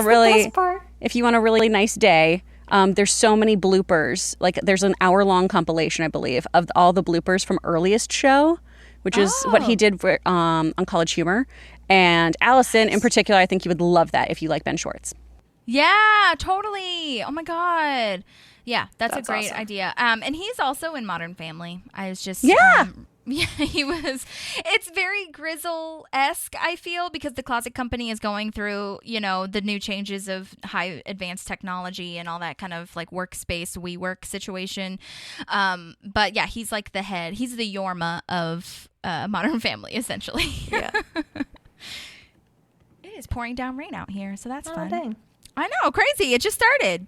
if you want a really nice day, there's so many bloopers. Like there's an hour-long compilation, I believe, of all the bloopers from Earliest Show, which is what he did for, on College Humor. And Allison, in particular, I think you would love that if you like Ben Schwartz. Yeah, totally. Oh my God. Yeah, that's a great awesome. idea. And he's also in Modern Family. I was just yeah, he was. It's very Grizzle-esque, I feel, because the Closet Company is going through, the new changes of high advanced technology and all that kind of like workspace, WeWork situation. But yeah, he's like the head. He's the Yorma of Modern Family, essentially. Yeah. It is pouring down rain out here, so that's fun. Dang. I know, crazy. It just started.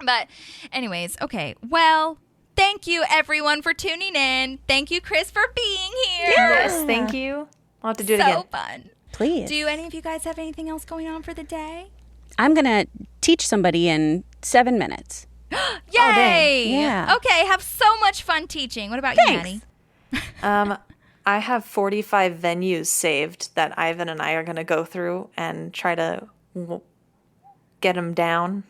But anyways, okay. Well, thank you, everyone, for tuning in. Thank you, Kris, for being here. Yes, thank you. I'll have to do it again. So fun. Please. Do any of you guys have anything else going on for the day? I'm going to teach somebody in 7 minutes. Yay! Yeah. Okay, have so much fun teaching. What about you, Maddie? I have 45 venues saved that Ivan and I are going to go through and try to get them down.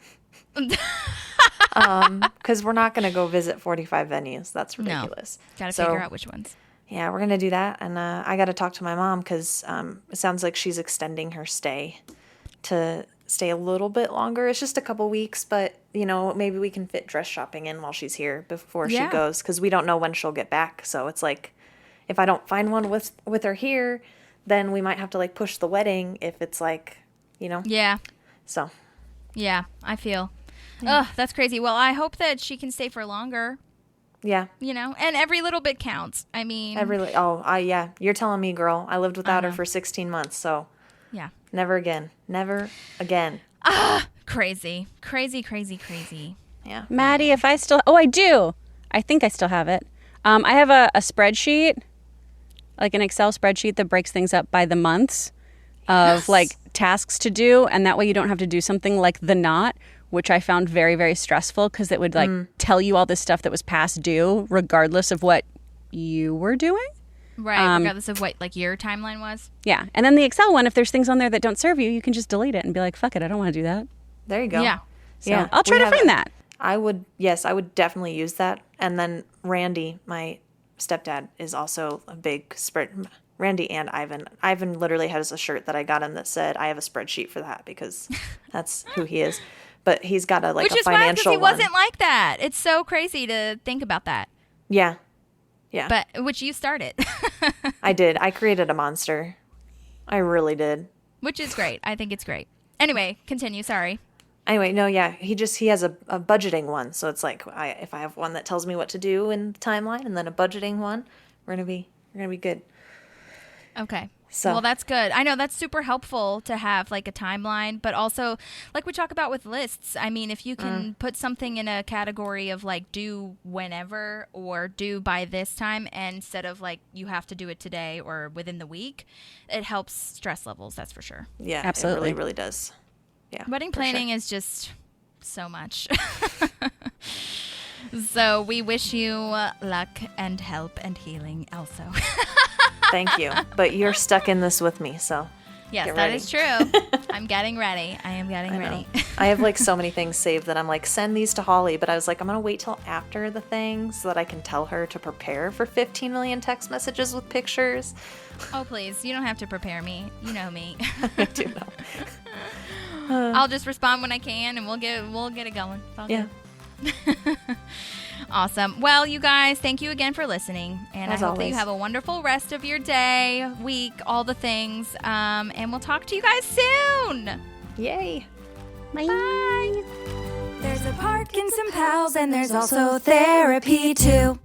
Because we're not going to go visit 45 venues. That's ridiculous. No. Got to figure out which ones. Yeah, we're going to do that. And I got to talk to my mom because it sounds like she's extending her stay to stay a little bit longer. It's just a couple weeks, but, maybe we can fit dress shopping in while she's here before she goes because we don't know when she'll get back. So it's like, if I don't find one with her here, then we might have to, like, push the wedding if it's like, Yeah. So. Yeah, I feel. Ugh, that's crazy. Well, I hope that she can stay for longer. Yeah. And every little bit counts. I mean. Yeah. You're telling me, girl. I lived without her for 16 months, so. Yeah. Never again. Never again. Crazy. Crazy. Yeah. Maddie, if I still. Oh, I do. I think I still have it. I have a spreadsheet, like an Excel spreadsheet that breaks things up by the months of like tasks to do. And that way you don't have to do something like the knot, which I found very, very stressful because it would like tell you all this stuff that was past due regardless of what you were doing. Right, regardless of what like your timeline was. Yeah. And then the Excel one, if there's things on there that don't serve you, you can just delete it and be like, fuck it, I don't want to do that. There you go. Yeah. So yeah. I'll try to find that. I would definitely use that. And then Randy, my stepdad, is also a big spread. Randy and Ivan. Ivan literally has a shirt that I got him that said, I have a spreadsheet for that because that's who he is. But he's got a Which a is financial wild because he one. wasn't like that. It's so crazy to think about that. Yeah. Yeah. But which you started. I did. I created a monster. I really did. Which is great. I think it's great. Anyway, continue. Sorry. Anyway, no, yeah. He has a budgeting one. So it's like if I have one that tells me what to do in the timeline and then a budgeting one, we're gonna be good. Okay. So. Well, that's good. I know that's super helpful to have like a timeline, but also like we talk about with lists. I mean, if you can put something in a category of like do whenever or do by this time instead of like you have to do it today or within the week, it helps stress levels. That's for sure. Yeah, absolutely. It really, really does. Yeah. Wedding planning is just so much. So we wish you luck and help and healing also. Thank you. But you're stuck in this with me, so yes, that is true. I'm getting ready. I am getting ready. I have like so many things saved that I'm like, send these to Holly, but I was like, I'm gonna wait till after the thing so that I can tell her to prepare for 15 million text messages with pictures. Oh please, you don't have to prepare me. You know me. I do know. I'll just respond when I can, and we'll get it going. It's all good. Awesome. Well, you guys, thank you again for listening. And As I hope that always. you have a wonderful rest of your day, week, all the things. And we'll talk to you guys soon. Yay. Bye. There's a park and some pals, and there's also therapy too.